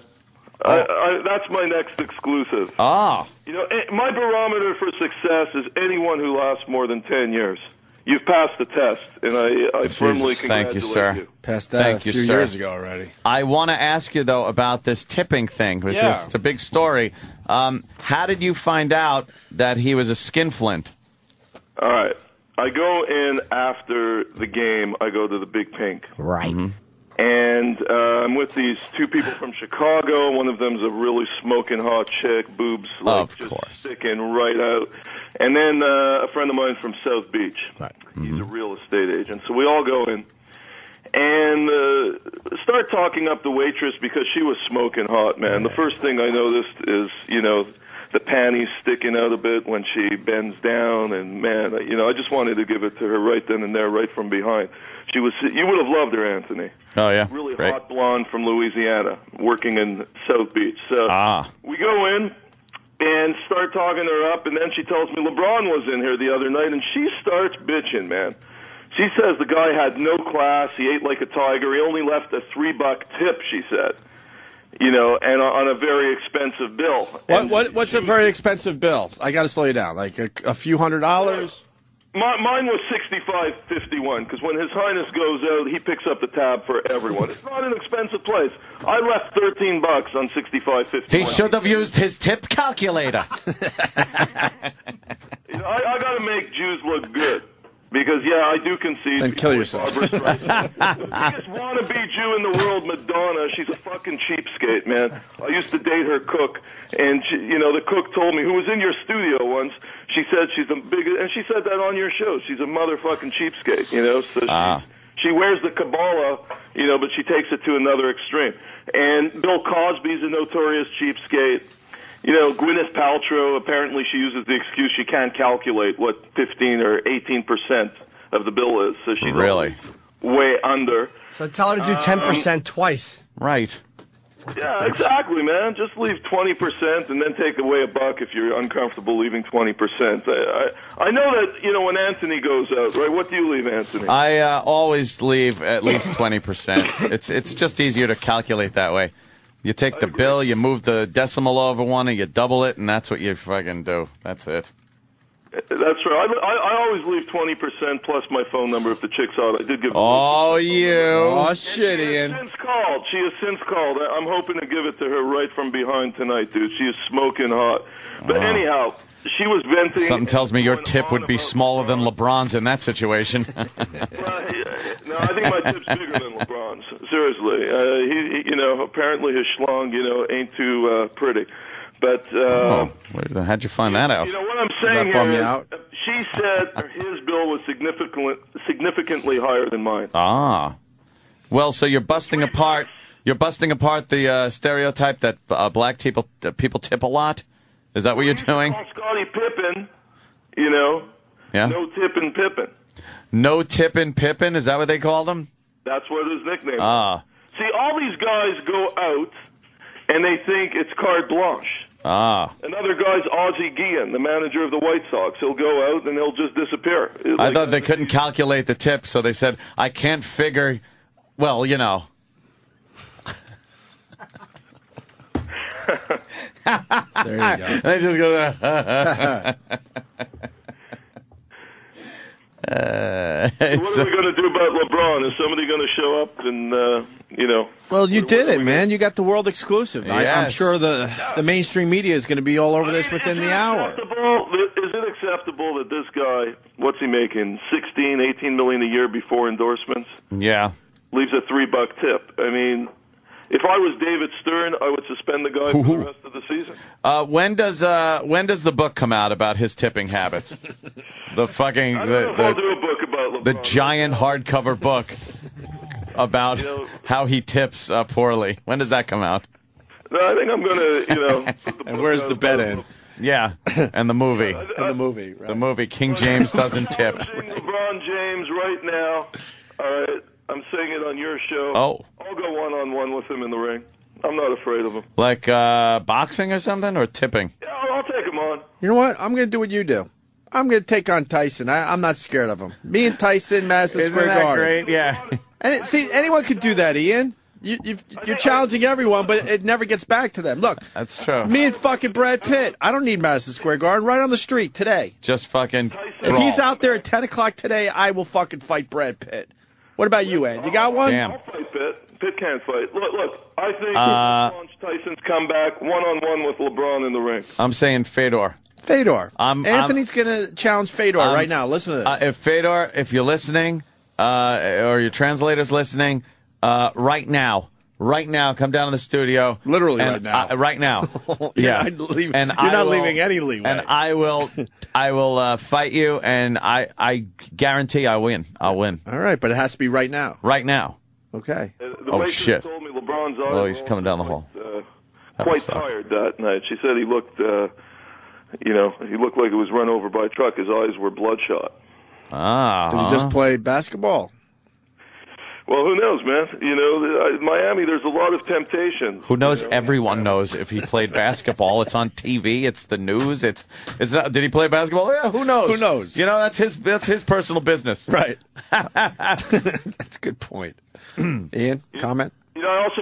That's my next exclusive. Ah. You know, my barometer for success is anyone who lasts more than 10 years. You've passed the test, and I firmly congratulate Thank you, sir. Passed that a few years ago already. I want to ask you, though, about this tipping thing. Because it's a big story. How did you find out that he was a skinflint? All right. I go in after the game. I go to the Big Pink. Right. Mm-hmm. And I'm with these two people from Chicago. One of them's a really smoking hot chick, boobs sticking right out. And then a friend of mine from South Beach. Right. He's a real estate agent. So we all go in and start talking up the waitress because she was smoking hot, man. The first thing I noticed is, you know, the panties sticking out a bit when she bends down, and man, you know, I just wanted to give it to her right then and there, right from behind. You would have loved her, Anthony. Oh, yeah. Really hot blonde from Louisiana, working in South Beach. So we go in and start talking her up, and then she tells me LeBron was in here the other night, and she starts bitching, man. She says the guy had no class, he ate like a tiger, he only left a $3 tip, she said. You know, and on a very expensive bill. What's a very expensive bill? I got to slow you down. Like a few $100s? Mine was $65.51 because when His Highness goes out, he picks up the tab for everyone. It's not an expensive place. I left $13 on $65.51. He should have used his tip calculator. You know, I got to make Jews look good. Because, yeah, I do concede. Then kill yourself. The biggest wannabe Jew in the world, Madonna, she's a fucking cheapskate, man. I used to date her cook, and, she, you know, the cook told me, who was in your studio once, she said she's the biggest, and she said that on your show, she's a motherfucking cheapskate, you know, so she wears the Kabbalah, you know, but she takes it to another extreme. And Bill Cosby's a notorious cheapskate. You know, Gwyneth Paltrow, apparently she uses the excuse she can't calculate what 15 or 18% of the bill is. So she's really way under. So tell her to do 10% twice. Right. Yeah, exactly, man. Just leave 20% and then take away $1 if you're uncomfortable leaving 20%. I know that, you know, when Anthony goes out, right? What do you leave, Anthony? I always leave at least 20%. It's just easier to calculate that way. You take the bill, you move the decimal over one, and you double it, and that's what you fucking do. That's it. That's right. I always leave 20% plus my phone number if the chick's out. I did give. Oh, you. Oh, shit, Ian. She has since called. I'm hoping to give it to her right from behind tonight, dude. She is smoking hot. But anyhow, she was venting. Something tells me your tip would be smaller than LeBron's in that situation. No, I think my tip's bigger than LeBron's. Seriously, he you know, apparently his schlong, you know, ain't too pretty. But how'd you find that out? You know what I'm saying here is, she said his bill was significantly higher than mine. Ah, well, so you're busting apart. You're busting apart the stereotype that black people tip a lot. Is that what you're doing? Scottie Pippen, you know. Yeah. No tippin' Pippen. No tippin' Pippen? Is that what they called him? That's what his nickname is. See, all these guys go out, and they think it's carte blanche. Another guy's Ozzie Guillen, the manager of the White Sox. He'll go out, and he'll just disappear. I thought they couldn't calculate the tip, so they said, I can't figure, well, you know. There you go. They just go, what are we going to do about LeBron? Is somebody going to show up and, you know? Well, you did it, man. You got the world exclusive. Yes. I'm sure the mainstream media is going to be all over this within the hour. Is it acceptable that this guy, what's he making, 16, 18 million a year before endorsements? Yeah. Leaves a $3 tip. I mean, if I was David Stern, I would suspend the guy for the rest of the season. When does the book come out about his tipping habits? The fucking I'll do a book about LeBron. The giant hardcover book about how he tips poorly. When does that come out? No, I think I'm going to, you know. And where's the bet in? Yeah, and the movie. And the movie, right. The movie, King James Doesn't Tip. I'm seeing LeBron James right now. All right, I'm saying it on your show. Oh. I'll go one-on-one with him in the ring. I'm not afraid of him. Like boxing or something, or tipping? Yeah, I'll take him on. You know what? I'm going to do what you do. I'm going to take on Tyson. I'm not scared of him. Me and Tyson, Madison Square Garden. Great? Yeah. And see, anyone could do that, Ian. you're challenging everyone, but it never gets back to them. Look, that's true. Me and fucking Brad Pitt. I don't need Madison Square Garden. Right on the street today. Just fucking. If he's out there at 10 o'clock today, I will fucking fight Brad Pitt. What about you, Ed? You got one? Damn. I'll fight Pitt. Pitt can't fight. Look, I think launch Tyson's comeback one-on-one with LeBron in the ring. I'm saying Fedor. Anthony's going to challenge Fedor right now. Listen to this. If Fedor, if you're listening, or your translator's listening, right now, come down to the studio. Literally right now. Right now. You're not leaving any leeway. And I will fight you, and I guarantee I win. I'll win. All right, but it has to be right now. Right now. Okay. Oh, shit. Told me LeBron's eyes Oh, he's coming down the hall. Quite tired that night. She said he looked, he looked like he was run over by a truck. His eyes were bloodshot. Did he just play basketball? Well, who knows, man? Miami, there's a lot of temptation. Who knows? Everyone knows if he played basketball. It's on TV. It's the news. It's not, did he play basketball? Yeah, who knows? Who knows? That's his personal business. Right. That's a good point. Ian, comment? I also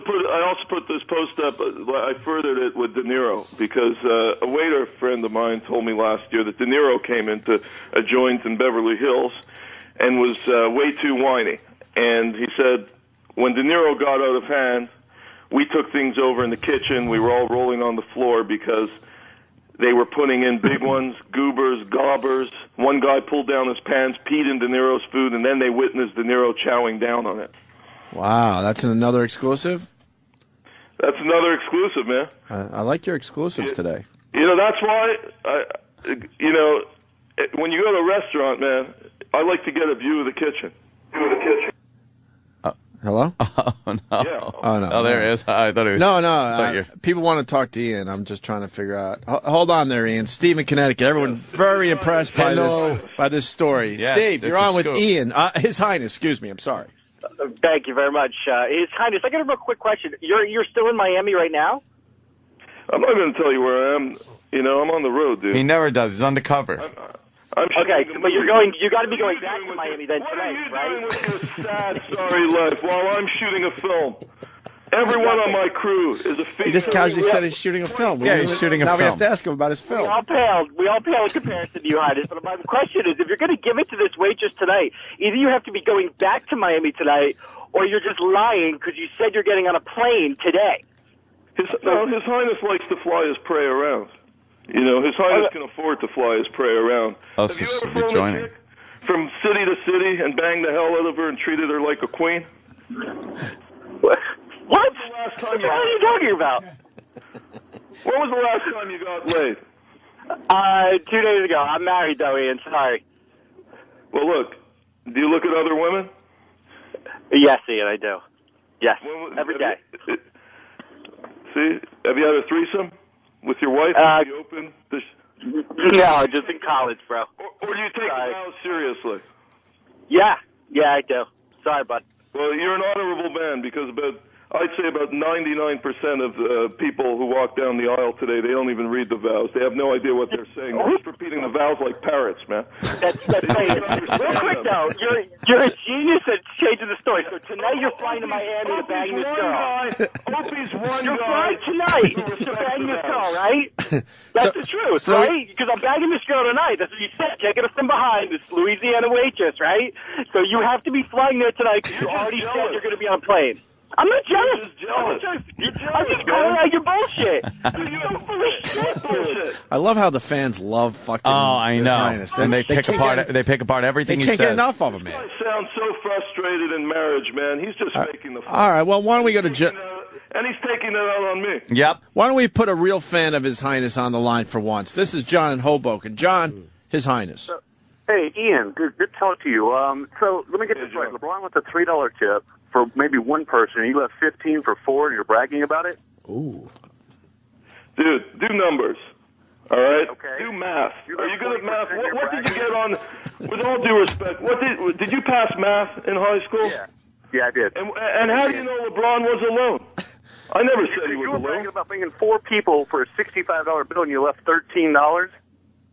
put this post up. I furthered it with De Niro because a waiter friend of mine told me last year that De Niro came into a joint in Beverly Hills and was way too whiny. And he said when De Niro got out of hand, we took things over in the kitchen. We were all rolling on the floor because they were putting in big ones, goobers, gobbers. One guy pulled down his pants, peed in De Niro's food, and then they witnessed De Niro chowing down on it. Wow, that's another exclusive? That's another exclusive, man. I like your exclusives today. That's why, when you go to a restaurant, man, I like to get a view of the kitchen. Hello? Oh, no. Yeah. Oh, no. Oh, there it is. I thought it was. No. People want to talk to Ian. I'm just trying to figure out. Hold on there, Ian. Steve in Connecticut. Everyone very impressed by this story. Yes, Steve, you're on with scoop. Ian. His Highness, excuse me. I'm sorry. Thank you very much. His Highness, I got a real quick question. You're still in Miami right now? I'm not going to tell you where I am. I'm on the road, dude. He never does. He's undercover. Okay, but you got to be going back to Miami then tonight, right? What are you doing with your sad, sorry life while I'm shooting a film? Everyone on my crew is a female. He just casually said he's shooting a film. Yeah, he's shooting a film. Now we have to ask him about his film. We all pale in comparison to you, Highness. But my question is, if you're going to give it to this waitress tonight, either you have to be going back to Miami tonight, or you're just lying because you said you're getting on a plane today. His Highness likes to fly his prey around. His Highness can afford to fly his prey around. Oh, have so you ever you're flown joining. a chick from city to city and banged the hell out of her and treated her like a queen? What? What the hell are you talking about? When was the last time you got laid? 2 days ago. I'm married, though, Ian. Sorry. Well, look. Do you look at other women? Yes, Ian, I do. Yes, every day. See? Have you had a threesome with your wife? Have you open this? No, just in college, bro. Or do you take the vows seriously? Yeah, I do. Sorry, bud. Well, you're an honorable man because I'd say about 99% of people who walk down the aisle today, they don't even read the vows. They have no idea what they're saying. They're just repeating the vows like parrots, man. That's right. Real quick, though, you're a genius at changing the story. So tonight you're flying to Miami to bang this girl. Opie's one You're guy. flying tonight to bang this girl, right? That's the truth, right? Because I'm banging this girl tonight. That's what you said. Taking us from behind, this Louisiana waitress, right? So you have to be flying there tonight because you already said you're going to be on a plane. I'm not jealous. I'm just calling out your bullshit. You're so full of shit, bullshit. I love how the fans love fucking. Oh, I His know. Highness. And they pick apart everything They he can't says. get enough of him, man. He sounds so frustrated in marriage, man. He's just making the fun. All right, well, why don't we go to And he's taking that out on me. Yep. Why don't we put a real fan of His Highness on the line for once? This is John in Hoboken. John, His Highness. Hey, Ian, good to talk to you. So let me get this right. LeBron wants a $3 tip for maybe one person. He left 15 for 4, and you're bragging about it? Ooh. Dude, do numbers. All right? Okay. Do math. Are you good at math? What did you get on, with all due respect, did you pass math in high school? Yeah, I did. And how do you know LeBron was alone? I never said he was You were alone. bragging about bringing 4 people for a $65 bill, and you left $13.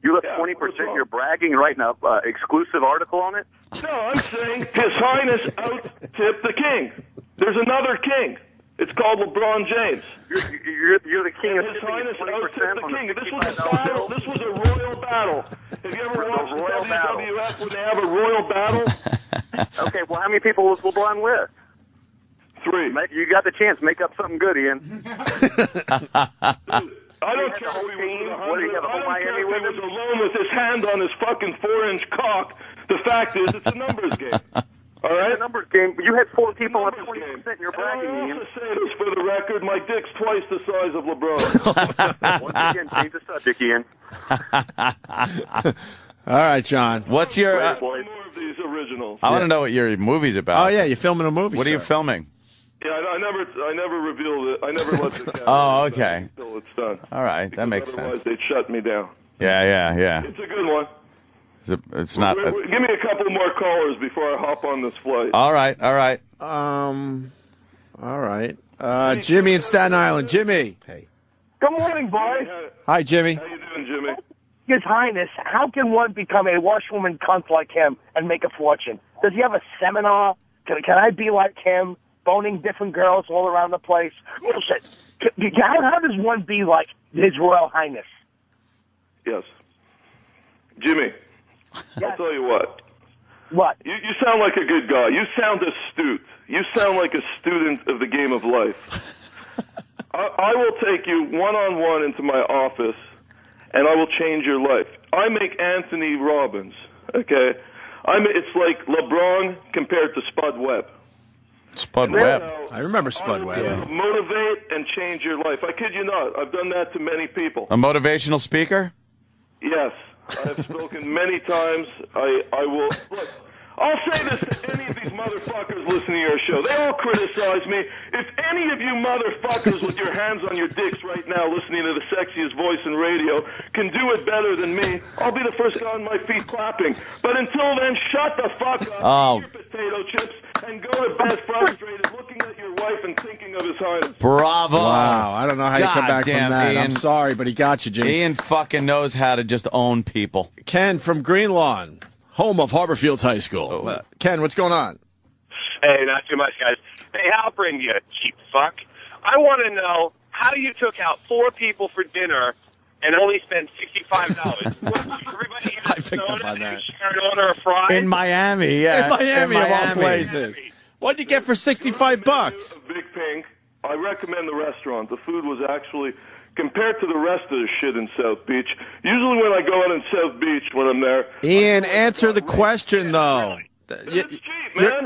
You left 20%. You're bragging, writing an exclusive article on it? No, I'm saying His Highness out-tipped the king. There's another king. It's called LeBron James. You're the king of His 50 Highness, I was 20% on the king. the This was a battle. This was a royal battle. Have you ever watched the WWF when they have a royal battle? Okay, well, how many people was LeBron with? 3. You got the chance. Make up something good, Ian. I don't care who he was. I don't care if he was alone with his hand on his fucking 4-inch cock. The fact is, it's a numbers game. All right? It's a numbers game. You had 4 people on 20% and you're bragging, I Ian. also say this for the record, my dick's twice the size of LeBron. Once again, change the subject, Ian. All right, John. What's your... more of these originals. I want to know what your movie's about. Oh, yeah, you're filming a movie, What are you sir. filming? Yeah, I never revealed it. I never let the camera Oh, okay. until it's done. All right, that makes Otherwise, sense. they'd shut me down. Yeah. It's a good one. It's not... Give me a couple more callers before I hop on this flight. All right. All right. Jimmy in Staten Island. Jimmy. Hey. Good morning, boys. Hi, Jimmy. How you doing, Jimmy? His Highness, how can one become a washwoman cunt like him and make a fortune? Does he have a seminar? Can I be like him, boning different girls all around the place? Bullshit. How does one be like His Royal Highness? Yes. Jimmy, I'll tell you what. What? You sound like a good guy. You sound astute. You sound like a student of the game of life. I will take you one-on-one into my office, and I will change your life. I make Anthony Robbins, okay? It's like LeBron compared to Spud Webb. Spud Webb. I remember Spud Webb. Motivate and change your life. I kid you not. I've done that to many people. A motivational speaker? Yes. I have spoken many times. I will... Look, I'll say this to any of these motherfuckers listening to your show. They all criticize me. If any of you motherfuckers with your hands on your dicks right now listening to the sexiest voice in radio can do it better than me, I'll be the first guy on my feet clapping. But until then, shut the fuck up, eat your potato chips, and go to bed frustrated, looking at your wife and thinking of His Highness. Bravo. Wow, I don't know how you come back Goddamn, from that. Ian. I'm sorry, but he got you, Jimmy. Ian fucking knows how to just own people. Ken from Green Lawn, home of Harborfields High School. Ken, what's going on? Hey, not too much, guys. Hey, I'll bring you, cheap fuck. I want to know how you took out 4 people for dinner and only spent $65. Everybody I picked up on that. shared an order of fries. In Miami, yeah. In Miami, of all places. What'd you get for $65? Big Pink. I recommend the restaurant. The food was actually, compared to the rest of the shit in South Beach, usually when I go out in South Beach when I'm there... Ian, answer the question, though.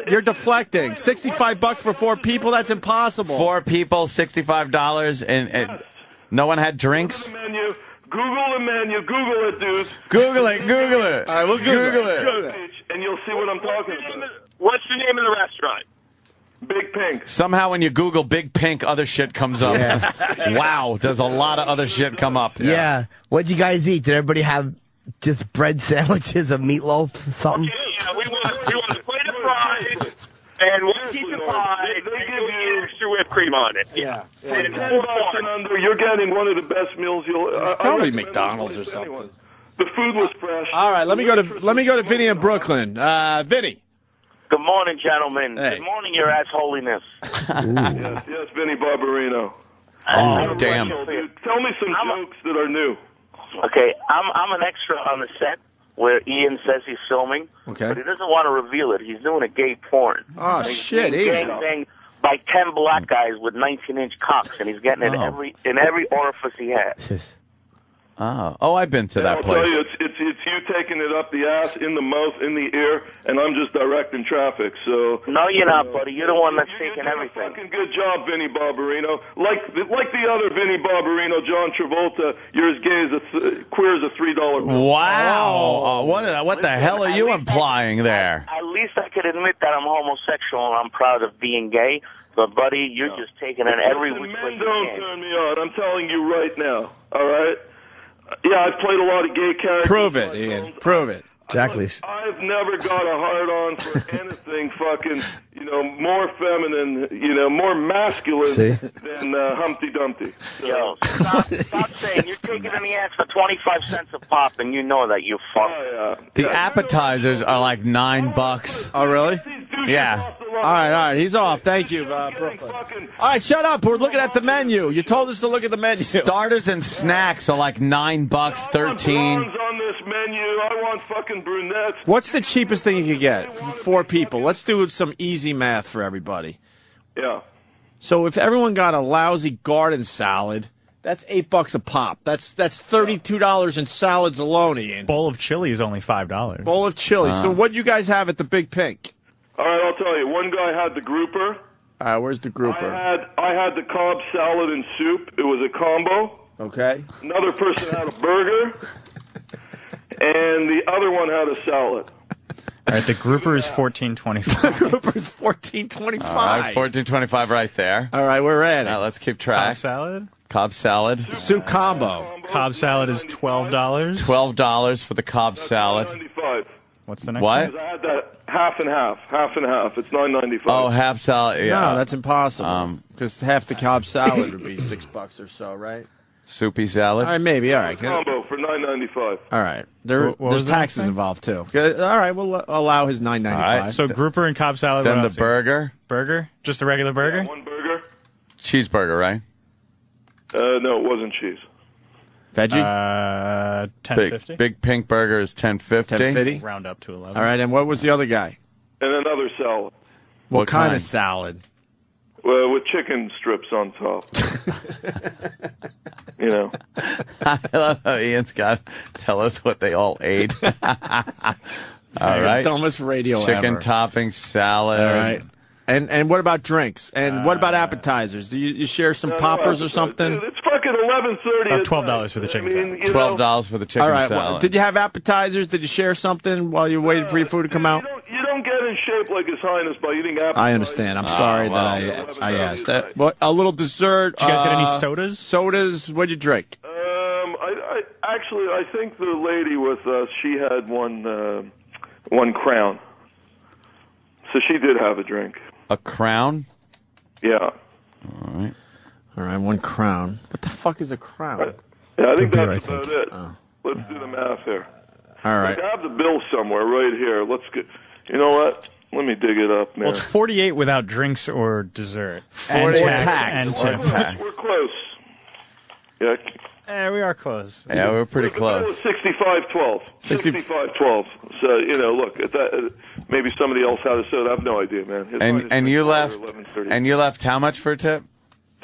You're deflecting. $65 for 4 people? That's impossible. 4 people, $65, and no one had drinks? Google the menu. Google it, dude. Google it. All right, we'll Google it. And you'll see what I'm talking about. What's the name of the restaurant? Big Pink. Somehow when you Google Big Pink, other shit comes up. Wow, does a lot of other shit come up. Yeah. What'd you guys eat? Did everybody have just bread sandwiches, a meatloaf, something? Yeah, we want a plate of fries and 1 piece of pie. They give you extra whipped cream on it. Yeah. And $10 and under, you're getting one of the best meals you'll... Probably McDonald's or something. The food was fresh. All right, let me go to Vinny in Brooklyn. Vinny. Good morning, gentlemen. Hey. Good morning, Your Ass Holiness. Yes, Vinny Barbarino. Oh, damn. Tell me some jokes that are new. Okay, I'm an extra on the set where Ian says he's filming, Okay. but he doesn't want to reveal it. He's doing a gay porn. Oh, And he's shit, being Ian. gangbanged by 10 black guys with 19-inch cocks, and he's getting it in every orifice he has. Oh, I've been to that I'll place. tell you, it's you taking it up the ass, in the mouth, in the ear, and I'm just directing traffic. So No, you're not, buddy. You're the one that's taking everything. fucking good job, Vinny Barbarino. Like the other Vinny Barbarino, John Travolta, you're as gay as queer as a $3 bill. Wow. What the hell are you implying there? At least I could admit that I'm homosexual and I'm proud of being gay. But, buddy, you're just taking it every which way Men you don't can. turn me on. I'm telling you right now. All right? Yeah, I've played a lot of gay characters. Prove it, Ian. Prove it. Exactly. I've never got a hard-on for anything fucking, more feminine, more masculine than Humpty Dumpty. So. Yo, stop saying you're taking in the ass for 25 cents a pop, and you know that, you fuck. Oh, yeah. The appetizers are like $9. Oh, really? These douches Yeah. off the All right. He's off. Thank you, Brooklyn. All right, shut up. We're looking at the menu. You told us to look at the menu. Starters and snacks are like $9, $13. Blondes on this menu. I want fucking brunettes. What's the cheapest thing you could get for 4 people? Let's do some easy math for everybody. Yeah. So if everyone got a lousy garden salad, that's $8 a pop. That's $32 in salads alone, Ian. Bowl of chili is only $5. Bowl of chili. So what do you guys have at the Big Pink? All right, I'll tell you. One guy had the grouper. Where's the grouper? I had the Cobb salad and soup. It was a combo. Okay. Another person had a burger, and the other one had a salad. All right, the grouper is $14.25. Grouper's $14.25. All right, $14.25 right there. All right, we're at it. Now let's keep track. Cobb salad? Cobb salad. Soup combo. Cobb salad is $12. $12 for the Cobb salad. $9.95. What's the next What? one? I had that half and half. It's $9.95. Oh, half salad. Yeah. No, that's impossible. Because half the Cobb salad would be $6 or so, right? Soupy salad. All right, maybe. All right. Combo for $9.95. All right. So what There's was the taxes next thing? involved too. All right, we'll allow his $9.95. All right, So grouper and Cobb salad. Then what the else here? burger. Burger? Just a regular burger? Yeah, one burger. Cheeseburger, right? No, it wasn't cheese. Veggie? $10.50. Big Pink burger is $10.50. $10.50? Round up to 11. All right, and what was the other guy? And another salad. What kind of salad? With chicken strips on top. You know. I love how Ian's got to tell us what they all ate. All right. Dumbest radio Chicken ever. topping salad. All right. And what about drinks? And what about appetizers? Do you share some poppers or something? Dude, it's fucking 11:30. About $12 for the chicken salad. $12 for the chicken All right. salad. Well, did you have appetizers? Did you share something while you waited for your food to come out? You don't get in shape like His Highness by eating appetizers. I understand. I'm sorry that I asked. What, a little dessert. Did you guys get any sodas? Sodas. What'd you drink? I think the lady with us, she had one Crown. So she did have a drink. A Crown? Yeah. All right, 1 Crown. What the fuck is a Crown? Yeah, I think that's about it. Let's do the math here. All right. I have the bill somewhere right here. Let's get. You know what? Let me dig it up, man. Well, it's 48 without drinks or dessert. 40 and tax. We're close. Yeah. We are close. Yeah, we're pretty close. 65-12. 65-12. So, you know, look, at that, maybe somebody else had a soda. I have no idea, man. And you left. And you left how much for a tip?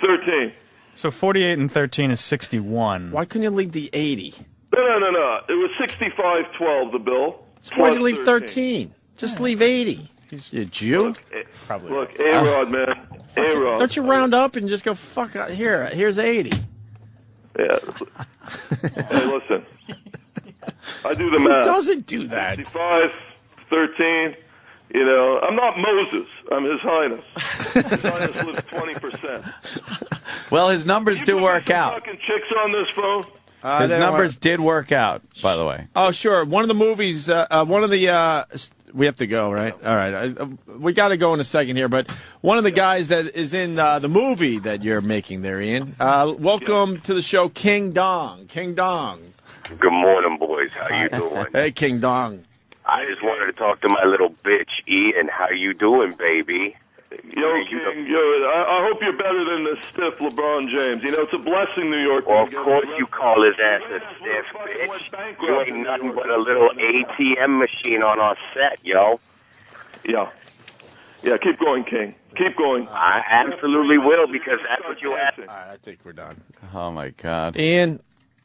13. So 48 and 13 is 61. Why couldn't you leave the 80? No. It was 65-12, the bill. So why'd you leave 13? Just leave 80. You Jew? Probably. Look, A-Rod, man. A-Rod. Don't you round up and just go, fuck, here's 80. Yeah. Hey, listen. I do the Who math. doesn't do that? 65, 13. You know, I'm not Moses. I'm His Highness. His Highness lives 20%. Well, his numbers do work out. Fucking chicks on this phone. His numbers did work out, by the way. Oh, sure. One of the movies, we have to go, right? All right. We got to go in a second here, but one of the guys that is in the movie that you're making there, Ian, welcome to the show, King Dong. King Dong. Good morning, boys. How you doing? Hey, King Dong. I just wanted to talk to my little bitch, Ian. How you doing, baby? Yo, King, I hope you're better than this stiff LeBron James. You know, it's a blessing, New York. Well, of course you call his ass a stiff bitch. You ain't nothing but a little ATM machine on our set, yo. Yeah, keep going, King. Keep going. I absolutely will, because that's what you asked. All right, I think we're done. Oh, my God. Ian,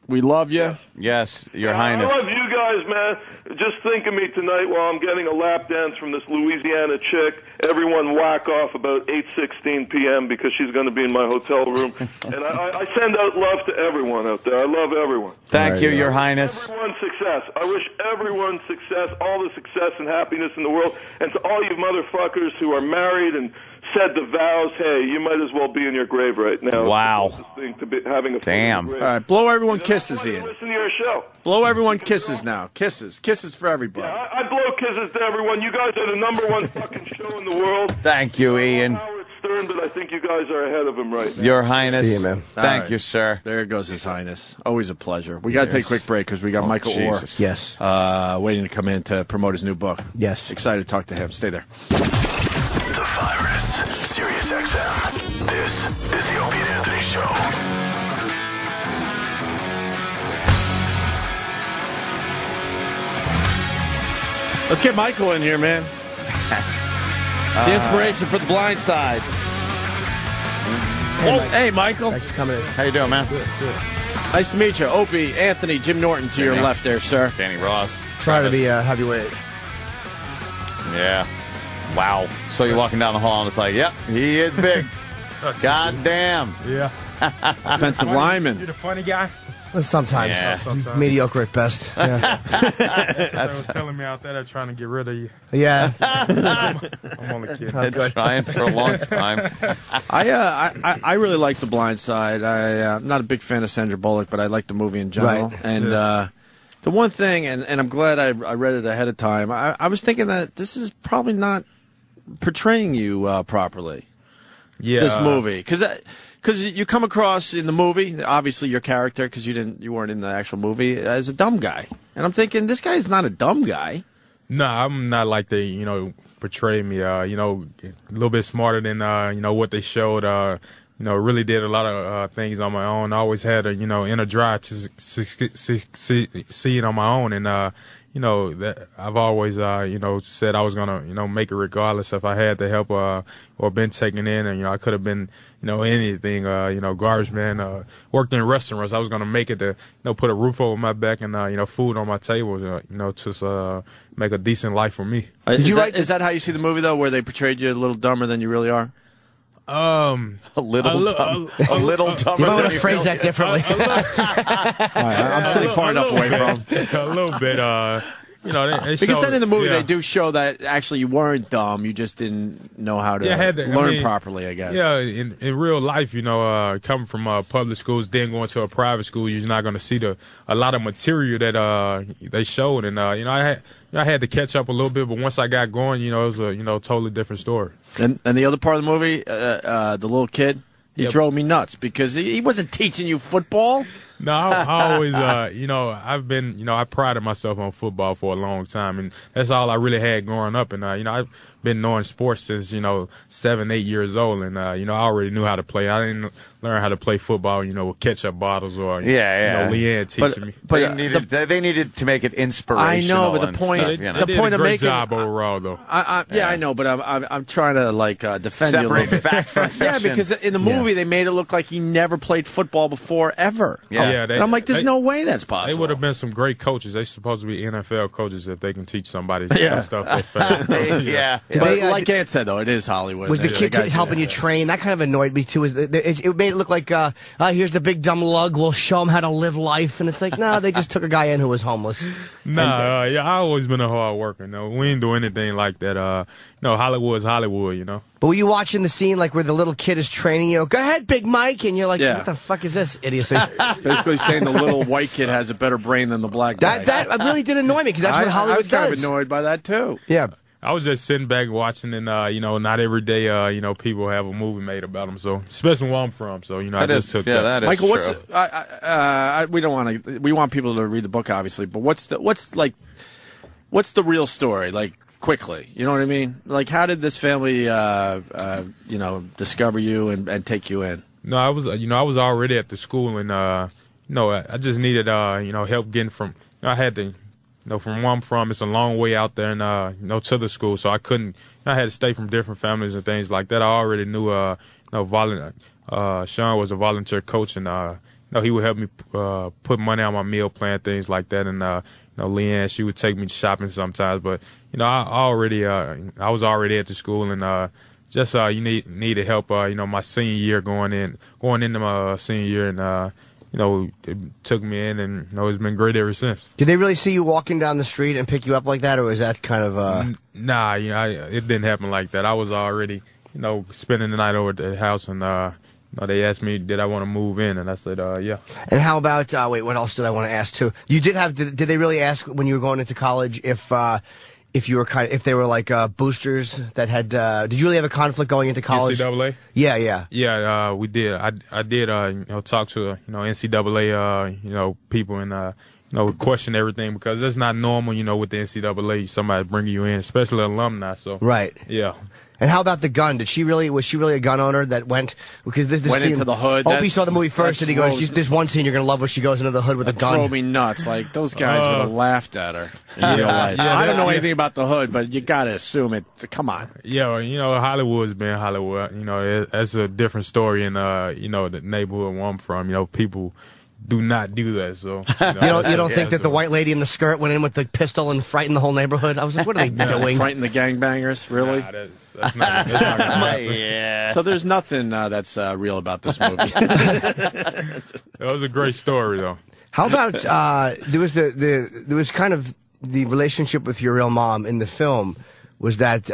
we love you. Yes, Your Highness. I love you guys, man. Just think of me tonight while I'm getting a lap dance from this Louisiana chick. Everyone whack off about 8:16 p.m. because she's going to be in my hotel room. And I send out love to everyone out there. I love everyone. Thank you, Your Highness. Everyone success. I wish everyone success, all the success and happiness in the world. And to all you motherfuckers who are married and said the vows, hey, you might as well be in your grave right now. Wow. To be having a damn. All right, blow everyone kisses, Ian. Listen to your show. Blow everyone kisses now. Kisses for everybody. Yeah, I blow kisses to everyone. You guys are the #1 fucking show in the world. Thank you, Ian. Howard Stern, but I think you guys are ahead of him right now. Your Highness. See you, man. Thank you, sir. There goes His Highness. Always a pleasure. We got to take a quick break because we got Michael Orr. Yes. Waiting to come in to promote his new book. Yes. Excited to talk to him. Stay there. The This is the Opie and Anthony Show. Let's get Michael in here, man. The inspiration for The Blind Side. Hey, Michael. Thanks for coming in. How you doing, man? Nice to meet you. Opie, Anthony, Jim Norton to your left there, sir. Danny Ross. Try to be a heavyweight. Yeah. Wow. So you're walking down the hall and it's like, yep, he is big. God damn. Yeah. Offensive lineman. You're the funny guy? Well, sometimes. Yeah. Sometimes. Mediocre at best. Yeah. That's what they was telling me out there. They're trying to get rid of you. Yeah. I'm only kidding. Been trying for a long time. I really like The Blind Side. I'm not a big fan of Sandra Bullock, but I like the movie in general. Right. And the one thing, and I'm glad I read it ahead of time, I was thinking that this is probably not portraying you properly. Yeah. This movie. Because you come across in the movie, obviously your character, because you weren't in the actual movie, as a dumb guy. And I'm thinking, this guy's not a dumb guy. No, I'm not like they, portray me. A little bit smarter than, what they showed. Really did a lot of things on my own. I always had a, inner drive to see it on my own. And, that I've always, said I was going to, make it regardless if I had the help or been taken in. And, I could have been, anything, garbage man, worked in restaurants. I was going to make it to, put a roof over my back and, food on my table, to make a decent life for me. Is that how you see the movie, though, where they portrayed you a little dumber than you really are? A little dumber. You might want to phrase that differently. I'm sitting far enough away from him. A little bit, they because then in the movie yeah. they do show that actually you weren't dumb, you just didn't know how to learn properly, I guess. Yeah, in real life, coming from public schools, then going to a private school, you're not going to see a lot of material that they showed, and I had to catch up a little bit, but once I got going, it was a totally different story. And the other part of the movie, the little kid, he Yep. drove me nuts because he wasn't teaching you football. No, I always, I've been, I prided myself on football for a long time, and that's all I really had growing up. And, I've been knowing sports since, 7, 8 years old, and, I already knew how to play. I didn't learn how to play football, with ketchup bottles or, Leanne teaching me. But they needed to make it inspirational. I know, but the point, They the did point a of great making, job overall, though. I know, but I'm trying to defend you a little bit. Fact from fiction. Yeah, because in the movie they made it look like he never played football before ever. Yeah, and I'm like, there's no way that's possible. They would have been some great coaches. They're supposed to be NFL coaches if they can teach somebody stuff that fast. Yeah. But like Ant said, though, it is Hollywood. Was the kid helping you train? That kind of annoyed me, too. It made it look like, here's the big dumb lug. We'll show him how to live life. And it's like, no, they just took a guy in who was homeless. I always been a hard worker. We didn't do anything like that. Hollywood's Hollywood, But were you watching the scene like where the little kid is training you? Go ahead, Big Mike. And you're like, what the fuck is this idiocy? Basically saying the little white kid has a better brain than the black guy. That really did annoy me because that's what Hollywood I was kind does. of annoyed by that, too. Yeah. I was just sitting back watching, and not every day, people have a movie made about them. So, especially where I'm from, so I just took that. That is Michael, true. we don't want to. We want people to read the book, obviously, but what's the real story? Like quickly, you know what I mean? Like, how did this family, discover you and take you in? No, I was already at the school, and I just needed help getting from. I had to. From where I'm from, it's a long way out there, and to the school, so I couldn't. I had to stay from different families and things like that. I already knew, Sean was a volunteer coach, and he would help me put money on my meal plan, things like that. And Leanne, she would take me shopping sometimes, but I was already at the school, and you needed help. My senior year going into my senior year, and. It took me in, and it's been great ever since. Did they really see you walking down the street and pick you up like that, or was that kind of Nah, it didn't happen like that. I was already, spending the night over at the house, and they asked me, did I want to move in, and I said, yeah. And how about what else did I want to ask too? You did they really ask when you were going into college if you were if they were like boosters that had did you really have a conflict going into college? NCAA? Yeah, we did. I did talk to NCAA people and question everything, because that's not normal with the NCAA, somebody bringing you in, especially alumni. So right. Yeah. And how about the gun? Was she really a gun owner that went because this went scene, into the hood? Opie saw the movie first, and he goes, "There's one scene you're gonna love where she goes into the hood with a gun." Drove me nuts. Like those guys would have laughed at her in real life. I don't know anything about the hood, but you gotta assume it. Come on. Yeah, well, you know, Hollywood's been Hollywood. You know, that's a different story in you know, the neighborhood where I'm from. You know, people do not do that. So you don't think that the white lady in the skirt went in with the pistol and frightened the whole neighborhood? I was like, what are they doing? Frighten the gangbangers? Really? Nah, that's not gonna happen. Yeah. So there's nothing that's real about this movie. That was a great story, though. How about there was kind of the relationship with your real mom in the film was that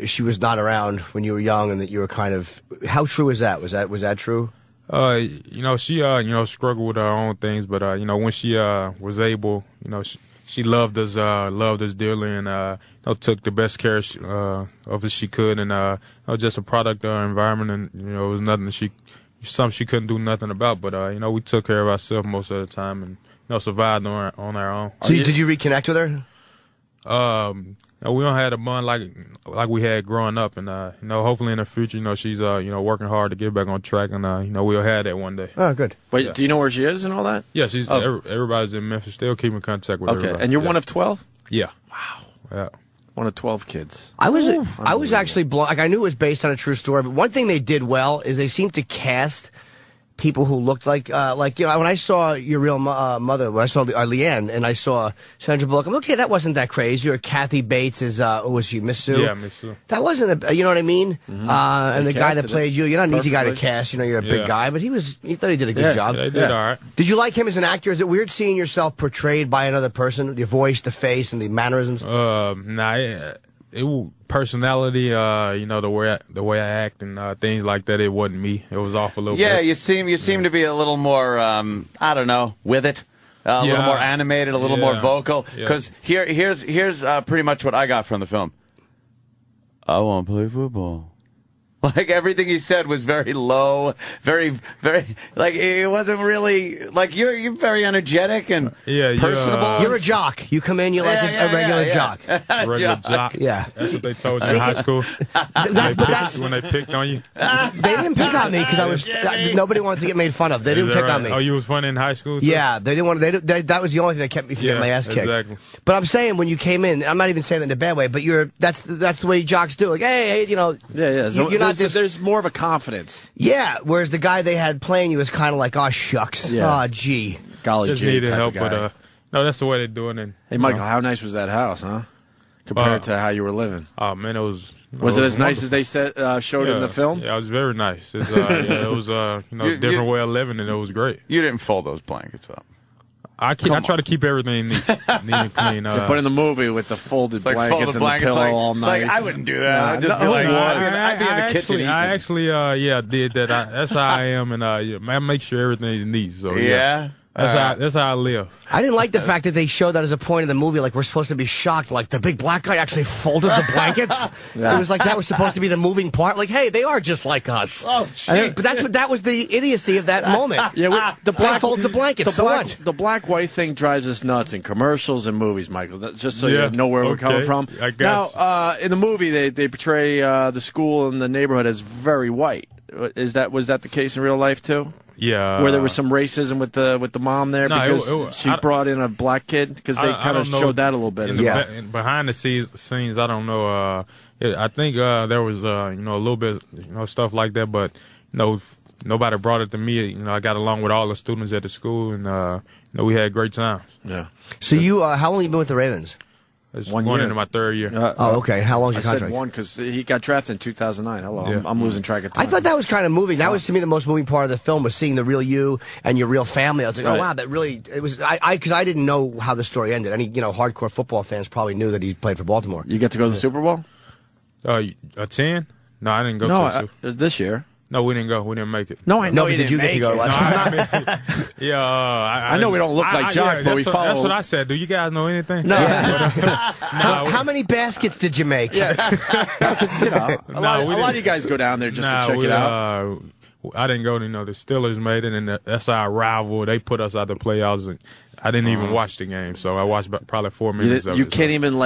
she was not around when you were young and that you were kind of how true is that? Was that true? You know, she, you know, struggled with her own things, but, you know, when she, was able, you know, she loved us dearly and, you know, took the best care, of us she could and, you know, just a product of her environment and, you know, it was nothing something she couldn't do nothing about, but, you know, we took care of ourselves most of the time and, you know, survived on our own. So did you reconnect with her? We don't have a bond like we had growing up, and you know, hopefully in the future, you know, she's you know, working hard to get back on track, and you know, we'll have that one day. Oh, good. Wait, do you know where she is and all that? Yeah, she's everybody's in Memphis. Still keep in contact with everybody. And you're one of 12? Yeah. Wow. Yeah. One of 12 kids. I was actually blown. Like I knew it was based on a true story, but one thing they did well is they seemed to cast people who looked like you know, when I saw your real mother, when I saw Leanne and I saw Sandra Bullock, I'm okay, that wasn't that crazy. Or Kathy Bates is was she Miss Sue? Yeah, Miss Sue. That wasn't you know what I mean? Mm-hmm. And the guy that played you, you're not an easy guy to cast. You know, you're a big guy, but he thought he did a good job. Yeah, he did all right. Did you like him as an actor? Is it weird seeing yourself portrayed by another person? Your voice, the face, and the mannerisms? Nah. Personality, you know, the way I act and things like that, it wasn't me. It was off a little bit. Yeah, you seem to be a little more, I don't know, with it. A little more animated, a little more vocal. Because here's pretty much what I got from the film. I want to play football. Like, everything he said was very low, very, very, like, it wasn't really, like, you're very energetic and personable. You're a jock. You come in, you're like a regular jock. Regular jock. Yeah. That's what they told you in high school. When they picked on you. They didn't pick on me because nobody wanted to get made fun of. They didn't pick on me. Oh, you was funny in high school too? Yeah, they didn't want to, that was the only thing that kept me from getting my ass kicked. Exactly. But I'm saying when you came in, I'm not even saying that in a bad way, but that's the way jocks do. Like, hey, you know. Yeah. So you're not there's more of a confidence. Yeah, whereas the guy they had playing you was kind of like, oh, shucks. Yeah. Oh, gee. Golly just gee needed type help, of guy. but no, that's the way they're doing it. Hey, Michael, how nice was that house, huh? Compared to how you were living. Oh, man, it was... Was it as nice as they showed in the film? Yeah, it was very nice. It's, it was you know, a different way of living, and it was great. You didn't fold those blankets up. I try to keep everything neat and clean. But in the movie with the folded blankets and the pillow all nice. Like, I wouldn't do that. I'd just be like, I'd be in the kitchen. I actually, did that. That's how I am, and I make sure everything's neat. So yeah. That's how I live. I didn't like the fact that they showed that as a point in the movie, like we're supposed to be shocked, like the big black guy actually folded the blankets. It was like that was supposed to be the moving part. Like, hey, they are just like us. Oh, but that was the idiocy of that moment. Yeah, the black folds the blankets. The black-white thing drives us nuts in commercials and movies, Michael. Just so you know where we're coming from. I guess. Now, in the movie, they portray the school and the neighborhood as very white. Was that the case in real life too? Yeah, where there was some racism with the mom there because she brought in a black kid because they kind of showed that a little bit. Behind the scenes, I don't know. I think there was you know, a little bit stuff like that, but you know, nobody brought it to me. You know, I got along with all the students at the school, and you know, we had great times. Yeah. So you, how long have you been with the Ravens? It's one year into my third year. Okay. How long's your contract? I said one because he got drafted in 2009. Hello, I'm losing track of time. I thought that was kind of moving. That was to me the most moving part of the film was seeing the real you and your real family. I was like, oh wow, that really it was. Because I didn't know how the story ended. Any hardcore football fans probably knew that he played for Baltimore. You get to go to the Super Bowl? A 10? No, I didn't go. No, this year. No, we didn't go. We didn't make it. No, I know but did you get to go? I know we don't look like jocks, but we follow. That's what I said. Do you guys know anything? No. How many baskets did you make? Yeah. A lot of you guys go down there just to check it out. I didn't go. The Steelers made it, and that's our rival. They put us out the playoffs, and I didn't even watch the game. So I watched probably 4 minutes of it. You can't even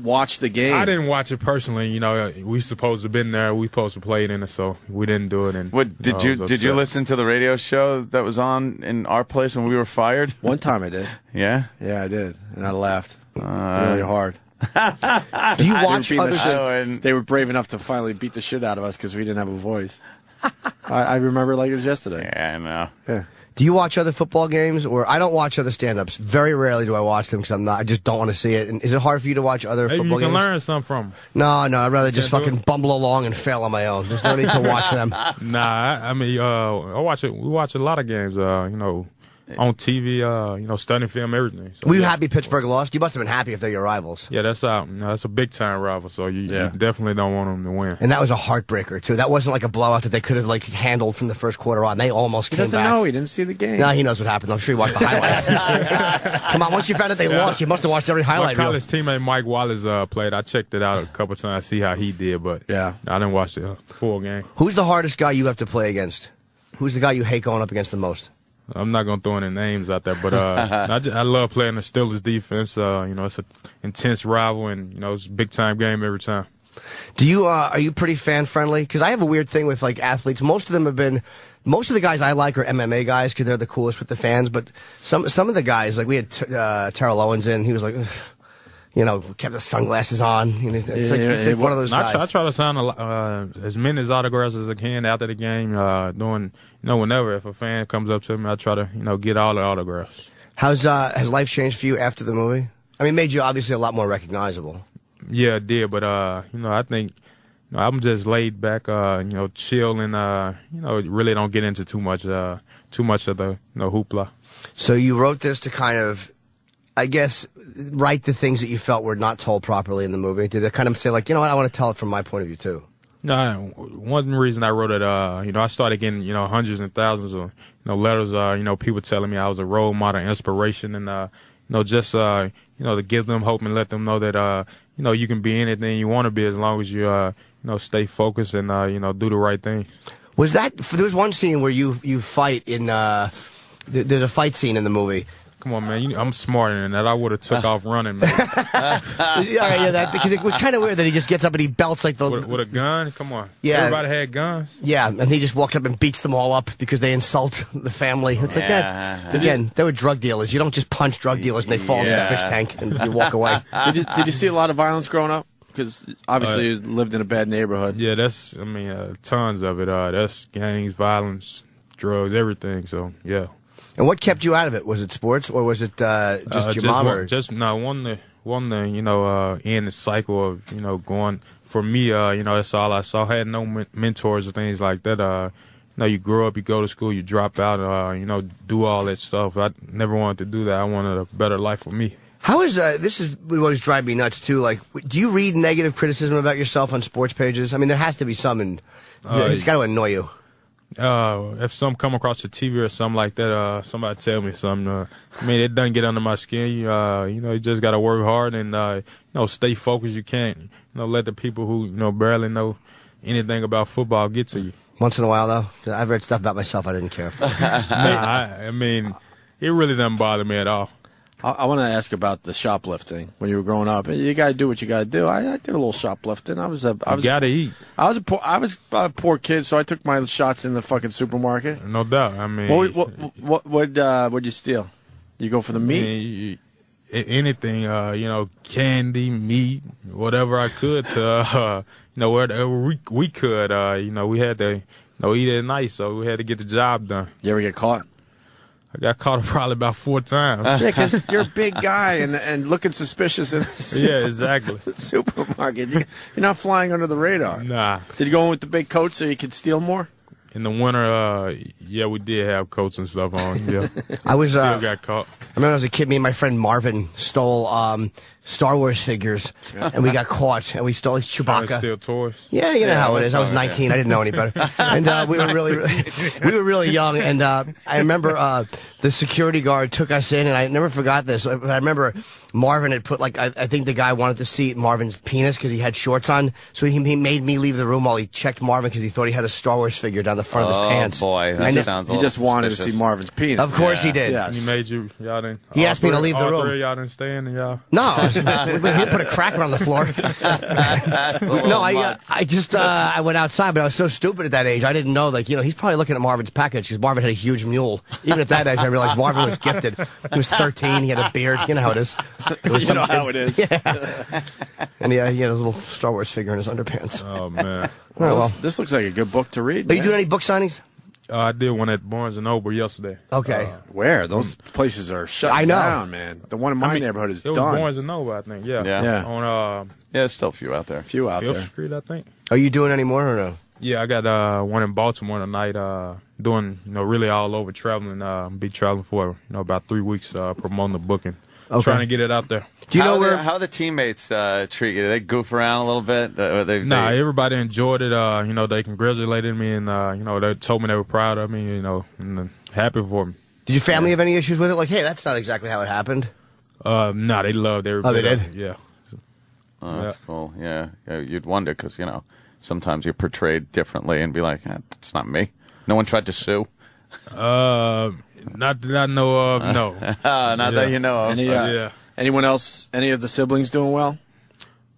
watch the game. I didn't watch it personally. We supposed to have been there. We supposed to play it in it, so we didn't do it. And did you listen to the radio show that was on in our place when we were fired? One time I did. Yeah? Yeah, I did, and I laughed really hard. Do you watch other shows? They were brave enough to finally beat the shit out of us because we didn't have a voice. I remember like it was yesterday. Yeah, I know. Yeah. Do you watch other football games? Or I don't watch other stand-ups. Very rarely do I watch them because I just don't want to see it. And is it hard for you to watch other Maybe football you can games? learn something from them. No, I'd rather just fucking bumble along and fail on my own. There's no need to watch them. Nah, I mean, I watch it. We watch a lot of games. On TV, studying film, everything. So, Were you happy Pittsburgh lost? You must have been happy if they're your rivals. Yeah, that's a big time rival. So you definitely don't want them to win. And that was a heartbreaker too. That wasn't like a blowout that they could have handled from the first quarter on. They almost came back. He doesn't know. He didn't see the game. No, he knows what happened. I'm sure he watched the highlights. Come on, once you found out they lost, you must have watched every highlight. My college teammate Mike Wallace played. I checked it out a couple times, see how he did, but I didn't watch the full game. Who's the hardest guy you have to play against? Who's the guy you hate going up against the most? I'm not gonna throw any names out there, but I love playing the Steelers defense. It's an intense rival, and it's a big time game every time. Do you are you pretty fan friendly? Because I have a weird thing with athletes. Most of the guys I like are MMA guys because they're the coolest with the fans. But some of the guys, like we had Terrell Owens in, he was like, kept the sunglasses on. It's like one of those guys. I try to sign as many autographs as I can after the game. Whenever if a fan comes up to me, I try to get all the autographs. Has life changed for you after the movie? I mean, it made you obviously a lot more recognizable. Yeah, it did. But I think I'm just laid back, chill, and really don't get into too much of the hoopla. So you wrote this to kind of, I guess, write the things that you felt were not told properly in the movie. Did it kind of say I want to tell it from my point of view too? No, one reason I wrote it, I started getting, hundreds and thousands of, letters, people telling me I was a role model, inspiration, and, to give them hope and let them know that, you can be anything you want to be as long as you, stay focused and, do the right thing. There was one scene where you fight in, there's a fight scene in the movie. Come on, man. I'm smarter than that. I would have took off running, man. Because it was kind of weird that he just gets up and he belts like with a gun? Come on. Yeah. Everybody had guns. Yeah, and he just walks up and beats them all up because they insult the family. It's like that. Again, they were drug dealers. You don't just punch drug dealers and they fall into the fish tank and you walk away. Did you see a lot of violence growing up? Because obviously you lived in a bad neighborhood. Yeah, tons of it. That's gangs, violence, drugs, everything. So, yeah. And what kept you out of it? Was it sports or was it just your mom? One end the cycle of, going. For me, that's all I saw. I had no mentors or things like that. You grow up, you go to school, you drop out, do all that stuff. I never wanted to do that. I wanted a better life for me. How is this is what always drive me nuts too. Like, do you read negative criticism about yourself on sports pages? I mean, there has to be some, and it's got to annoy you. If some come across the TV or something like that, somebody tell me something. It doesn't get under my skin. You just got to work hard and stay focused. You can't let the people who barely know anything about football get to you. Once in a while, though, I've read stuff about myself I didn't care for. It really doesn't bother me at all. I want to ask about the shoplifting when you were growing up. You got to do what you got to do. I did a little shoplifting. I was gotta eat. I was a poor kid, so I took my shots in the fucking supermarket. No doubt. What'd you steal? You go for the meat? Anything, candy, meat, whatever I could to, whatever we could. We had to, eat at night, so we had to get the job done. You ever get caught? I got caught probably about 4 times. Yeah, because you're a big guy and looking suspicious in yeah, exactly. Supermarket. You're not flying under the radar. Nah. Did you go in with the big coat so you could steal more? In the winter, we did have coats and stuff on. Yeah, I was still got caught. I remember when I was a kid, me and my friend Marvin stole Star Wars figures, and we got caught, and we stole Chewbacca. Trying to steal toys. Yeah, you know how it is. I was 19. I didn't know any better, and we were really young. And I remember the security guard took us in, and I never forgot this. I remember Marvin had put I think the guy wanted to see Marvin's penis because he had shorts on, so he made me leave the room while he checked Marvin because he thought he had a Star Wars figure down the the front of his pants. Oh, boy. That sounds a He little just wanted to see suspicious. Marvin's penis. Of course he did. Yes. He made you. Y'all didn't. He asked me to leave the room. All three of y'all didn't stay in, and y'all. No, he didn't put a cracker on the floor. No, I went outside, but I was so stupid at that age. I didn't know, like, he's probably looking at Marvin's package because Marvin had a huge mule. Even at that age, I realized Marvin was gifted. He was 13. He had a beard. You know how it is. You know how it is. Yeah. And he had a little Star Wars figure in his underpants. Oh man. Well, this looks like a good book to read. Are you doing any book signings? I did one at Barnes & Noble yesterday. Okay. Where? Those places are shut down, man. The one in my neighborhood is it was done. Barnes & Noble, I think. Yeah. Yeah. On there's still a few out there. Few out Fifth there. Street, I think. Are you doing any more or no? Yeah, I got one in Baltimore tonight. Doing really all over traveling. Be traveling for about 3 weeks promoting the booking. Okay. Trying to get it out there. Do you know how the teammates treat you? Do they goof around a little bit? Nah, everybody enjoyed it. They congratulated me and they told me they were proud of me. And happy for me. Did your family have any issues with it? Like, hey, that's not exactly how it happened. Nah, they loved everybody. Oh, they did? Yeah. Oh, that's cool. Yeah, you'd wonder because sometimes you're portrayed differently and be like, it's not me. No one tried to sue. Not that I know of. No. Not that you know of. Yeah. Anyone else? Any of the siblings doing well?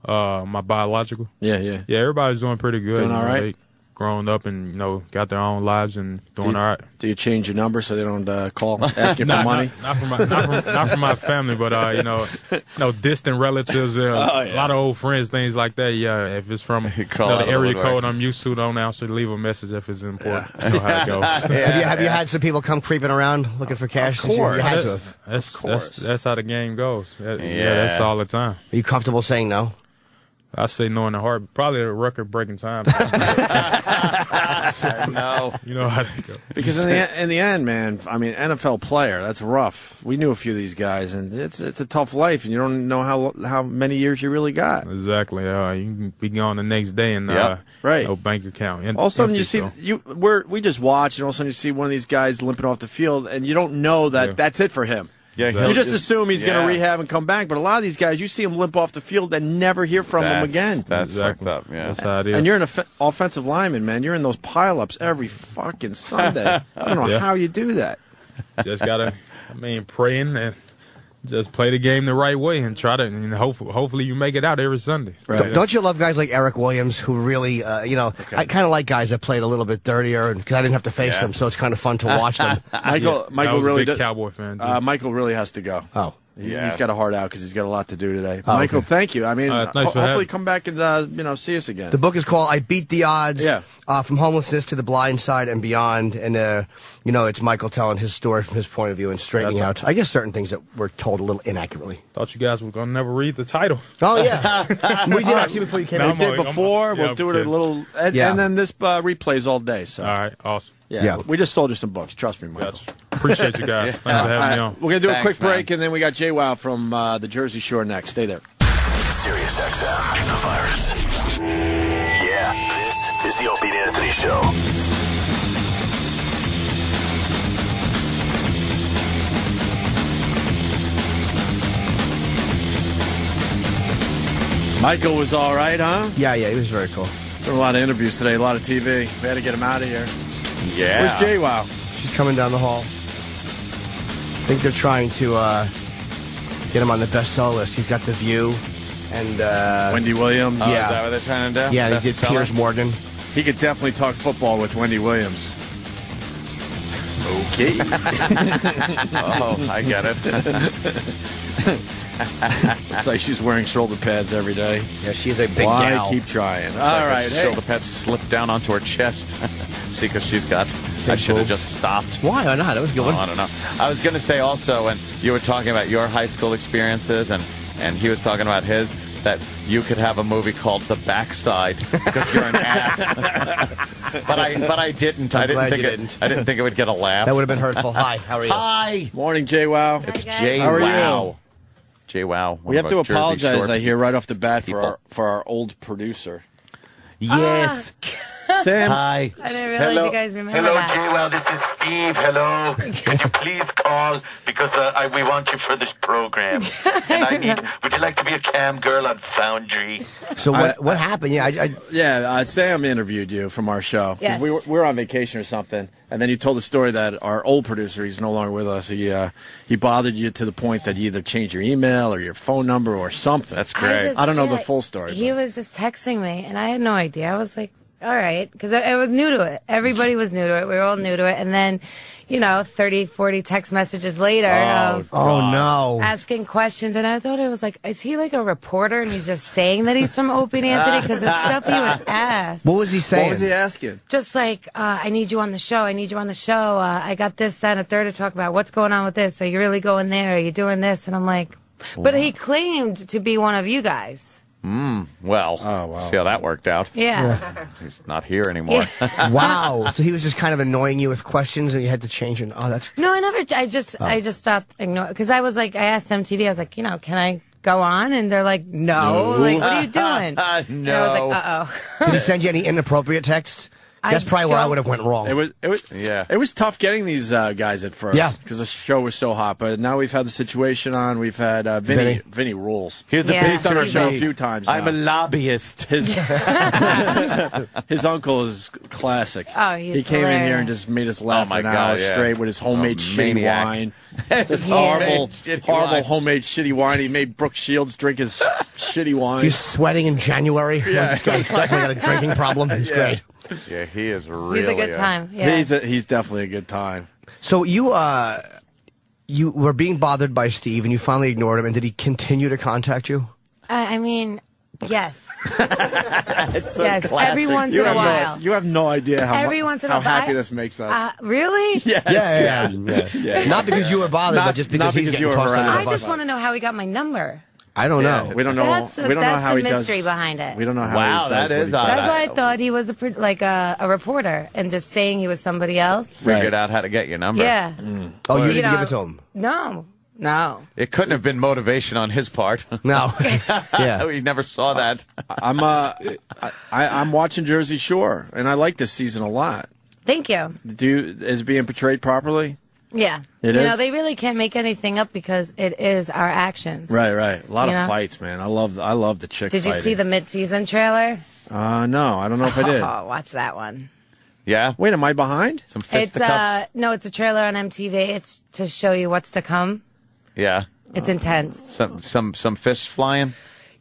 My biological. Yeah. Yeah, everybody's doing pretty good. Doing all right? They grown up and got their own lives and doing all right. Do you change your number so they don't call asking for money? Not from my family, but distant relatives, a lot of old friends, things like that. Yeah, if it's from the area code I'm used to, don't answer. Leave a message if it's important. You know how it goes. Have you had some people come creeping around looking for cash? Of course. You had to have. That's how the game goes. That's all the time. Are you comfortable saying no? I say no in the heart. Probably a record-breaking time. No. You know how to go. Because in the end, man, I mean, NFL player, that's rough. We knew a few of these guys, and it's a tough life, and you don't know how many years you really got. Exactly. You can be gone the next day and right. no bank account. All of a sudden, you see we just watch, and all of a sudden you see one of these guys limping off the field, and you don't know that that's it for him. Yeah, you just assume he's going to rehab and come back, but a lot of these guys, you see them limp off the field and never hear from them again. That's fucked up, yeah. That's how it is. And you're an offensive lineman, man. You're in those pileups every fucking Sunday. I don't know how you do that. Just got to, praying and just play the game the right way and try to, and hopefully you make it out every Sunday. Right. Don't you love guys like Eric Williams who really, I kind of like guys that played a little bit dirtier because I didn't have to face them, so it's kind of fun to watch them. Michael really does. Cowboy fan. Michael really has to go. Oh. Yeah. He's got a heart out because he's got a lot to do today. Oh, Michael, okay. thank you. I mean, nice hopefully come back and see us again. The book is called I Beat the Odds, Yeah. From Homelessness to the Blind Side and Beyond. And, it's Michael telling his story from his point of view and straightening out, I guess, certain things that were told a little inaccurately. Thought you guys were going to never read the title. Oh, yeah. We did actually before you came in. We did before. We'll do it a little. And then this replays all day. So. All right. Awesome. Yeah. We just sold you some books. Trust me, Michael. Gotcha. Appreciate you guys. Thanks for having me on. We're going to do a quick break, and then we got JWoww from the Jersey Shore next. Stay there. Sirius XM, the virus. Yeah, this is the Opie and Anthony Show. Michael was all right, huh? Yeah, he was very cool. There were a lot of interviews today, a lot of TV. We had to get him out of here. Yeah. Where's JWoww? She's coming down the hall. I think they're trying to get him on the bestseller list. He's got The View and Wendy Williams. Oh, is that what they're trying to do? Yeah, they did Piers Morgan. He could definitely talk football with Wendy Williams. Okay. Oh, I get it. Looks like she's wearing shoulder pads every day. Yeah, she's a big gal. Keep trying. All All right. Hey. Shoulder pads slip down onto her chest. See, because she's got. I should have just stopped. Why not? That was a good one. I don't know. I was going to say also, when you were talking about your high school experiences, and he was talking about his, that you could have a movie called The Backside because you're an ass. but I didn't. I didn't think it would get a laugh. That would have been hurtful. Hi, how are you? Hi. Morning, JWoww. It's How are JWoww. you? JWoww. We have to apologize, I hear, right off the bat for our old producer. Yes. Sam. Hi. I didn't realize you guys remember Hello, that. J-Well, this is Steve. Hello. Could you please call because we want you for this program. And would you like to be a cam girl on Foundry? So what happened? Yeah, Sam interviewed you from our show. 'Cause Yes. we were on vacation or something, and then you told the story that our old producer, he's no longer with us. He bothered you to the point that you either changed your email or your phone number or something. That's great. I don't know the full story. He was just texting me, and I had no idea. I was like, all right, because I was new to it. Everybody was new to it. We were all new to it. And then, 30, 40 text messages later Oh, no. asking questions. And I thought it was like, is he like a reporter and he's just saying that he's from Opie and Anthony? Because the stuff he would ask. What was he saying? What was he asking? Just like, I need you on the show. I need you on the show. I got this, that, and a third to talk about. What's going on with this? Are you really going there? Are you doing this? And I'm like, but he claimed to be one of you guys. Well, see how that worked out. Yeah. He's not here anymore. Wow. So he was just kind of annoying you with questions, and you had to change it. Oh, that's. No, I never. I just stopped ignoring because I was like, I asked MTV. I was like, can I go on? And they're like, no. Like, what are you doing? No. And I was like, uh-oh. Did he send you any inappropriate texts? That's probably where I would have went wrong. It was tough getting these guys at first. Yeah. Because the show was so hot. But now we've had the situation on. We've had Vinny rules. Here's the He's done our picture show of a me. few times. I'm now. a lobbyist. His uncle is classic. Oh, he's He came in here hilarious. and just made us laugh Oh, my for an God, hour yeah. straight with his homemade shitty maniac. wine. Just Homemade shitty horrible wine. homemade shitty wine. He made Brooke Shields drink his shitty wine. He's sweating in January. Yeah. This guy's definitely got a drinking problem. He's great. Yeah, he is really. He's a good time. Yeah. He's definitely a good time. So you were being bothered by Steve, and you finally ignored him. And did he continue to contact you? I mean, yes. It's Yes, every once in a while. You have no idea how Every once in a how while. happy this makes us. Really? Yes. Yeah. Not because you were bothered, but just because he's getting you were tossed under the I bus. just want to know how he got my number. I don't know. We don't know. That's we don't know how the he does. mystery behind it. We don't know how. Wow, he does that what is he odd. does. That's why I thought he was a reporter and just saying he was somebody else. Figured out how to get your number. Yeah. Oh, you You didn't know, give it to him? No. It couldn't have been motivation on his part. No. Yeah. We never saw that. I'm watching Jersey Shore, and I like this season a lot. Thank you. Is it being portrayed properly? Yeah. It you is? know, they really can't make anything up because it is our actions. Right. A lot You of know? fights, man. I love the chick. Did you see the mid-season trailer? No, I don't know if I did. Oh, watch that one. Yeah. Wait, am I behind? Some It's fisticuffs. no, it's a trailer on MTV. It's to show you what's to come. Yeah. It's intense. Some fists flying.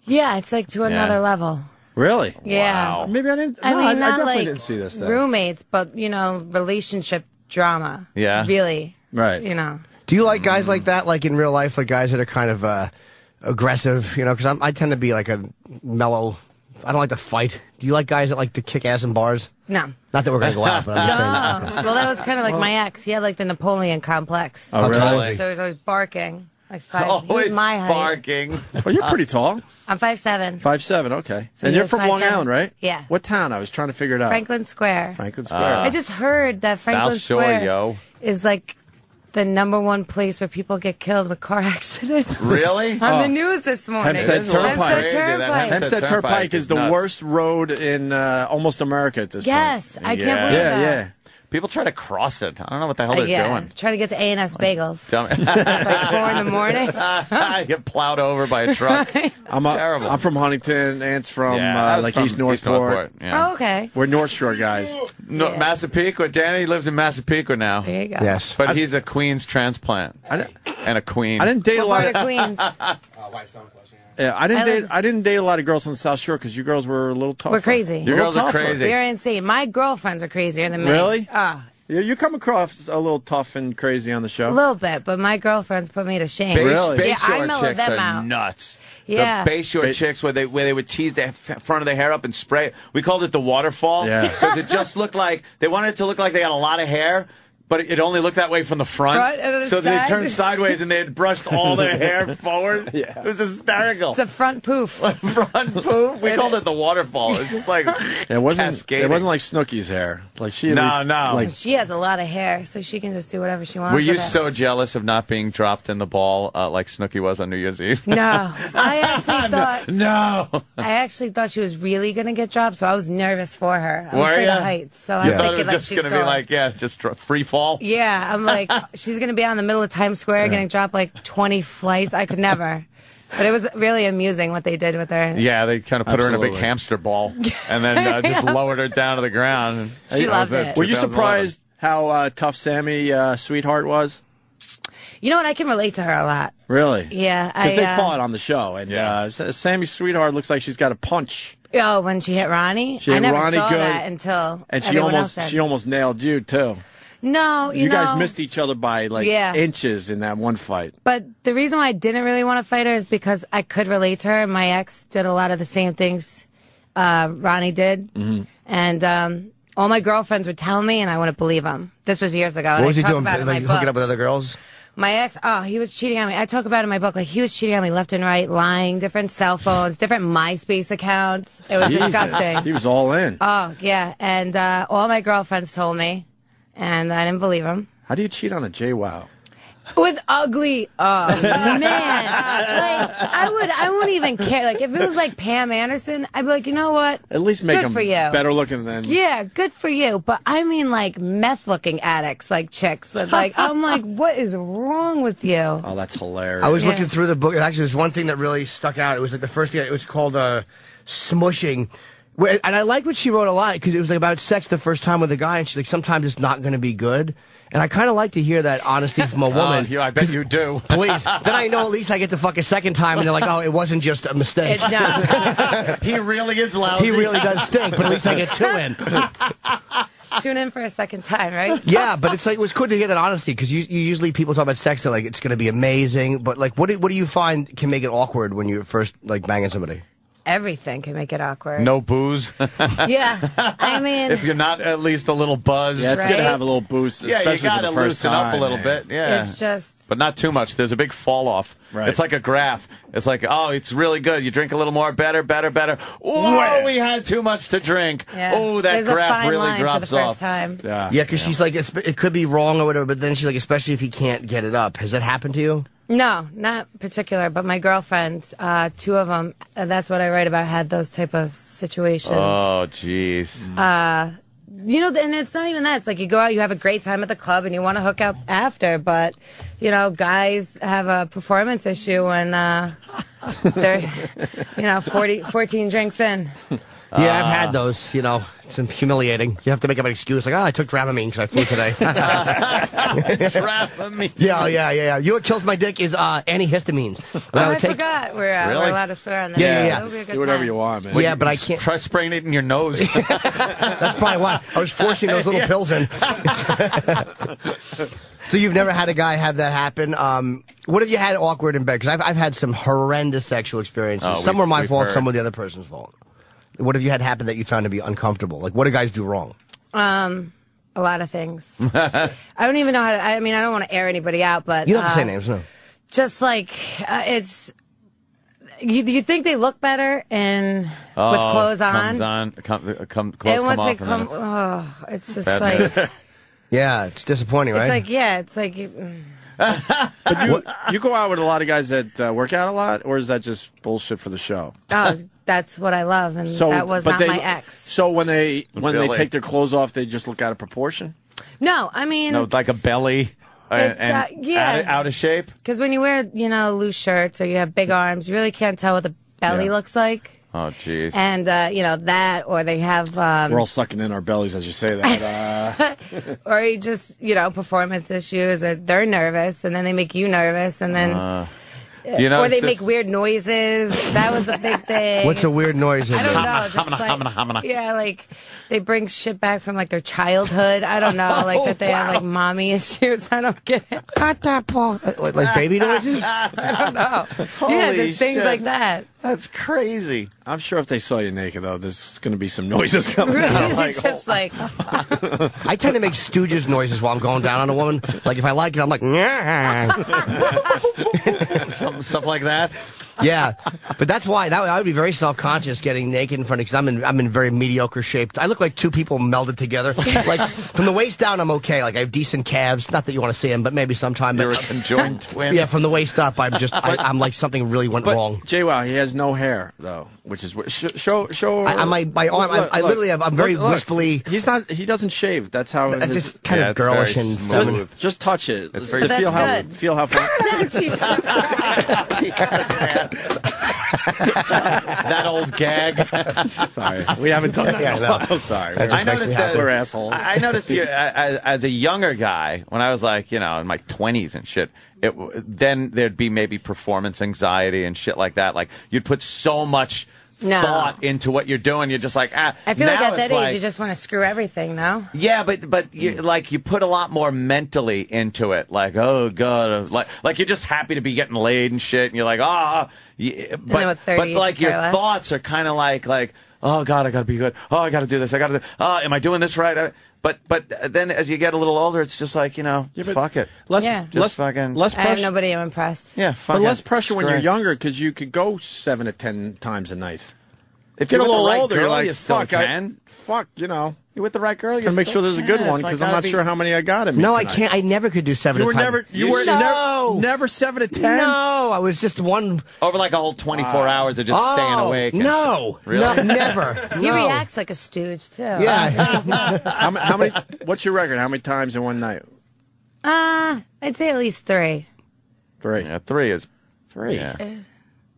Yeah, it's like to another level. Really? Yeah. Wow. Maybe I didn't. I no, mean, I not definitely like didn't see this. Then. roommates, but relationship drama. Yeah. Really. Right. Do you like guys like that, like in real life, like guys that are kind of aggressive? Because I tend to be like a mellow. I don't like to fight. Do you like guys that like to kick ass in bars? No. Not that we're going to go out, but I'm just saying. No. Well, that was kind of like my ex. He had like the Napoleon complex. Oh, really? So he was always barking. Like five. he Always was my height. barking. Well, you're pretty tall. I'm 5'7". 5'7", okay. So And he you're was from Long 5'7". Island, right? Yeah. What town? I was trying to figure it out. Franklin Square. Franklin Square. I just heard that Franklin South Shore, Square yo. is like the #1 place where people get killed with car accidents. Really? On the news this morning. Hempstead Turnpike. Hempstead Turnpike is the nuts. worst road in almost America at this Yes, point. I can't believe that. Yeah. People try to cross it. I don't know what the hell they're doing. Trying to get to A&S Bagels. Tell me. like 4 in the morning. I get plowed over by a truck. Terrible. I'm from Huntington. Ant's from Yeah, that's from East Northport. Yeah. Oh, okay. We're North Shore guys. No, Massapequa. Danny lives in Massapequa now. There you go. Yes. But he's a Queens transplant. And a queen. I didn't date a lot Part of of Queens. Yeah, I didn't date a lot of girls on the South Shore because you girls were a little tougher. We're crazy. Your girls are crazy. You're insane. My girlfriends are crazier than me. Really? Yeah, you come across a little tough and crazy on the show. a little bit, but my girlfriends put me to shame. Bay I Shore mellowed chicks them are out. nuts. Yeah. The Bay Shore chicks where they would tease the front of their hair up and spray it. We called it the waterfall. Yeah. Because it just looked like, they wanted it to look like they had a lot of hair, but it only looked that way from the front. And the So they side. turned sideways and they had brushed all their hair forward. Yeah. It was hysterical. It's a front poof. Front poof. We called it the waterfall. It's just like It wasn't cascading. like Snooki's hair. Like she at No, least, no. Like, She has a lot of hair, so she can just do whatever she wants. Were you with it. so jealous of not being dropped in the ball like Snooki was on New Year's Eve? No, I actually thought. No. I actually thought she was really gonna get dropped, so I was nervous for her. I was Were afraid ya? of heights, so You I'm thought thinking it was like just she's going to be like, just free fall? Yeah, I'm like, she's gonna be out in the middle of Times Square getting dropped like 20 flights. I could never. But it was really amusing what they did with her. Yeah, they kind of put her in a big Absolutely. hamster ball and then just lowered her down to the ground. She loved it. Were you 2011. surprised how tough Sammy Sweetheart was? You know what? I can relate to her a lot. Really? Yeah, Because they fought on the show, and Sammy Sweetheart looks like she's got a punch, Oh, when she hit Ronnie, She hit I never Ronnie saw good, that until and everyone else did. she almost nailed you too. No, You know, guys missed each other by like Yeah. inches in that one fight. But the reason why I didn't really want to fight her is because I could relate to her. My ex did a lot of the same things Ronnie did. Mm-hmm. And all my girlfriends would tell me, and I wouldn't believe them. This was years ago. What and was I he talk doing? about it in Like my hooking book. up with other girls? My ex, he was cheating on me. I talk about it in my book. Like, he was cheating on me left and right, lying, different cell phones, different MySpace accounts. It was Jesus. disgusting. He was all in. Oh, yeah. And all my girlfriends told me, and I didn't believe them. How do you cheat on a JWoww? With ugly, man. Like, I wouldn't even care. Like, if it was like Pam Anderson, I'd be like, you know what? At least make Good them for you. better looking than. Yeah, good for you. But I mean, like, meth-looking addicts, like chicks. That, like, I'm like, what is wrong with you? Oh, that's hilarious. I was looking through the book. Actually, there's one thing that really stuck out. It was like the first thing. It was called smushing. And I like what she wrote a lot because it was like about sex the first time with a guy, and she's like, sometimes it's not going to be good. And I kind of like to hear that honesty from a woman. I bet you do. Please. Then I know at least I get to fuck a second time, and they're like, oh, it wasn't just a mistake. He really is lousy. He really does stink, but at least I get two in. Tune in for a second time, right? Yeah, but it's like it was cool to hear that honesty because you usually people talk about sex, they're like it's going to be amazing, but like what do you find can make it awkward when you're first like banging somebody? Everything can make it awkward. No booze. Yeah, I mean, If you're not at least a little buzzed. Yeah, it's good to Right? have a little boost, Yeah, you especially got for to the first loosen time. up a little man. bit. Yeah. it's just. But not too much. There's a big fall off. Right. It's like a graph. It's like, oh, it's really good. You drink a little more, better. Whoa, we had too much to drink. Yeah. Oh, that There's a graph fine really line drops for the first off. time. Yeah, Yeah, because she's like it could be wrong or whatever, but then she's like especially if you can't get it up. Has that happened to you? No, not particular, but my girlfriends, two of them, that's what I write about, had those type of situations. Oh, jeez. You know, and it's not even that. It's like you go out, you have a great time at the club, and you want to hook up after, but, you know, guys have a performance issue when they're, 14 drinks in. Yeah, I've had those. You know, it's humiliating. You have to make up an excuse like, I took Dramamine because I flew today. Dramamine. Yeah. You know what kills my dick is antihistamines. When I I would take- forgot we're Really? allowed to swear on that. Yeah. It'll be a good Do whatever time. you want, man. Yeah, but I can't. Try spraying it in your nose. That's probably why I was forcing those little pills in. So you've never had a guy have that happen? What have you had awkward in bed? Because I've had some horrendous sexual experiences. Oh, Some were my we've fault, heard. some were the other person's fault. What have you had happen that you found to be uncomfortable? Like, what do guys do wrong? A lot of things. I don't even know how to, I mean, I don't want to air anybody out, but. You don't have to say names, no. Just like, it's. You think they look better with clothes on? Clothes And come once off. they and then come, it's just bad like. news. Yeah, it's disappointing, right? It's like, yeah, it's like. But you go out with a lot of guys that work out a lot, or is that just bullshit for the show? Oh, that's what I love, and that was not my ex. So when they Really? take their clothes off, they just look out of proportion. No, I mean, No, like a belly. It's, and yeah. out of shape. because when you wear, loose shirts or you have big arms, you really can't tell what the belly looks like. Oh, jeez. And, that, or they have, We're all sucking in our bellies as you say that. or you just, performance issues, or they're nervous, and then they make you nervous, and then, or they make weird noises. That was a big thing. What's a weird noise? I don't know. Just like, yeah, like they bring shit back from like their childhood. I don't know, like that they have like mommy issues. I don't get it. Like baby noises? I don't know. Holy yeah, just things shit. like that. That's crazy. I'm sure if they saw you naked, though, there's going to be some noises coming out. It's just like, I tend to make Stooges noises while I'm going down on a woman. Like, if I like it, I'm like, Some stuff like that. Yeah, but that's why I would be very self-conscious getting naked in front of, because I'm in very mediocre shape. I look like two people melded together. Like, from the waist down, I'm okay. Like, I have decent calves. Not that you want to see them, but maybe sometime. You're a conjoined twin. Yeah, from the waist up, I'm like something really went wrong. JWoww, he has no hair though, which is show. My arm. I literally have. I'm very wispily. He doesn't shave. That's how. It's just kind of girlish and feminine. Just touch it. It's to very feel how fun. That old gag. Sorry, we haven't done that. Yeah, no. Sorry, I noticed that we're assholes. I noticed you as a younger guy when I was like, in my 20s and shit. Then there'd be maybe performance anxiety and shit like that. Like you'd put so much thought into what you're doing. You're just like, I feel like now at that it's age, like, you just want to screw everything, no? Yeah, but you put a lot more mentally into it. Like, oh god, like you're just happy to be getting laid and shit, and you're like, but like your thoughts are kind of like, oh god, I gotta be good. Oh, I gotta do this. I gotta do. Oh, am I doing this right? But then as you get a little older, it's just like, fuck it. Less I pressure. have nobody I'm impressed. Yeah, fuck but it. less pressure when you're younger because you could go 7 to 10 times a night. If you're a little older, you're like, fuck, You're with the right girl. Gotta make sure there's a good one because I'm not sure how many I got in me. No, tonight. I can't. I never could do 7 to 10. You were never 7 to 10? No, I was just one. Over like a whole 24 hours of just staying awake. No, really? No, never. He No. reacts like a stooge, too. Yeah. How many? What's your record? How many times in one night? I'd say at least 3. 3. Yeah, 3 is 3. Yeah.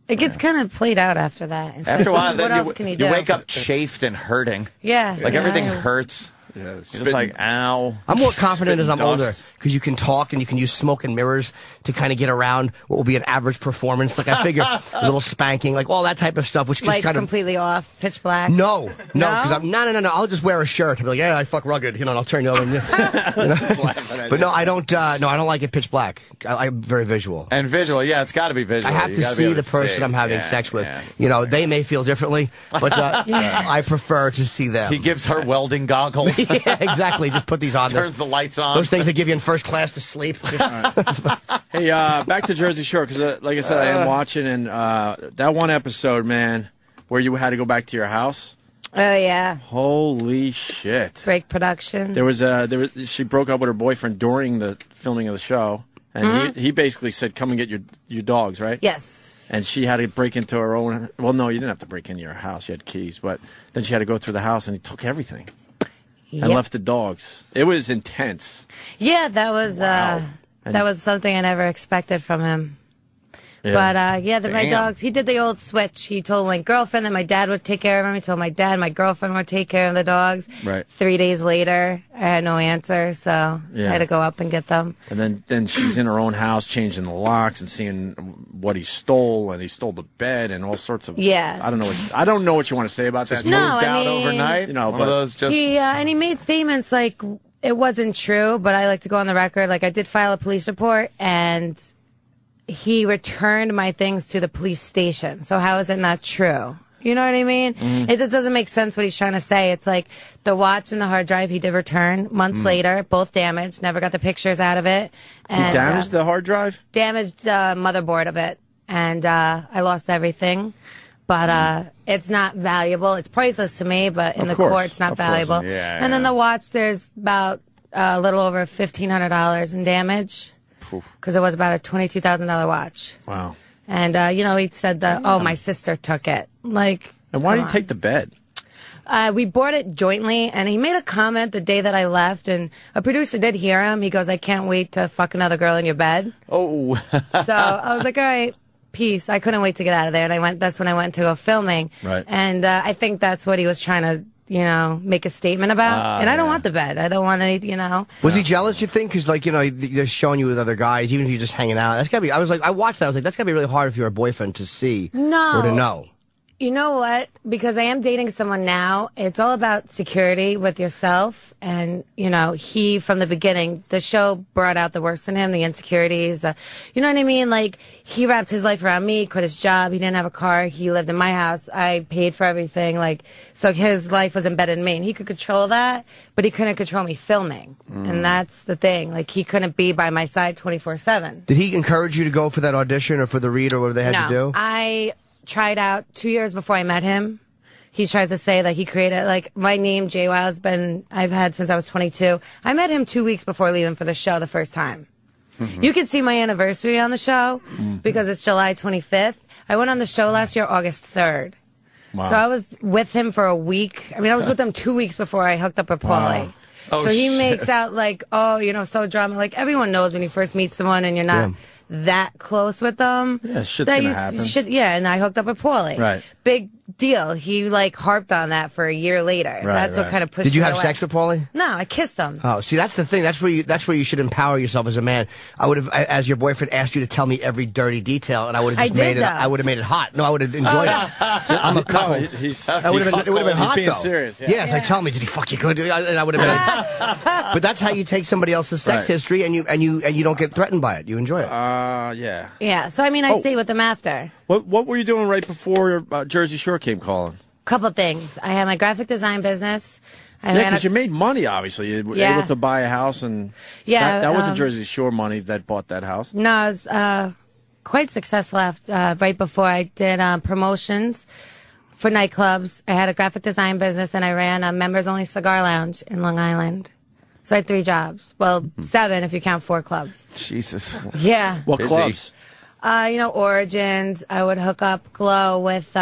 It gets kind of played out after that. It's After a like, while, what then else can you do? you wake up chafed and hurting. Yeah. Like everything Yeah. hurts. Yeah, You're just like, ow. I'm more confident as I'm Spitting older dust. because you can talk and you can use smoke and mirrors to kind of get around what will be an average performance. Like I figure a little spanking, like all that type of stuff, which just Lights kind of completely off, pitch black. no, because I'm no. I'll just wear a shirt. I'll be like, yeah, I fuck rugged, and I'll turn you over. But no, I don't. No, I don't like it pitch black. I'm very visual. And visual, yeah, it's got to be visual. I have You to gotta be see able the to person see. I'm having Yeah, sex with. yeah. They may feel differently, but I prefer to see them. He gives her welding goggles. Yeah, exactly. Just put these on. Turns the lights on. Those things they give you in first class to sleep. Hey, back to Jersey Shore because, like I said, I am watching, and that one episode, man, where you had to go back to your house. Oh, yeah. Holy shit! Break production. She broke up with her boyfriend during the filming of the show, and he basically said, "Come and get your dogs," right? Yes. And she had to break into her own. Well, no, you didn't have to break into your house. You had keys, but then she had to go through the house, and he took everything. And left the dogs. It was intense. Yeah, that was something I never expected from him. Yeah. But my dogs. He did the old switch. He told my girlfriend that my dad would take care of him. He told my dad my girlfriend would take care of the dogs. Right. 3 days later, I had no answer, so I Yeah. had to go up and get them. And then she's in her own house, changing the locks and seeing what he stole, and he stole the bed and all sorts of. Yeah. I don't know what you want to say about that. No, Moved I out mean- overnight. One One of those just. And he made statements like it wasn't true, but I like to go on the record. Like I did file a police report, and he returned my things to the police station. So how is it not true? You know what I mean? It just doesn't make sense what he's trying to say. It's like the watch and the hard drive he did return months later, both damaged, never got the pictures out of it. And, He damaged the hard drive? Damaged the motherboard of it. And I lost everything. But it's not valuable. It's priceless to me, but in Of the course. court, it's not Of course. valuable. Yeah, and then yeah. the watch, there's about a little over $1,500 in damage. Because it was about a $22,000 watch. Wow. And, he said that, my sister took it. Like, And why did come he take the bed? we bought it jointly, and he made a comment the day that I left, and a producer did hear him. He goes, I can't wait to fuck another girl in your bed. Oh. So I was like, all right, peace. I couldn't wait to get out of there, and that's when I went to go filming. Right. And I think that's what he was trying to, make a statement about. And I don't want the bed. I don't want any, Was he jealous, you think? Because, they're showing you with other guys, even if you're just hanging out. That's gotta be, I watched that. I was like, that's gotta be really hard if you're a boyfriend to see. No. Or to know. You know what? Because I am dating someone now, it's all about security with yourself. And, you know, he, from the beginning, the show brought out the worst in him, the insecurities. You know what I mean? Like, he wrapped his life around me, quit his job. He didn't have a car. He lived in my house. I paid for everything. Like, so his life was embedded in me. And he could control that, but he couldn't control me filming. And that's the thing. Like, he couldn't be by my side 24/7. Did he encourage you to go for that audition or for the read or whatever they had to do? I tried out 2 years before I met him. He tries to say that he created, like, my name, JWoww's I've had since I was 22. I met him 2 weeks before leaving for the show the first time. You can see my anniversary on the show because it's July 25th. I went on the show last year, August 3rd. Wow. So I was with him for a week. I mean, I was with him 2 weeks before I hooked up with Paulie. Wow. Oh, so he shit. makes out like, oh, you know, so drama. Like, everyone knows when you first meet someone and you're not that close with them. Yeah, shit's that gonna happen. And I hooked up with Paulie. Right. Big deal. He, like, harped on that for a year later. That's what kind of pushed Did you me have away. sex with Paulie? No, I kissed him. Oh, see, that's the thing. That's where you should empower yourself as a man. I would have, as your boyfriend, asked you to tell me every dirty detail, and I would have just made it. I would have made it hot. No, I would have enjoyed it. I'm a couple. It would have been hot, being though. serious. Yeah. Yes, like, tell me, did he fuck you good? And I would have been. But that's how you take somebody else's sex history, and you don't get threatened by it. You enjoy it. Yeah. Yeah, so I mean, I stayed with him after. What were you doing right before Jersey Shore came calling? Couple things. I had my graphic design business. Yeah, because you made money, obviously. You were able to buy a house, and that wasn't Jersey Shore money that bought that house. No, I was quite successful after, right before I did promotions for nightclubs. I had a graphic design business, and I ran a members-only cigar lounge in Long Island. So I had 3 jobs. Well, 7 if you count 4 clubs. Jesus. Yeah. What clubs? You know, Origins. I would hook up Glow with...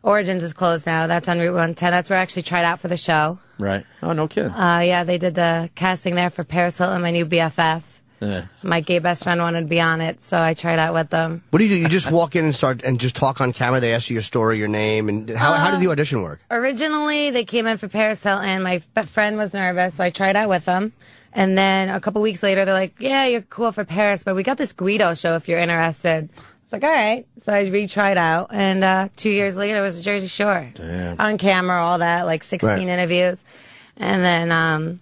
Origins is closed now. That's on Route 110. That's where I actually tried out for the show. Right. Oh, no kidding. Yeah, they did the casting there for Paris Hilton, my new BFF. Yeah. My gay best friend wanted to be on it, so I tried out with them. What do? You just walk in and start and just talk on camera? They ask you your story, your name, and how did the audition work? Originally, they came in for Paris Hilton. My friend was nervous, so I tried out with them. And then a couple weeks later, they're like, yeah, you're cool for Paris, but we got this Guido show if you're interested. It's like, all right. So I retried out, and 2 years later, it was Jersey Shore. Damn. On camera, all that, like 16 interviews. And then,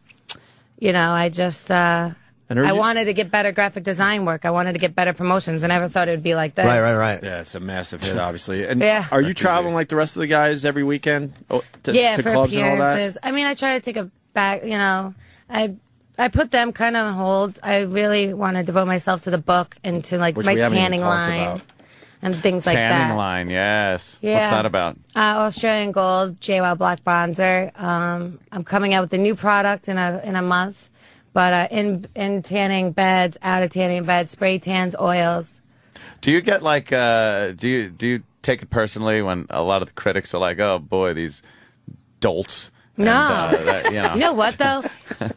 you know, I just... I wanted to get better graphic design work. I wanted to get better promotions. I never thought it would be like this. Right. Yeah, it's a massive hit, obviously. And are you traveling like the rest of the guys every weekend to for clubs and all that? appearances. I mean, I try to take a back, you know, I put them kind of on hold. I really want to devote myself to the book and to, like, my tanning line and things like that. Tanning line, yes. Yeah. What's that about? Australian Gold, JWoww Black Bronzer. I'm coming out with a new product in a month. But in tanning beds, out of tanning beds, spray tans, oils. Do you get like do you take it personally when a lot of the critics are like, oh boy, these dolts? No. And, you know. You know what though?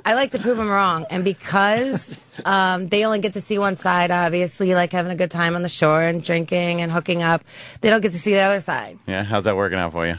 I like to prove them wrong, and because they only get to see one side, obviously, like having a good time on the shore and drinking and hooking up, they don't get to see the other side. Yeah, how's that working out for you?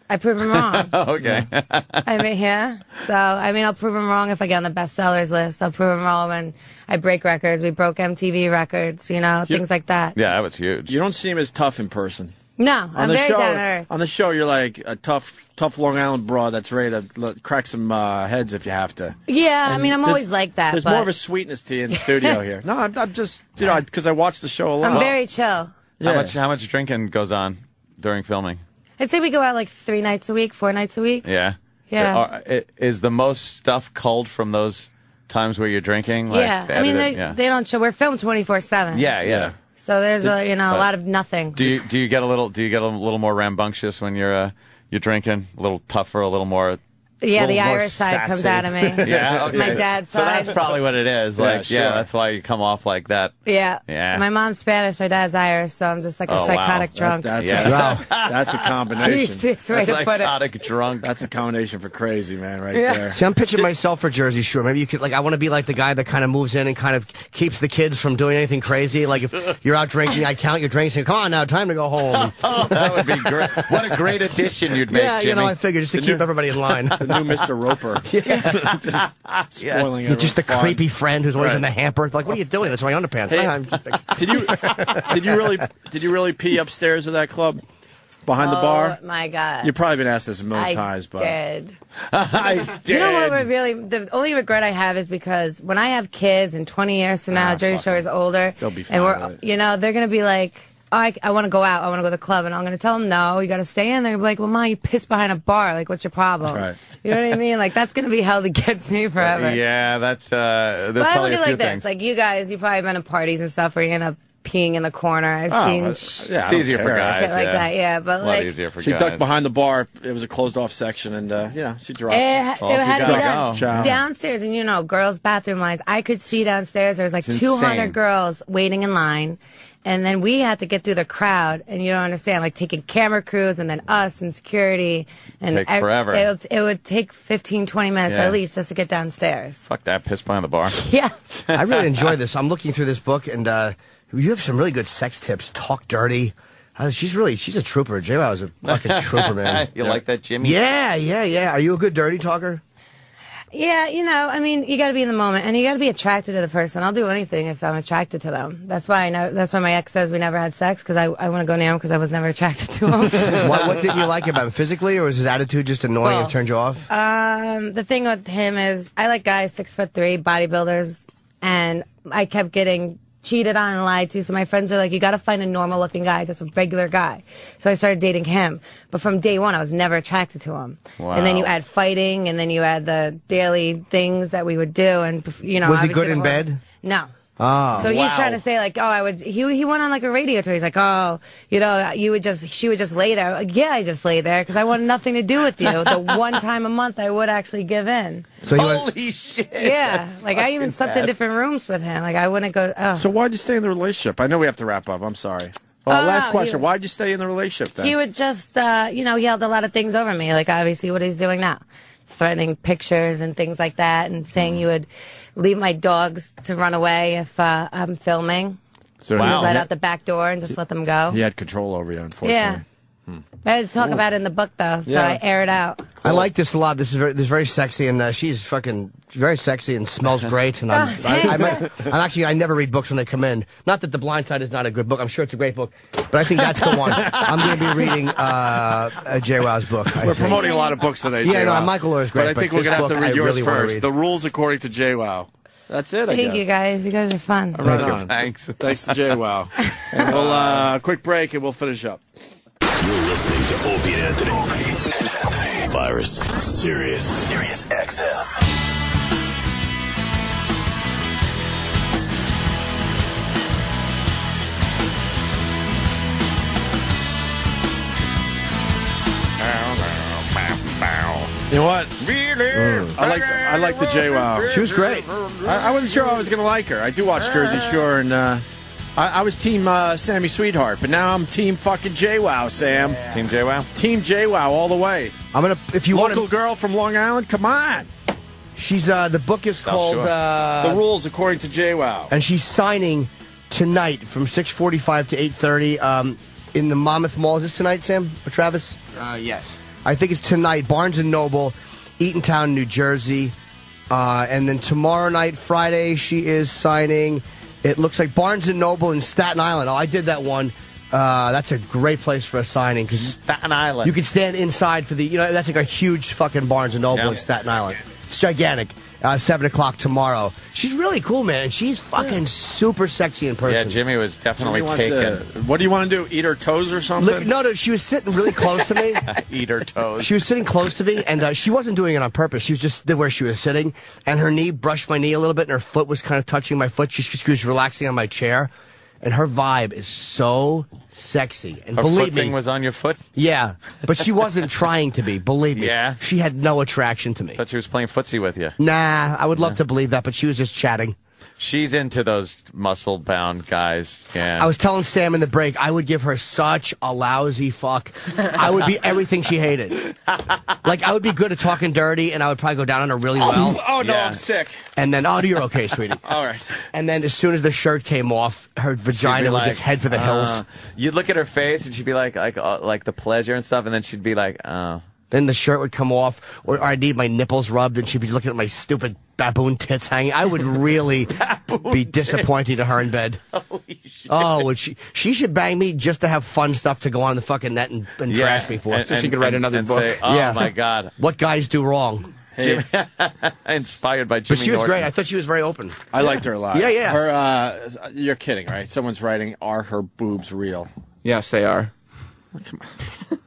I prove them wrong. Okay. I mean, yeah. So, I mean, I'll prove them wrong if I get on the bestsellers list. I'll prove them wrong when I break records. We broke MTV records, you know, things like that. Yeah, that was huge. You don't seem as tough in person. No, I'm very down to earth. On the show, you're like a tough Long Island broad that's ready to crack some heads if you have to. Yeah, I mean, I'm always like that. There's more of a sweetness to you in the studio here. No, I'm just, you know, because I watch the show a lot. I'm very chill. Yeah. How much drinking goes on during filming? I'd say we go out like 3 nights a week, 4 nights a week. Yeah. Yeah. Is the most stuff culled from those times where you're drinking? Like, yeah. I mean, they don't show. We're filmed 24/7. Yeah. So there's a lot of nothing. Do you get a little more rambunctious when you're drinking? A little tougher, a little more. Yeah, the Irish side comes out of me. Yeah, okay. My dad's side. So that's probably what it is. Like, sure. that's why you come off like that. Yeah. Yeah. My mom's Spanish, my dad's Irish, so I'm just like a psychotic drunk. That's a combination. It's way to put it. Psychotic drunk. That's a combination for crazy, man, right there. See, I'm pitching myself for Jersey Shore. Maybe you could, like, I want to be like the guy that kind of moves in and kind of keeps the kids from doing anything crazy. Like, if you're out drinking, I count your drinks and come on now, time to go home. That would be great. What a great addition you'd make, Jimmy. You know, I figured just to keep everybody in line. The new Mr. Roper. Just spoiling You're just a fun. creepy friend who's always in the hamper. Like, what are you doing? That's my underpants. Hey, did you really pee upstairs of that club? behind the bar? Oh, my God. You've probably been asked this a million I times, but did. I did. You know what would really, the only regret I have is because when I have kids and 20 years from now, Jersey Shore is older. They'll be fine And we're, with it. you know, they're going to be like, oh, I want to go out. I want to go to the club. And I'm going to tell them, no, you got to stay in. They're going to be like, well, Mom, you pissed behind a bar. Like, what's your problem? Right. You know what I mean? Like, that's going to be held against me forever. Yeah, there's But I probably look a at few it like things. this. Like, you guys, you've probably been at parties and stuff where you end up peeing in the corner. I've seen it's easier for guys. shit like that, yeah. But a lot like, easier for she guys. ducked behind the bar. It was a closed-off section, and she dropped. It had to be done Ciao. downstairs, and you know, girls' bathroom lines. I could see downstairs. There was like It's 200 insane. girls waiting in line, and then we had to get through the crowd. And you don't understand, like taking camera crews, and then us and security, and Take forever. It would take 15, 20 minutes Yeah. at least just to get downstairs. Fuck that, piss behind the bar. Yeah. I really enjoy this. I'm looking through this book, and you have some really good sex tips. Talk dirty. She's a trooper. JWoww is a fucking trooper, man. You like that, Jimmy? Yeah. Are you a good dirty talker? Yeah, you know, I mean, you got to be in the moment, and you got to be attracted to the person. I'll do anything if I'm attracted to them. That's why That's why my ex says we never had sex, because I want to go near him because I was never attracted to him. What didn't you like about him physically, or was his attitude just annoying and turned you off? The thing with him is I like guys 6'3", bodybuilders, and I kept getting cheated on and lied to. So my friends are like, you got to find a normal looking guy, just a regular guy. So I started dating him. But from day one, I was never attracted to him. Wow. And then you add fighting, and then you add the daily things that we would do. And, you know, Was he obviously good in the whole- bed? No. Oh, So he's wow. trying to say like, oh, I would. He went on like a radio tour. He's like, oh, you know, she would just lay there. Like, yeah, I just lay there because I wanted nothing to do with you. The one time a month I would actually give in. So Holy shit! Yeah, That's like I even slept in bad. different rooms with him. Like I wouldn't go. Oh. So why'd you stay in the relationship? I know we have to wrap up. I'm sorry. Last question. Why'd you stay in the relationship then? He would just, you know, he held a lot of things over me. Like obviously what he's doing now, threatening pictures and things like that, and saying he would leave my dogs to run away if I'm filming. So He would wow. let out the back door and just let them go. He had control over you, unfortunately. Yeah. I had to talk about it in the book though, so Yeah. I air it out. I like this a lot. This is very sexy, and she's fucking very sexy and smells great. And I'm actually, I never read books when they come in. Not that The Blind Side is not a good book. I'm sure it's a great book, but I think that's the one. I'm going to be reading JWoww's book. We're promoting a lot of books today, Yeah, JWoww. no, Michael Lawyer's great. But I think we're this going to have to book I read yours really wanna first. read. The rules according to JWoww. That's it, I guess. Thank you guys. You guys are fun. Right on. Thanks. Thanks to JWoww. And we'll quick break and we'll finish up. You're listening to Opie and Anthony. Opie and Anthony. Virus. Sirius XM. You know what? I liked the JWoww. She was great. I wasn't sure I was going to like her. I do watch Jersey Shore, and I was team Sammy Sweetheart, but now I'm team fucking JWoww, Sam. Team JWoww? Team JWoww all the way. I'm gonna. If you want Local girl from Long Island, come on. she's the book is called The rules according to JWoww. and she's signing tonight from 6:45 to 8:30 in the Monmouth Mall. Is this tonight, Sam or Travis? Yes. I think it's tonight. Barnes and Noble, Eatontown, New Jersey, and then tomorrow night, Friday, she is signing. It looks like Barnes and Noble in Staten Island. Oh, I did that one. That's a great place for a signing because Staten Island. you can stand inside for the. You know, that's like a huge fucking Barnes and Noble in Staten Island. It's gigantic. 7 o'clock tomorrow. She's really cool, man. And she's fucking super sexy in person. Yeah, Jimmy was definitely Jimmy wants taken. what do you want to do? Eat her toes or something? No, she was sitting really close to me. Eat her toes. She was sitting close to me, and she wasn't doing it on purpose. She was just where she was sitting, and her knee brushed my knee a little bit, and her foot was kind of touching my foot. She was relaxing on my chair, and her vibe is so sexy. And Her believe foot me, thing was on your foot? yeah, but she wasn't trying to be. Believe me, Yeah? she had no attraction to me. Thought she was playing footsie with you. Nah, I would love to believe that, but she was just chatting. She's into those muscle-bound guys. Yeah. I was telling Sam in the break, I would give her such a lousy fuck. I would be everything she hated. Like, I would be good at talking dirty, and I would probably go down on her really well. Oh, no, Yeah. I'm sick. And then, oh, you're okay, sweetie. All right. And then as soon as the shirt came off, her She'd be vagina would like, just head for the hills. You'd look at her face, and she'd be like the pleasure and stuff, and then she'd be like, oh. Then the shirt would come off, or I'd need my nipples rubbed, and she'd be looking at my stupid baboon tits hanging. I would really be disappointing to her in bed. Holy shit. Oh, would she should bang me just to have fun stuff to go on the fucking net and trash me for. So she could write another book. Say, oh, my God. What guys do wrong. Inspired by Jimmy But she was Norton. great. I thought she was very open. I liked her a lot. Yeah, yeah. Her, you're kidding, right? Someone's writing, are her boobs real? Yes, they are. Come on.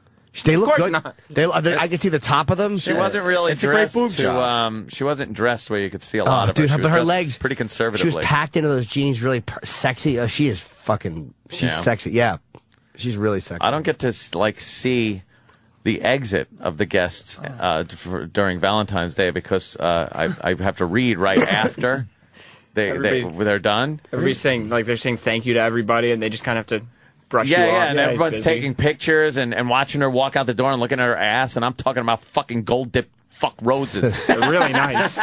They look of course good. not. I could see the top of them. She wasn't really It's a great dressed boob to, job. she wasn't dressed where you could see a lot of her. Dude, She but was her dressed legs pretty conservatively. She was packed into those jeans, really sexy. She is fucking. She's sexy. Yeah, she's really sexy. I don't get to see the exit of the guests during Valentine's Day because I have to read right after they're done. Everybody's saying they're saying thank you to everybody, and they just kind of have to brush you off. Yeah, and everyone's taking pictures and watching her walk out the door and looking at her ass, and I'm talking about fucking gold-dipped fuck roses. They're really nice.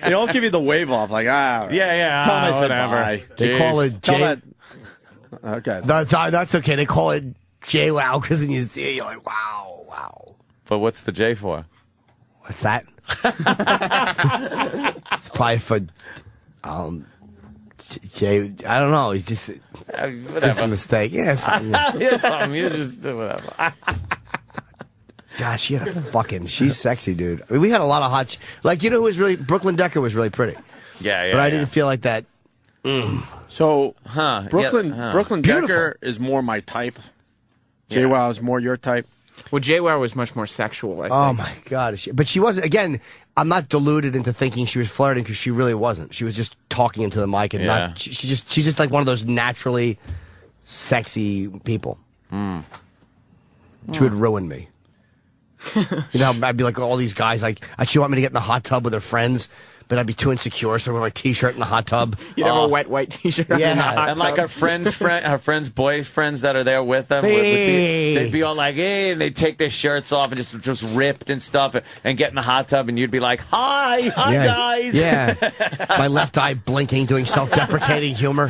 They all give you the wave off, like, Yeah, tell them I said whatever. bye. They call it Tell J. that. Okay. That's okay. They call it J-Wow because when you see it, you're like, wow. But what's the J for? What's that? It's probably for, Jay. I don't know. He's just it's a mistake. Yeah, something. Yeah, something. You just do whatever. Gosh, she had a fucking. She's sexy, dude. I mean, we had a lot of hot. Who was really Brooklyn Decker was really pretty. Yeah. But I didn't feel like that. So, Brooklyn Decker is more my type. JWoww is more your type. Well, JWoww was much more sexual, I think. Oh, my God. But she wasn't. Again, I'm not deluded into thinking she was flirting because she really wasn't. She was just talking into the mic and not. She's just like one of those naturally sexy people. She would ruin me. I'd be like all these guys. She'd want me to get in the hot tub with her friends, but I'd be too insecure, so I'd wear my T-shirt in the hot tub. You'd have a wet white T-shirt. Yeah, in the hot and tub. like her friends' boyfriends that are there with them, they'd be all like, "Hey," and they'd take their shirts off and just ripped and stuff, and get in the hot tub, and you'd be like, "Hi, guys." Yeah, my left eye blinking, doing self-deprecating humor.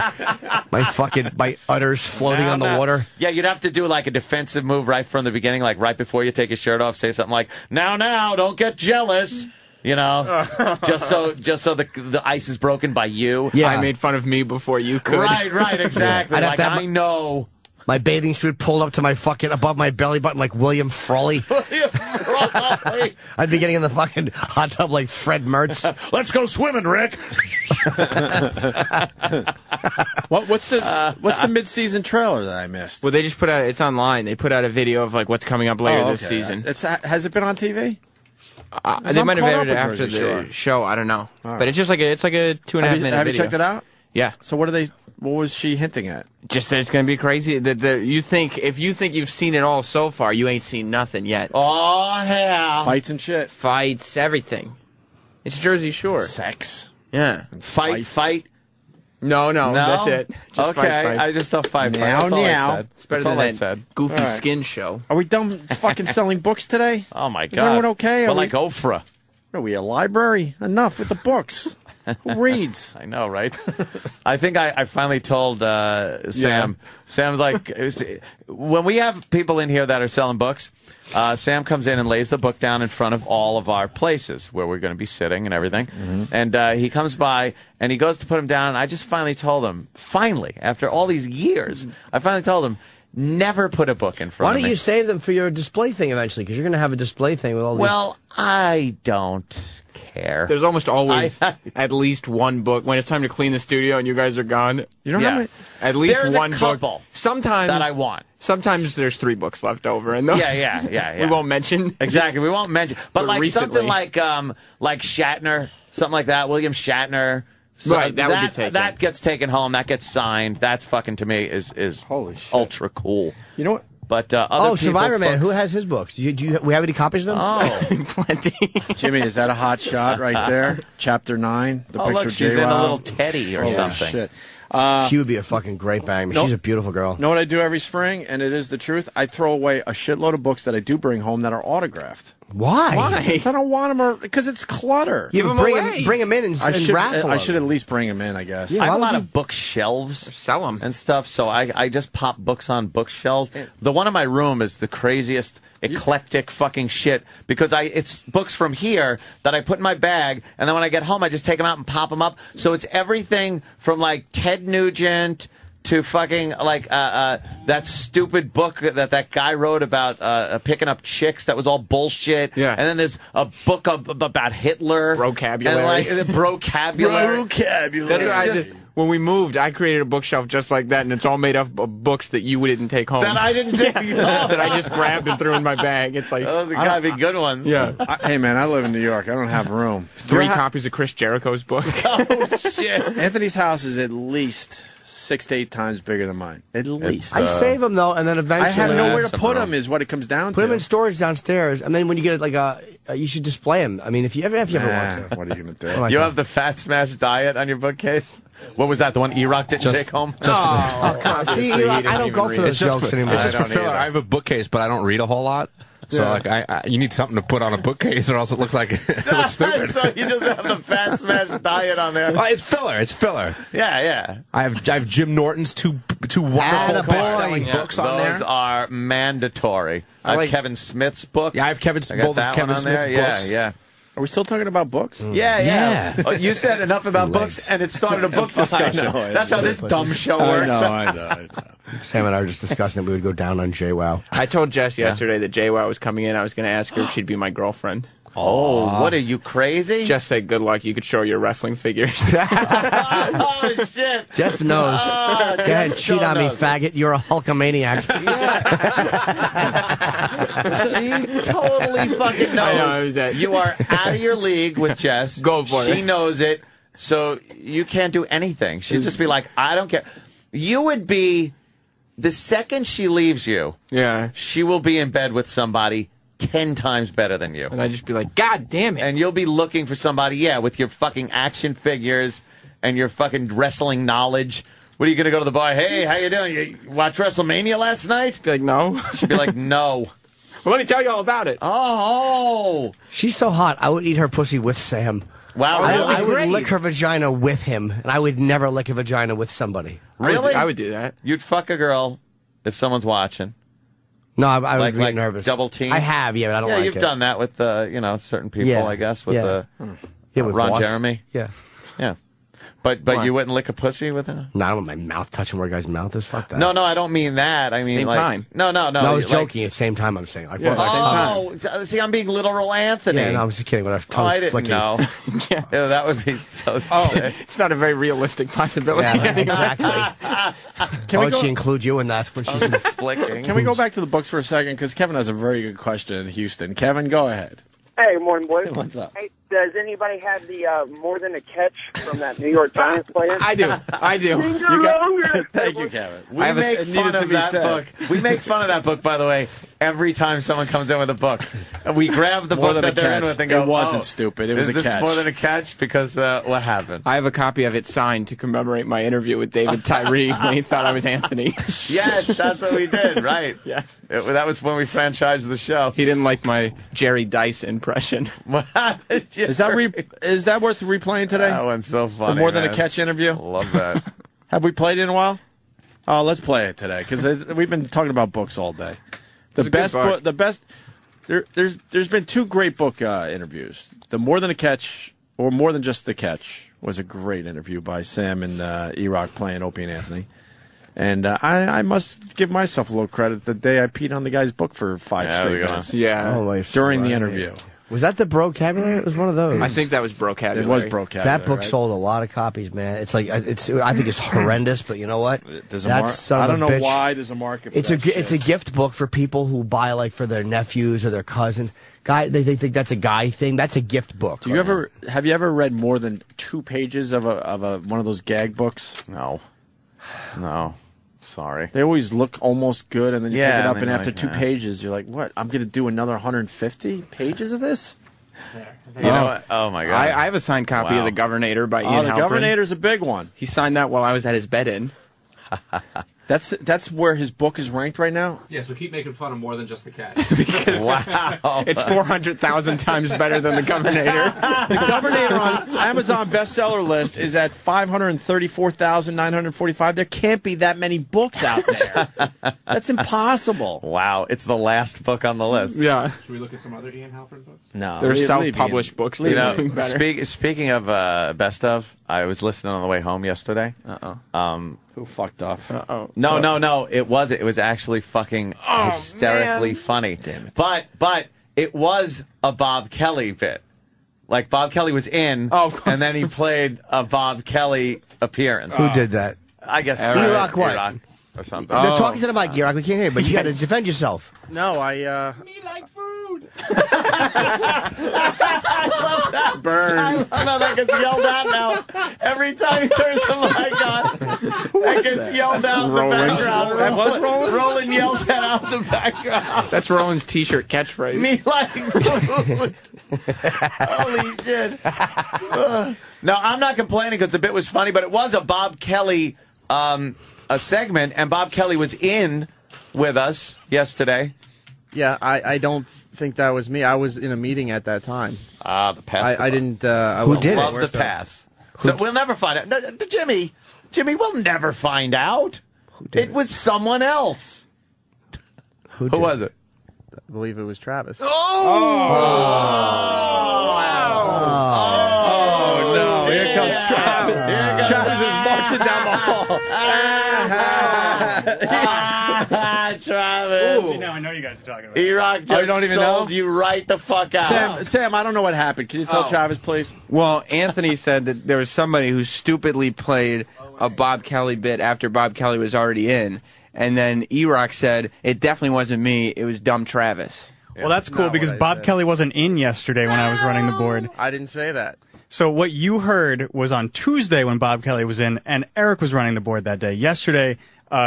My udders floating on the water. Yeah, you'd have to do like a defensive move right from the beginning, like right before you take your shirt off, say something like, "Now, don't get jealous." Just so the ice is broken by you. Yeah, I made fun of me before you could. Right, exactly. Yeah. Like I know. My bathing suit pulled up to my fucking above my belly button like William Frawley. I'd be getting in the fucking hot tub like Fred Mertz. Let's go swimming, Rick. What's the mid-season trailer that I missed? Well, they just put out. It's online. They put out a video of what's coming up later this season. Has it been on TV? They might have aired it after the show. I don't know, but it's just like it's like a 2.5 minute video. Have you checked it out? Yeah. So what was she hinting at? Just that it's going to be crazy. If you think you've seen it all so far, you ain't seen nothing yet. Oh hell! Fights and shit. Fights, everything. It's Jersey Shore. Sex. Yeah. Fight. No, that's it. Just okay, fight. I just thought fight. Now. It's better than that goofy skin show. Are we done fucking selling books today? Oh my God! Is everyone okay? We're like Oprah. Are we a library? Enough with the books. Who reads? I know, right? I think I finally told Sam. Yeah. Sam's like, when we have people in here that are selling books, Sam comes in and lays the book down in front of all of our places where we're going to be sitting and everything. Mm-hmm. And he comes by and he goes to put them down. And I just finally told him, after all these years, I finally told him, never put a book in front of me. Why don't you save them for your display thing eventually? Because you're going to have a display thing with all these. Well, I don't care. There's almost always at least one book when it's time to clean the studio and you guys are gone. You don't have at least there's one a couple book. Sometimes that I want. Sometimes there's 3 books left over, and yeah. We won't mention exactly. We won't mention, but like recently. something like Shatner, something like that. William Shatner. So right, that would be taken. That gets taken home. That gets signed. That's fucking to me is holy shit. Ultra cool. You know what? But other Survivor Man. books, Who has his books? Do we have any copies of them? Oh, plenty. Jimmy, is that a hot shot right there? Chapter 9. The picture look, of she's JWoww. in a little teddy or something. Shit. She would be a fucking great bang. She's a beautiful girl. Know what I do every spring, and it is the truth? I throw away a shitload of books that I do bring home that are autographed. Why? I don't want them because it's clutter. You bring them in and raffle I should at least bring them in, I guess. I have a lot of bookshelves. Sell them. And stuff, so I just pop books on bookshelves. The one in my room is the craziest, eclectic fucking shit because it's books from here that I put in my bag, and then when I get home, I just take them out and pop them up. So it's everything from, like, Ted Nugent to fucking, like, that stupid book that guy wrote about picking up chicks that was all bullshit. Yeah. And then there's a book about Hitler. Vocabulary. And, like, the vocabulary. When we moved, I created a bookshelf just like that, and it's all made up of books that you didn't take home. That I didn't take home. That I just grabbed and threw in my bag. It's like... Those gotta be good ones. Yeah. Hey, man, I live in New York. I don't have room. 3 copies of Chris Jericho's book. Oh, shit. Anthony's house is at least 6 to 8 times bigger than mine. At least. I save them, though, and then eventually... I have nowhere to put them is what it comes down to. Put them in storage downstairs, and then when you get like you should display them. I mean, if you ever want to. What are you going to do? You have the Fat Smash diet on your bookcase? What was that? The one E-Rock didn't take home? Oh, come on. See, I don't go for those jokes anymore. It's just for filler. I have a bookcase, but I don't read a whole lot. So like, you need something to put on a bookcase, or else it looks like it looks stupid. So you just have the Fat Smash diet on there. It's filler. It's filler. Yeah. I have Jim Norton's two wonderful best-selling books on there. Those are mandatory. I have Kevin Smith's book. Yeah, I have both of Kevin Smith's books. Yeah. Are we still talking about books? Yeah. Oh, you said enough about books, and it started a book discussion. That's how this dumb show works. I know. Sam and I were just discussing that we would go down on JWoww. I told Jess yesterday that JWoww was coming in. I was going to ask her if she'd be my girlfriend. Oh, what are you, crazy? Jess said, good luck. You could show her your wrestling figures. Oh, shit. Jess knows. Oh, Go ahead, cheat on me, faggot. You're a Hulkamaniac. She totally fucking knows. You are out of your league with Jess. Go for it. She knows it, so you can't do anything. She'd just be like, I don't care. You would be, the second she leaves you, she will be in bed with somebody 10 times better than you. And I'd just be like, God damn it. And you'll be looking for somebody, with your fucking action figures and your fucking wrestling knowledge. What are you going to go to the bar? Hey, how you doing? You watch WrestleMania last night? Be like, no. She'd be like, no. Well, let me tell you all about it. Oh. She's so hot, I would eat her pussy with Sam. Wow. I would lick her vagina with him, and I would never lick a vagina with somebody. Really? I would do that. You'd fuck a girl if someone's watching. No, I would like be nervous. Double team? I have, but I don't like it. Yeah, you've done that with, certain people, I guess, with, with Ron Voss. Jeremy. Yeah. Yeah. But you wouldn't lick a pussy with her? No, I don't want my mouth touching where a guy's mouth is. Fuck that. No, I don't mean that. I mean, same time. No. No, I was joking. At the same time, I'm saying. See, I'm being literal Anthony. Yeah, no, I was just kidding. When I was I didn't flicking. know. Ew, that would be so sick. It's not a very realistic possibility. Yeah, exactly. Why would she include you in that when she's flicking? Can we go back to the books for a second? Because Kevin has a very good question in Houston. Kevin, go ahead. Hey, morning, boys. What's up? Hey, does anybody have the More Than a Catch from that New York Giants player? I do. Thank you, Kevin. We make fun of that book. We make fun of that book, by the way, every time someone comes in with a book. We grab the book that they're in with and go, it wasn't stupid. It was a catch. Is this more than a catch? Because what happened? I have a copy of it signed to commemorate my interview with David Tyree when he thought I was Anthony. Yes, that's what we did, right. Yes. That was when we franchised the show. He didn't like my Jerry Dice impression. Is that worth replaying today? That one's so funny. The More Than man. a Catch interview? Love that. Have we played it in a while? Oh, let's play it today because we've been talking about books all day. The best. There's been 2 great book interviews. The More Than a Catch, or More Than Just the Catch, was a great interview by Sam and E-Rock playing Opie and Anthony. And I must give myself a little credit. The day I peed on the guy's book for 5 straight minutes. Yeah. During the interview. Was that the Brocabulary? It was one of those. I think that was Brocabulary. It was Brocabulary. That book sold a lot of copies, man. It's like I think it's horrendous, but you know what? I don't know why there's a market for It's a gift book for people who buy like for their nephews or their cousins. They think that's a guy thing. That's a gift book. Have you ever read more than 2 pages of one of those gag books? No. Sorry. They always look almost good, and then you pick it up, and after like, 2 pages, you're like, what? I'm going to do another 150 pages of this? You know what? Oh, my God. I have a signed copy of The Governator by Ian Halperin. The Governator's a big one. He signed that while I was at his bed-in. That's where his book is ranked right now? Yeah, so keep making fun of more than just the cat. Wow. It's 400,000 times better than the Governator. The Governator on Amazon bestseller list is at 534,945. There can't be that many books out there. That's impossible. Wow, it's the last book on the list. Yeah. Should we look at some other Ian Halpern books? No. They're self-published books. You know, speaking of best of, I was listening on the way home yesterday. Who fucked up? No. It was actually fucking hysterically funny. Damn it. But it was a Bob Kelly bit. Like Bob Kelly was in, and then he played a Bob Kelly appearance. Who did that? I guess E-Rock what? E-Rock or something. They're talking to the mic, E-Rock. We can't hear you, but you got to defend yourself. No, I Me like food. I love that. Burn. I love how that gets yelled out now. Every time he turns the mic on, that gets yelled out in the background. That was Roland? Roland yells that out in the background. That's Roland's T-shirt catchphrase. Me like food. Holy shit. No, I'm not complaining because the bit was funny, but it was a Bob Kelly a segment, and Bob Kelly was in with us yesterday. Yeah, I don't think that was me. I was in a meeting at that time. The pass. I didn't. Who did love the pass? So we'll never find out. No, Jimmy, we'll never find out. It was someone else. Who was it? I believe it was Travis. Oh no! Here comes Travis. Travis is marching down the hall. Travis. See, now I know you guys are talking about E-Rock just don't even sold know? you right the fuck out. Sam, I don't know what happened. Can you tell Travis, please? Well, Anthony said that there was somebody who stupidly played a Bob Kelly bit after Bob Kelly was already in, and then E-Rock said, it definitely wasn't me, it was dumb Travis. Well, that's cool because Bob Kelly wasn't in yesterday when I was running the board. I didn't say that. So what you heard was on Tuesday when Bob Kelly was in, and Eric was running the board that day. Yesterday,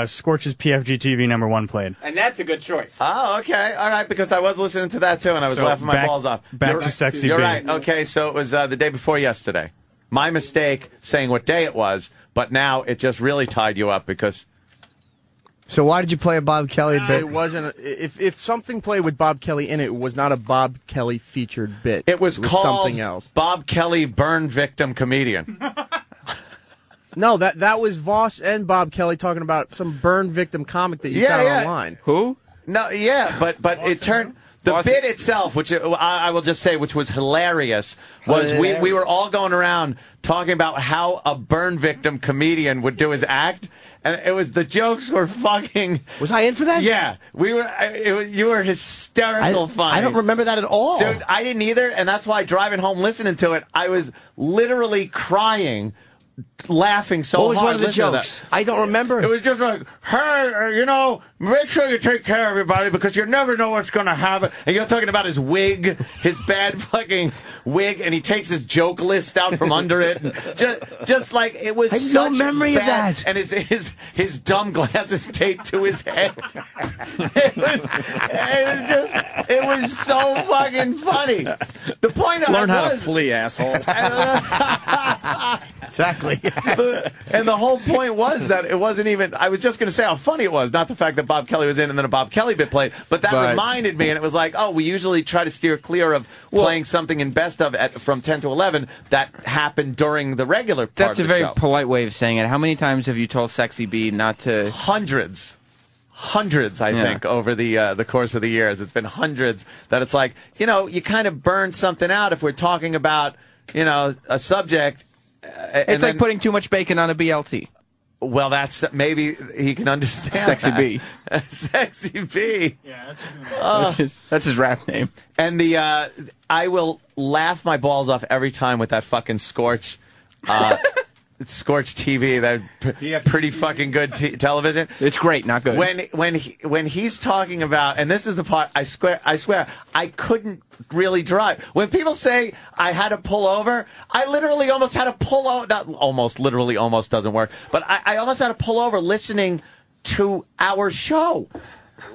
Scorch's PFG TV #1 played. And that's a good choice. Oh, okay. All right, because I was listening to that, too, and I was laughing my balls off. Back to Sexy You're B. right. Okay, so it was the day before yesterday. My mistake saying what day it was, but now it just really tied you up because... So why did you play a Bob Kelly bit? It wasn't. If something played with Bob Kelly in it, it was not a Bob Kelly featured bit. It was called something else. Bob Kelly Burn Victim Comedian. No, that was Voss and Bob Kelly talking about some burn victim comic that you found online. Who? No, yeah, but it turned... The bit itself, which I will just say, which was hilarious, was we were all going around talking about how a burn victim comedian would do his act, and it was the jokes were fucking. Was I in for that? Yeah, we were. You were hysterical funny. I don't remember that at all, dude. I didn't either, and that's why driving home listening to it, I was literally crying. Laughing so hard. What was one of the listening to jokes? I don't remember. It was just like, hey, make sure you take care of everybody because you never know what's going to happen. And you're talking about his wig, his bad fucking wig, and he takes his joke list out from under it. Just like it was. I have such no memory of bad, that. And his dumb glasses taped to his head. It was so fucking funny. The point of Learn it how was, to flee, asshole. Exactly. And the whole point was that it wasn't even. I was just going to say how funny it was, not the fact that Bob Kelly was in and then a Bob Kelly bit played. But that reminded me, and it was like, oh, we usually try to steer clear of playing something in best of from 10 to 11 that happened during the regular part That's of a the very show. polite way of saying it. How many times have you told Sexy B not to? Hundreds, I think, over the course of the years. It's been hundreds that it's like, you kind of burn something out if we're talking about, a subject. It's like putting too much bacon on a BLT. Well, that's maybe he can understand. Sexy that. B. Sexy B. Yeah, that's his rap name. And I will laugh my balls off every time with that fucking Scorch. Scorch TV, that pretty fucking good television. It's great, not good. When he's talking about, and this is the part I swear I couldn't really drive. When people say I had to pull over, I literally almost had to pull over. Not almost, literally, almost doesn't work. But I almost had to pull over listening to our show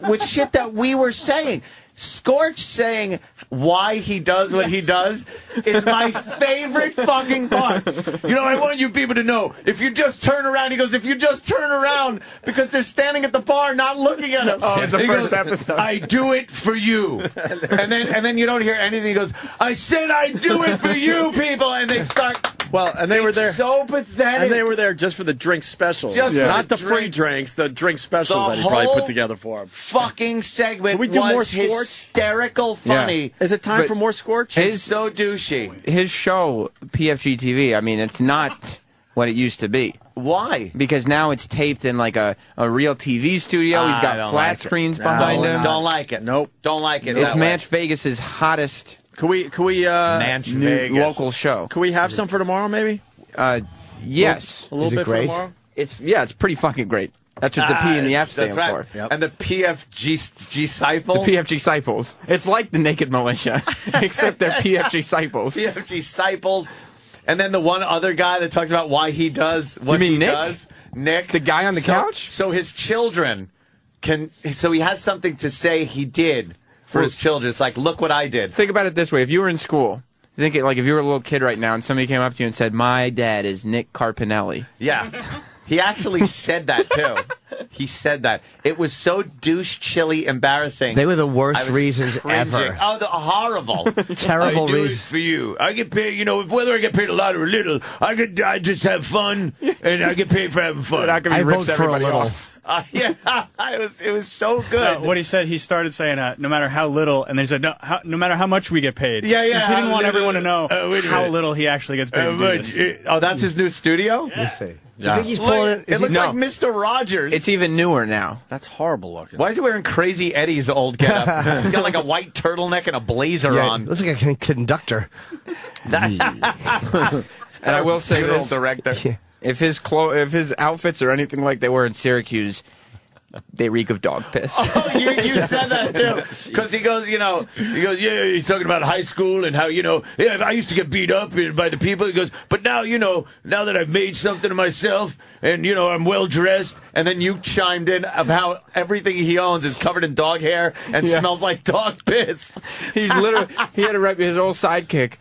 with shit that we were saying. Scorch saying why he does what he does is my favorite fucking part. You know, I want you people to know, if you just turn around, he goes, if you just turn around, because they're standing at the bar not looking at him. Oh, it's the first episode. I do it for you. And then you don't hear anything. He goes, I said I do it for you people. And they start. Well, and they were there. So pathetic. And they were there just for the drink specials. Just Not for the free drinks, the drink specials The that he probably whole put together for him. Fucking segment Can we do was more Scorch? hysterical funny. Yeah. Is it time But for more Scorch? It's so douchey. His show, PFG TV, I mean, it's not what it used to be. Why? Because now it's taped in like a real TV studio. He's I got don't flat like it. screens behind him. Don't like it. Nope. Don't like it. It's that way. Manch Vegas's hottest Can we Manch new Vegas. local show. can we have some for tomorrow maybe? Yes. A little Is it bit great? for tomorrow? It's pretty fucking great. That's what the P and the F stand That's right. for. Yep. And the PFG The disciples. PFG disciples. It's like the Naked Militia, except they're PFG disciples. PFG disciples. And then the one other guy that talks about why he does what You mean he Nick? does. Nick. The guy on the couch? So his children so he has something to say he did for his children. It's like, look what I did. Think about it this way: if you were in school, think it like if you were a little kid right now, and somebody came up to you and said, "My dad is Nick Carpinelli." Yeah. He actually said that, too. He said that. It was so douche-chilly embarrassing. They were the I worst was reasons cringing. ever. Oh, horrible. Terrible I do it reasons. for you. I get paid, whether I get paid a lot or a little, I just have fun, and I get paid for having fun. I vote for a little. Yeah, it was so good. What he said, he started saying, no matter how little, and then he said, no matter how much we get paid. Yeah, yeah. 'Cause he didn't want Little, everyone to know wait a how minute. little he actually gets paid to do this. Oh, that's his new studio? Let's see. Yeah. You think he's pulling it? It looks No. like Mr. Rogers. It's even newer now. That's horrible looking. Why is he wearing Crazy Eddie's old getup? He's got like a white turtleneck and a blazer Yeah, on. looks like a conductor. And I will say Good old this: director. if his outfits are anything like they were in Syracuse, they reek of dog piss. Oh, you said that too, because he goes, yeah, he's talking about high school and how, yeah, I used to get beat up by the people. He goes, but now, now that I've made something of myself and, I'm well dressed, and then you chimed in of how everything he owns is covered in dog hair and smells like dog piss. He had his old sidekick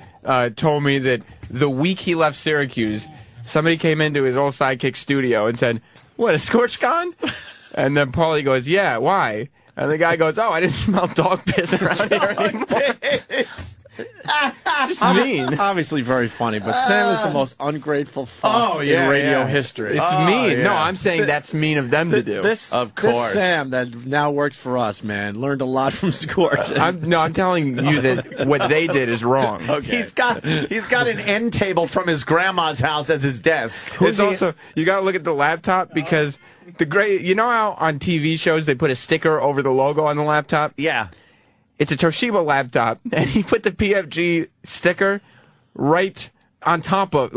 told me that the week he left Syracuse, somebody came into his old sidekick studio and said, "What, a Scorch gone?" And then Paulie goes, "Yeah, why?" And the guy goes, "Oh, I didn't smell dog piss around here anymore." It's just mean. Obviously very funny, but Sam is the most ungrateful fuck in radio history. It's mean. No, I'm saying that's mean of them to do. This Sam that now works for us, man, learned a lot from Scorch. I'm telling you that what they did is wrong. Okay. He's got an end table from his grandma's house as his desk. It's also, you got to look at the laptop because you know how on TV shows they put a sticker over the logo on the laptop? Yeah. It's a Toshiba laptop, and he put the PFG sticker right on top of,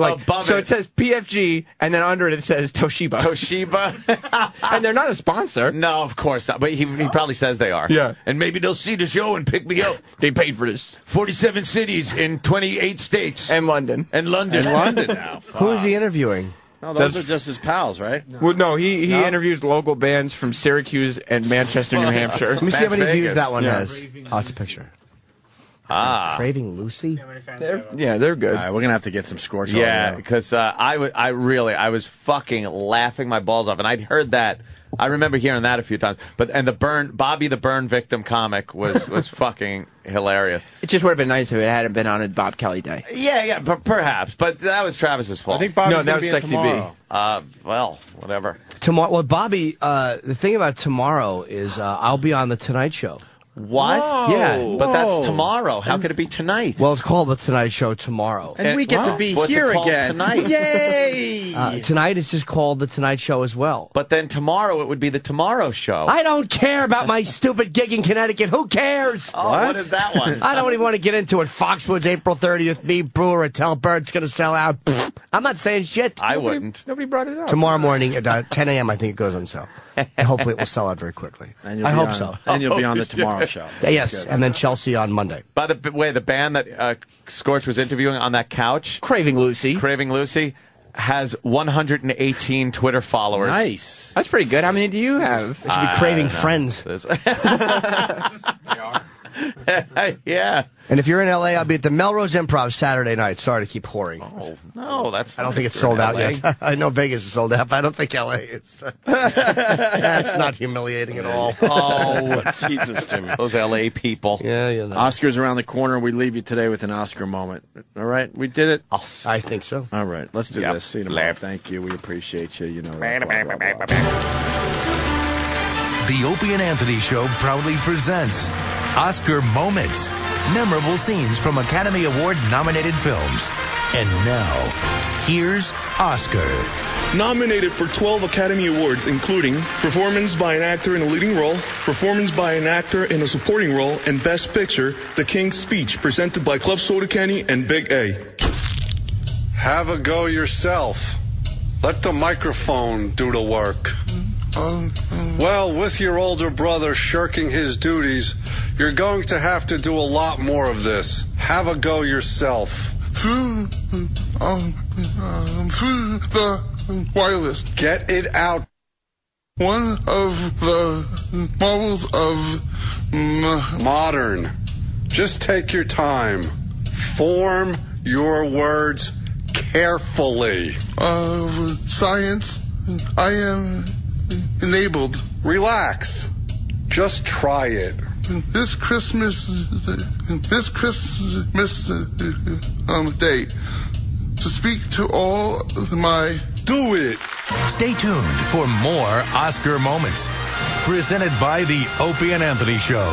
so it says PFG, and then under it says Toshiba. Toshiba. And they're not a sponsor. No, of course not. But he probably says they are. Yeah. And maybe they'll see the show and pick me up. They paid for this. 47 cities in 28 states. And London. And London. Now. Who is he interviewing? No, those are just his pals, right? Well, no, he interviews local bands from Syracuse and Manchester, New Hampshire. Let me see how many Vegas. views that one has. Oh, it's a picture. Craving Lucy? They're good. All right, we're gonna have to get some Scorch. Yeah, because I was fucking laughing my balls off, and I'd heard that. I remember hearing that a few times. Bobby the burn victim comic was fucking hilarious. It just would have been nice if it hadn't been on a Bob Kelly day. Yeah, perhaps, but that was Travis's fault. I think Bobby's No, that gonna was be in Sexy B. tomorrow. Well, whatever. Tomorrow. Well, Bobby, the thing about tomorrow is I'll be on The Tonight Show. What? Whoa. Yeah. But that's tomorrow. How could it be tonight? Well, it's called The Tonight Show tomorrow. And we get to be What's it here called again. tonight? Yay! Tonight it's just called The Tonight Show as well. But then tomorrow it would be the Tomorrow Show. I don't care about my stupid gig in Connecticut. Who cares? Oh, what is that one? I don't even want to get into it. Foxwoods, April 30th. Me, Brewer, at Telbird's going to sell out. Pfft, I'm not saying shit. I wouldn't. Nobody brought it up. Tomorrow morning at 10 a.m. I think it goes on sale. And hopefully it will sell out very quickly. I hope so. And you'll be on the Tomorrow Show. Yes, and then Chelsea on Monday. By the way, the band that Scorch was interviewing on that couch, Craving Lucy, has 118 Twitter followers. Nice. That's pretty good. How many do you have? It should be Craving Friends. Yeah. And if you're in L.A., I'll be at the Melrose Improv Saturday night. Sorry to keep whoring. Oh, no, that's I don't fine think it's if you're sold in out LA. yet. I know Vegas is sold out, but I don't think L.A. is. That's not humiliating at all. Oh, Jesus, Jimmy. Those L.A. people. Yeah, you know. Oscar's around the corner. We leave you today with an Oscar moment. All right? We did it? I think so. All right. Let's do this. See you tomorrow. Thank you. We appreciate you. You know that. Blah, blah, blah. The Opie and Anthony Show proudly presents Oscar Moments. Memorable scenes from Academy Award-nominated films. And now, here's Oscar. Nominated for 12 Academy Awards, including Performance by an Actor in a Leading Role, Performance by an Actor in a Supporting Role, and Best Picture, The King's Speech, presented by Club Soda Kenny and Big A. Have a go yourself. Let the microphone do the work. Well, with your older brother shirking his duties, you're going to have to do a lot more of this. Have a go yourself. Through the wireless. Get it out. One of the models of modern. Just take your time. Form your words carefully. Science. I am enabled. Relax. Just try it. This Christmas day, to speak to all my... Do it! Stay tuned for more Oscar Moments. Presented by the Opie and Anthony Show.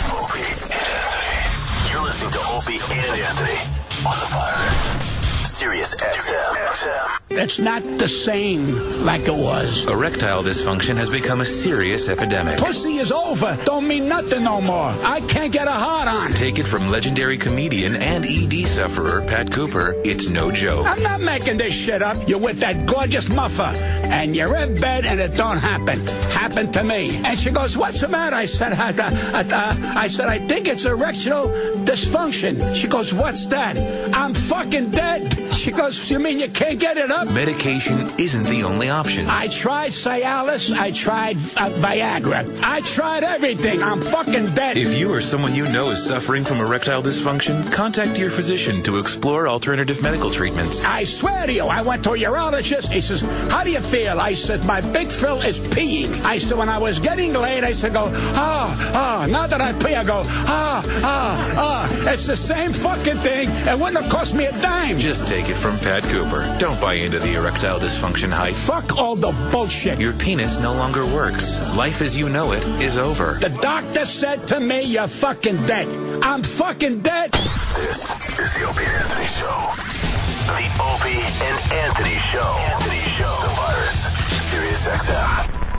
Opie and Anthony. You're listening to Opie and Anthony on the Virus. Sirius XM. It's not the same like it was. Erectile dysfunction has become a serious epidemic. Pussy is over. Don't mean nothing no more. I can't get a hard on. Take it from legendary comedian and ED sufferer Pat Cooper. It's no joke. I'm not making this shit up. You're with that gorgeous muffer, and you're in bed, and it don't happen. Happened to me. And she goes, "What's the matter?" I said, I think it's erectile dysfunction. She goes, "What's that?" I'm fucking dead. She goes, "You mean you can't get it up?" Medication isn't the only option. I tried Cialis. I tried Viagra. I tried everything. I'm fucking dead. If you or someone you know is suffering from erectile dysfunction, contact your physician to explore alternative medical treatments. I swear to you, I went to a urologist. He says, "How do you feel?" I said, "My big fill is peeing." I said, when I was getting laid, I said, now that I pee, I go, It's the same fucking thing. It wouldn't have cost me a dime. Just take it from Pat Cooper. Don't buy into the erectile dysfunction hype. Fuck all the bullshit. Your penis no longer works. Life as you know it is over. The doctor said to me, "You're fucking dead." I'm fucking dead. This is the Opie and Anthony Show. The Opie and Anthony Show. The Virus. Sirius XM.